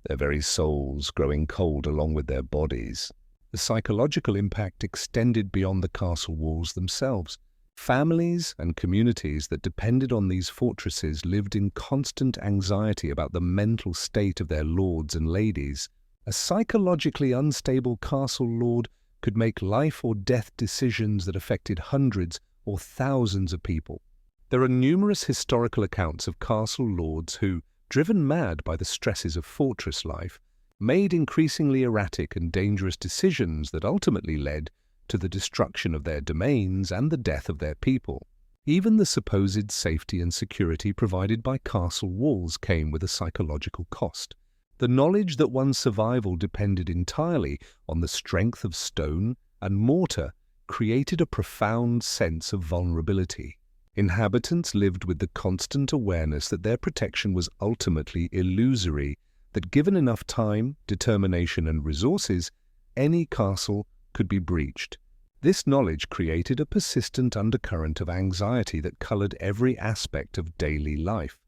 their very souls growing cold along with their bodies. The psychological impact extended beyond the castle walls themselves. Families and communities that depended on these fortresses lived in constant anxiety about the mental state of their lords and ladies. A psychologically unstable castle lord could make life or death decisions that affected hundreds or thousands of people. There are numerous historical accounts of castle lords who, driven mad by the stresses of fortress life, made increasingly erratic and dangerous decisions that ultimately led to the destruction of their domains and the death of their people. Even the supposed safety and security provided by castle walls came with a psychological cost. The knowledge that one's survival depended entirely on the strength of stone and mortar created a profound sense of vulnerability. Inhabitants lived with the constant awareness that their protection was ultimately illusory, that given enough time, determination, and resources, any castle could be breached. This knowledge created a persistent undercurrent of anxiety that colored every aspect of daily life.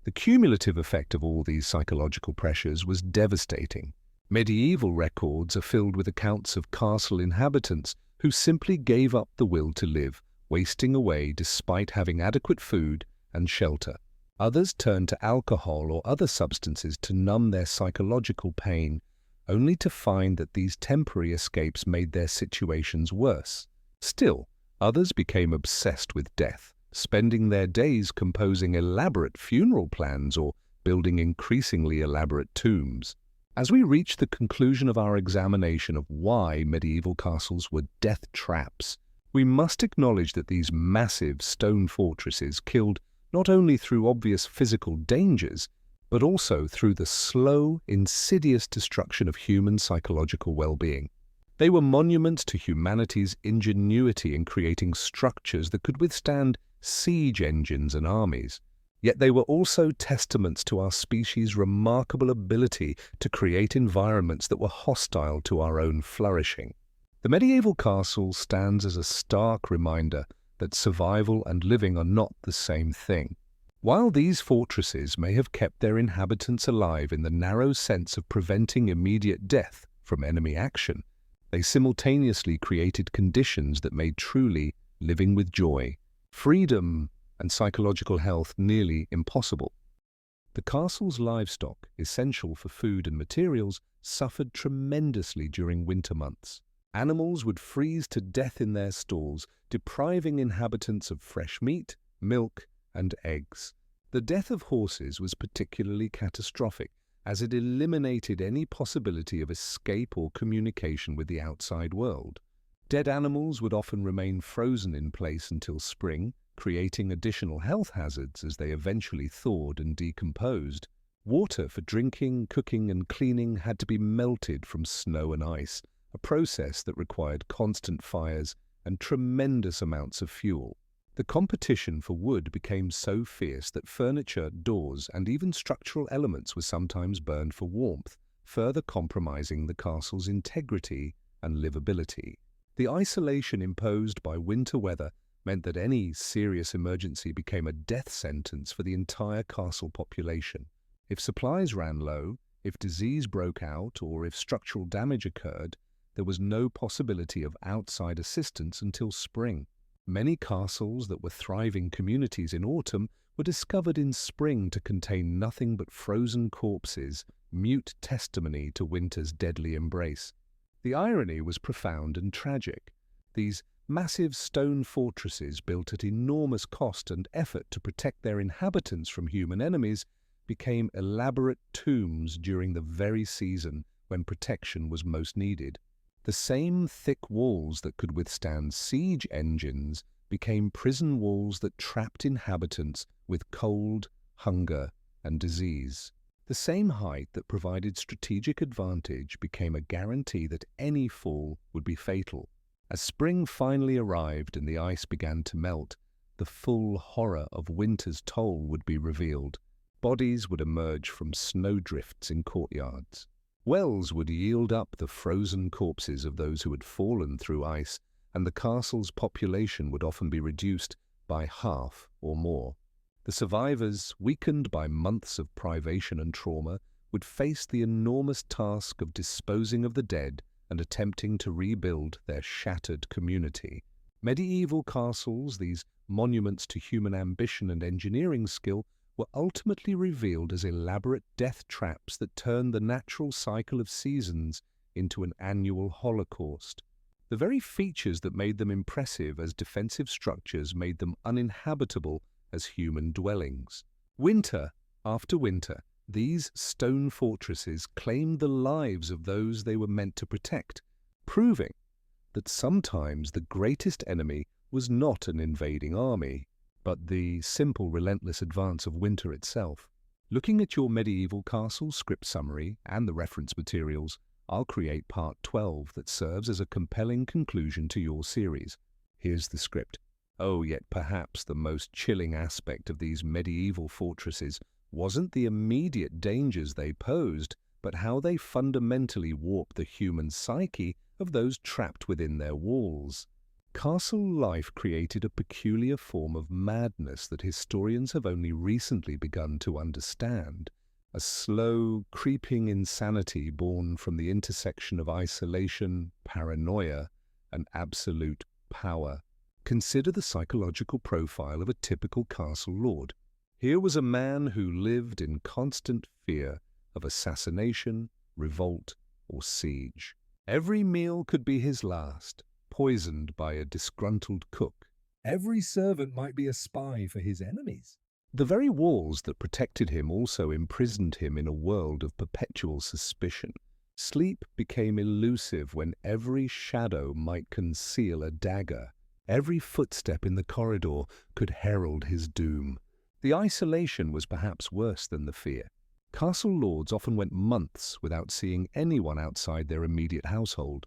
The cumulative effect of all these psychological pressures was devastating. Medieval records are filled with accounts of castle inhabitants who simply gave up the will to live, wasting away despite having adequate food and shelter. Others turned to alcohol or other substances to numb their psychological pain, only to find that these temporary escapes made their situations worse. Still, others became obsessed with death, spending their days composing elaborate funeral plans or building increasingly elaborate tombs. As we reach the conclusion of our examination of why medieval castles were death traps, we must acknowledge that these massive stone fortresses killed not only through obvious physical dangers, but also through the slow, insidious destruction of human psychological well-being. They were monuments to humanity's ingenuity in creating structures that could withstand siege engines and armies. Yet they were also testaments to our species' remarkable ability to create environments that were hostile to our own flourishing. The medieval castle stands as a stark reminder that survival and living are not the same thing. While these fortresses may have kept their inhabitants alive in the narrow sense of preventing immediate death from enemy action, They simultaneously created conditions that made truly living with joy, freedom, and psychological health nearly impossible. The castle's livestock, essential for food and materials, suffered tremendously during winter months. Animals would freeze to death in their stalls, depriving inhabitants of fresh meat, milk, and eggs. The death of horses was particularly catastrophic, as it eliminated any possibility of escape or communication with the outside world. Dead animals would often remain frozen in place until spring, creating additional health hazards as they eventually thawed and decomposed. Water for drinking, cooking, and cleaning had to be melted from snow and ice, a process that required constant fires and tremendous amounts of fuel. The competition for wood became so fierce that furniture, doors, and even structural elements were sometimes burned for warmth, further compromising the castle's integrity and livability. The isolation imposed by winter weather meant that any serious emergency became a death sentence for the entire castle population. If supplies ran low, if disease broke out, or if structural damage occurred, there was no possibility of outside assistance until spring. Many castles that were thriving communities in autumn were discovered in spring to contain nothing but frozen corpses, mute testimony to winter's deadly embrace. The irony was profound and tragic. These massive stone fortresses, built at enormous cost and effort to protect their inhabitants from human enemies, became elaborate tombs during the very season when protection was most needed. The same thick walls that could withstand siege engines became prison walls that trapped inhabitants with cold, hunger, and disease. The same height that provided strategic advantage became a guarantee that any fall would be fatal. As spring finally arrived and the ice began to melt, the full horror of winter's toll would be revealed. Bodies would emerge from snowdrifts in courtyards. Wells would yield up the frozen corpses of those who had fallen through ice, and the castle's population would often be reduced by half or more. The survivors, weakened by months of privation and trauma, would face the enormous task of disposing of the dead and attempting to rebuild their shattered community. Medieval castles, these monuments to human ambition and engineering skill, were ultimately revealed as elaborate death traps that turned the natural cycle of seasons into an annual holocaust. The very features that made them impressive as defensive structures made them uninhabitable as human dwellings. Winter after winter, these stone fortresses claimed the lives of those they were meant to protect, proving that sometimes the greatest enemy was not an invading army, but the simple, relentless advance of winter itself. Looking at your medieval castle script summary and the reference materials, I'll create part 12 that serves as a compelling conclusion to your series. Here's the script. Oh, yet perhaps the most chilling aspect of these medieval fortresses wasn't the immediate dangers they posed, but how they fundamentally warped the human psyche of those trapped within their walls. Castle life created a peculiar form of madness that historians have only recently begun to understand, a slow, creeping insanity born from the intersection of isolation, paranoia, and absolute power. Consider the psychological profile of a typical castle lord. Here was a man who lived in constant fear of assassination, revolt, or siege. Every meal could be his last, poisoned by a disgruntled cook. Every servant might be a spy for his enemies. The very walls that protected him also imprisoned him in a world of perpetual suspicion. Sleep became elusive when every shadow might conceal a dagger. Every footstep in the corridor could herald his doom. The isolation was perhaps worse than the fear. Castle lords often went months without seeing anyone outside their immediate household.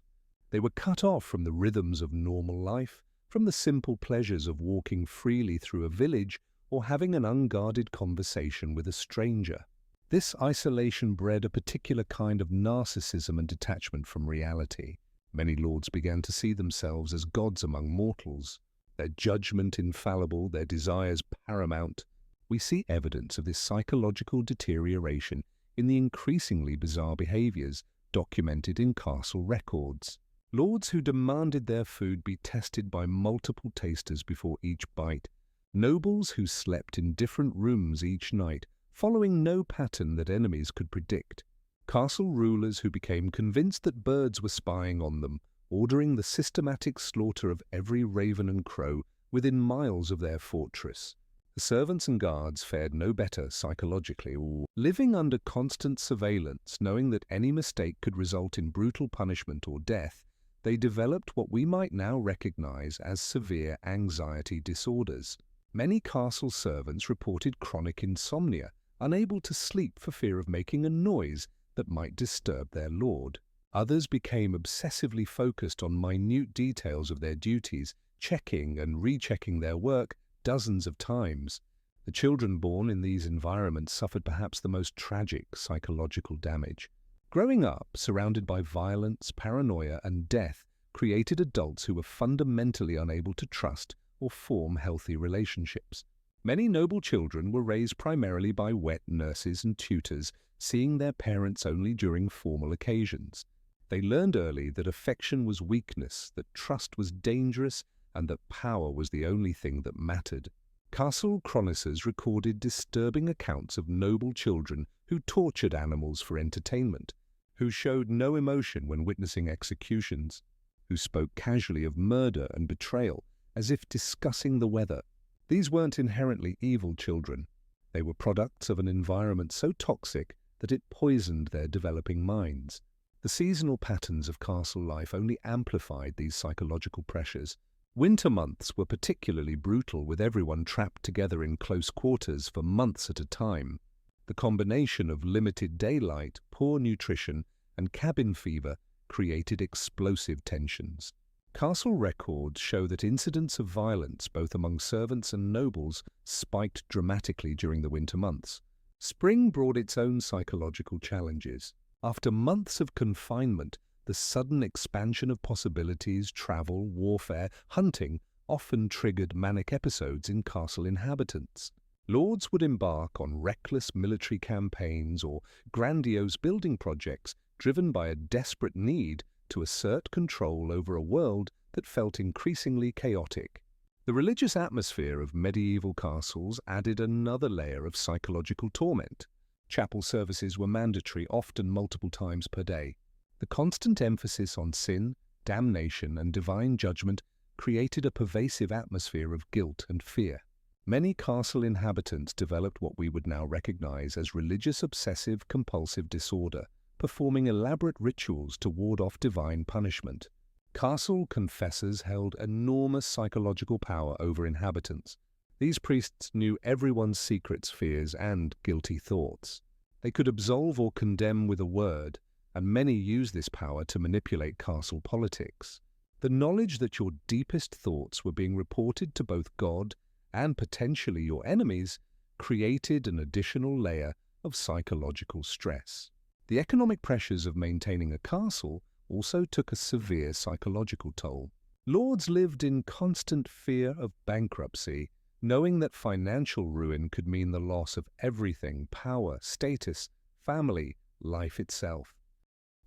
They were cut off from the rhythms of normal life, from the simple pleasures of walking freely through a village or having an unguarded conversation with a stranger. This isolation bred a particular kind of narcissism and detachment from reality. Many lords began to see themselves as gods among mortals, their judgment infallible, their desires paramount. We see evidence of this psychological deterioration in the increasingly bizarre behaviors documented in castle records. Lords who demanded their food be tested by multiple tasters before each bite, nobles who slept in different rooms each night, following no pattern that enemies could predict, castle rulers who became convinced that birds were spying on them, ordering the systematic slaughter of every raven and crow within miles of their fortress. The servants and guards fared no better psychologically, living under constant surveillance, knowing that any mistake could result in brutal punishment or death. They developed what we might now recognize as severe anxiety disorders. Many castle servants reported chronic insomnia, unable to sleep for fear of making a noise that might disturb their lord. Others became obsessively focused on minute details of their duties, checking and rechecking their work dozens of times. The children born in these environments suffered perhaps the most tragic psychological damage. Growing up, surrounded by violence, paranoia, and death, created adults who were fundamentally unable to trust or form healthy relationships. Many noble children were raised primarily by wet nurses and tutors, seeing their parents only during formal occasions. They learned early that affection was weakness, that trust was dangerous, and that power was the only thing that mattered. Castle chroniclers recorded disturbing accounts of noble children who tortured animals for entertainment, who showed no emotion when witnessing executions, who spoke casually of murder and betrayal, as if discussing the weather. These weren't inherently evil children. They were products of an environment so toxic that it poisoned their developing minds. The seasonal patterns of castle life only amplified these psychological pressures. Winter months were particularly brutal, with everyone trapped together in close quarters for months at a time. The combination of limited daylight, poor nutrition, and cabin fever created explosive tensions. Castle records show that incidents of violence, both among servants and nobles, spiked dramatically during the winter months. Spring brought its own psychological challenges. After months of confinement, the sudden expansion of possibilities, travel, warfare, hunting, often triggered manic episodes in castle inhabitants. Lords would embark on reckless military campaigns or grandiose building projects driven by a desperate need to assert control over a world that felt increasingly chaotic. The religious atmosphere of medieval castles added another layer of psychological torment. Chapel services were mandatory, often multiple times per day. The constant emphasis on sin, damnation, and divine judgment created a pervasive atmosphere of guilt and fear. Many castle inhabitants developed what we would now recognize as religious obsessive-compulsive disorder, performing elaborate rituals to ward off divine punishment. Castle confessors held enormous psychological power over inhabitants. These priests knew everyone's secrets, fears, and guilty thoughts. They could absolve or condemn with a word, and many used this power to manipulate castle politics. The knowledge that your deepest thoughts were being reported to both God and potentially your enemies created an additional layer of psychological stress. The economic pressures of maintaining a castle also took a severe psychological toll. Lords lived in constant fear of bankruptcy, knowing that financial ruin could mean the loss of everything: power, status, family, life itself.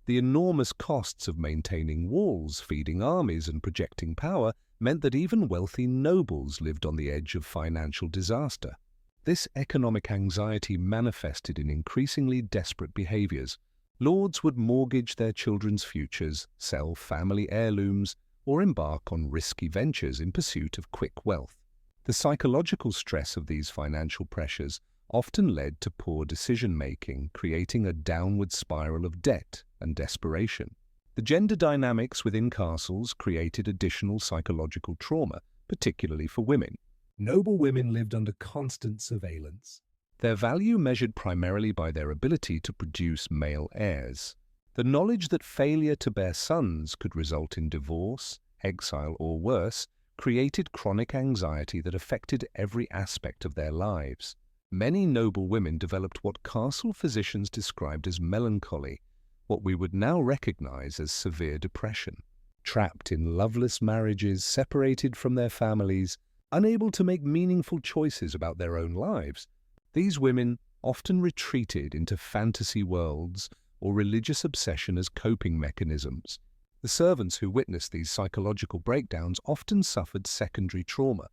The enormous costs of maintaining walls, feeding armies, and projecting power meant that even wealthy nobles lived on the edge of financial disaster. This economic anxiety manifested in increasingly desperate behaviors. Lords would mortgage their children's futures, sell family heirlooms, or embark on risky ventures in pursuit of quick wealth. The psychological stress of these financial pressures often led to poor decision-making, creating a downward spiral of debt and desperation. The gender dynamics within castles created additional psychological trauma, particularly for women. Noble women lived under constant surveillance, their value measured primarily by their ability to produce male heirs. The knowledge that failure to bear sons could result in divorce, exile, or worse, created chronic anxiety that affected every aspect of their lives. Many noble women developed what castle physicians described as melancholy, what we would now recognize as severe depression. Trapped in loveless marriages, separated from their families, unable to make meaningful choices about their own lives, these women often retreated into fantasy worlds or religious obsession as coping mechanisms. The servants who witnessed these psychological breakdowns often suffered secondary trauma.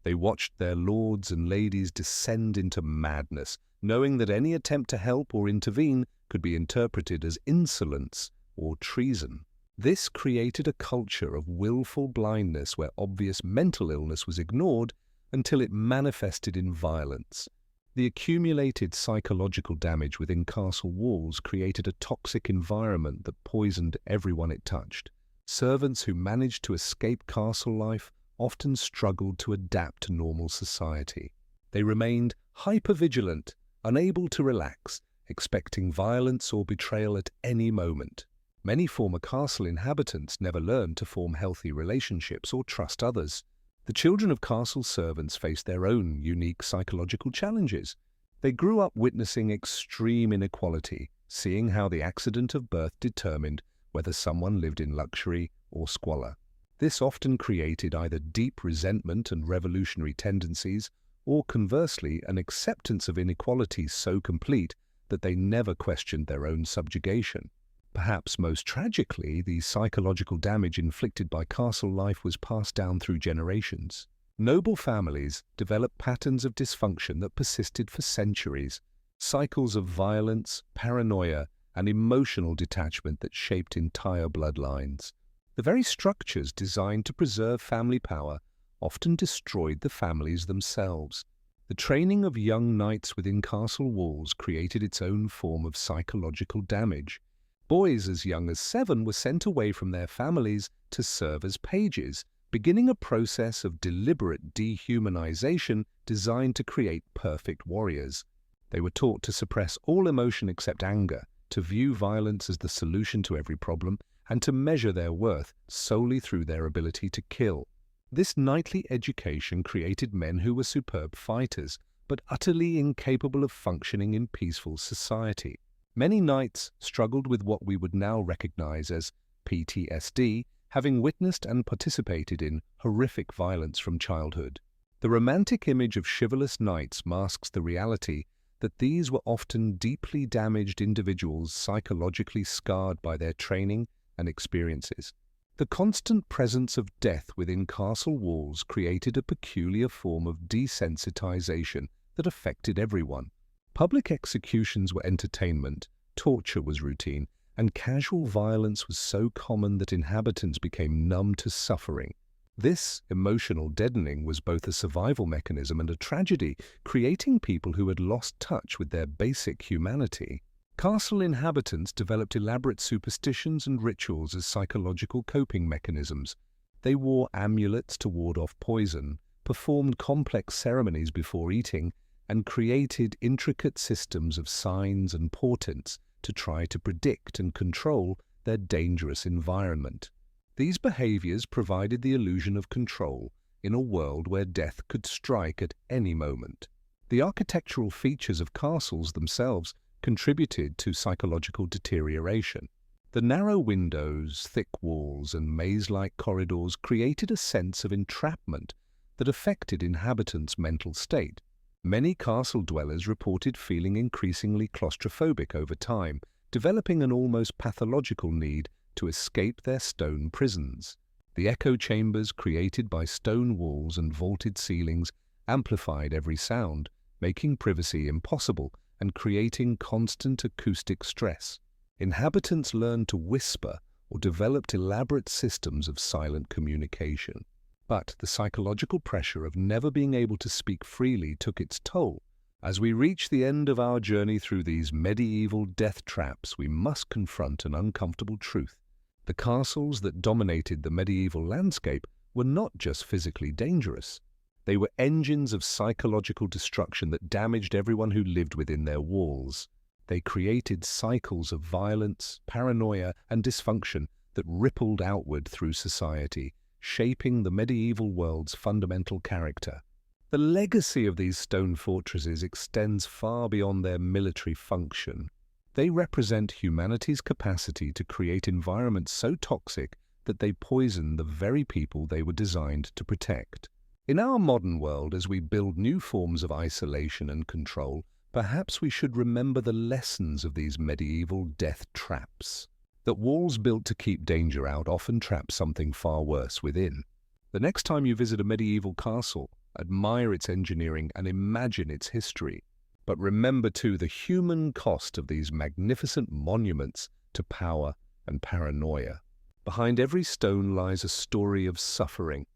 They watched their lords and ladies descend into madness, knowing that any attempt to help or intervene could be interpreted as insolence or treason. This created a culture of willful blindness where obvious mental illness was ignored until it manifested in violence. The accumulated psychological damage within castle walls created a toxic environment that poisoned everyone it touched. Servants who managed to escape castle life often struggled to adapt to normal society. They remained hypervigilant, unable to relax, expecting violence or betrayal at any moment. Many former castle inhabitants never learned to form healthy relationships or trust others. The children of castle servants faced their own unique psychological challenges. They grew up witnessing extreme inequality, seeing how the accident of birth determined whether someone lived in luxury or squalor. This often created either deep resentment and revolutionary tendencies, or conversely, an acceptance of inequality so complete that they never questioned their own subjugation. Perhaps most tragically, the psychological damage inflicted by castle life was passed down through generations. Noble families developed patterns of dysfunction that persisted for centuries, cycles of violence, paranoia, and emotional detachment that shaped entire bloodlines. The very structures designed to preserve family power often destroyed the families themselves. The training of young knights within castle walls created its own form of psychological damage. Boys as young as 7 were sent away from their families to serve as pages, beginning a process of deliberate dehumanization designed to create perfect warriors. They were taught to suppress all emotion except anger, to view violence as the solution to every problem, and to measure their worth solely through their ability to kill. This knightly education created men who were superb fighters, but utterly incapable of functioning in peaceful society. Many knights struggled with what we would now recognize as PTSD, having witnessed and participated in horrific violence from childhood. The romantic image of chivalrous knights masks the reality that these were often deeply damaged individuals psychologically scarred by their training and experiences. The constant presence of death within castle walls created a peculiar form of desensitization that affected everyone. Public executions were entertainment, torture was routine, and casual violence was so common that inhabitants became numb to suffering. This emotional deadening was both a survival mechanism and a tragedy, creating people who had lost touch with their basic humanity. Castle inhabitants developed elaborate superstitions and rituals as psychological coping mechanisms. They wore amulets to ward off poison, performed complex ceremonies before eating, and created intricate systems of signs and portents to try to predict and control their dangerous environment. These behaviors provided the illusion of control in a world where death could strike at any moment. The architectural features of castles themselves contributed to psychological deterioration. The narrow windows, thick walls, and maze-like corridors created a sense of entrapment that affected inhabitants' mental state. Many castle dwellers reported feeling increasingly claustrophobic over time, developing an almost pathological need to escape their stone prisons. The echo chambers created by stone walls and vaulted ceilings amplified every sound, making privacy impossible and creating constant acoustic stress. Inhabitants learned to whisper or developed elaborate systems of silent communication. But the psychological pressure of never being able to speak freely took its toll. As we reach the end of our journey through these medieval death traps, we must confront an uncomfortable truth. The castles that dominated the medieval landscape were not just physically dangerous. They were engines of psychological destruction that damaged everyone who lived within their walls. They created cycles of violence, paranoia, and dysfunction that rippled outward through society, shaping the medieval world's fundamental character. The legacy of these stone fortresses extends far beyond their military function. They represent humanity's capacity to create environments so toxic that they poison the very people they were designed to protect. In our modern world, as we build new forms of isolation and control, perhaps we should remember the lessons of these medieval death traps. that walls built to keep danger out often trap something far worse within. The next time you visit a medieval castle, admire its engineering and imagine its history. But remember too the human cost of these magnificent monuments to power and paranoia. Behind every stone lies a story of suffering.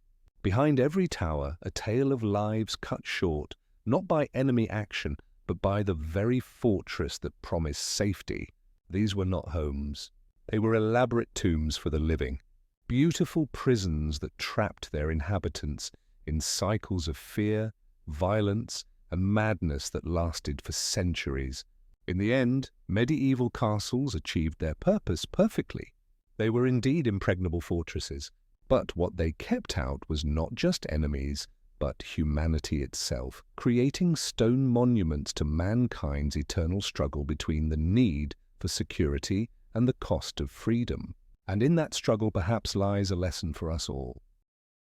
Behind every tower, a tale of lives cut short, not by enemy action, but by the very fortress that promised safety. These were not homes. They were elaborate tombs for the living, beautiful prisons that trapped their inhabitants in cycles of fear, violence, and madness that lasted for centuries. In the end, medieval castles achieved their purpose perfectly. They were indeed impregnable fortresses, but what they kept out was not just enemies, but humanity itself, creating stone monuments to mankind's eternal struggle between the need for security and the cost of freedom. And in that struggle perhaps lies a lesson for us all.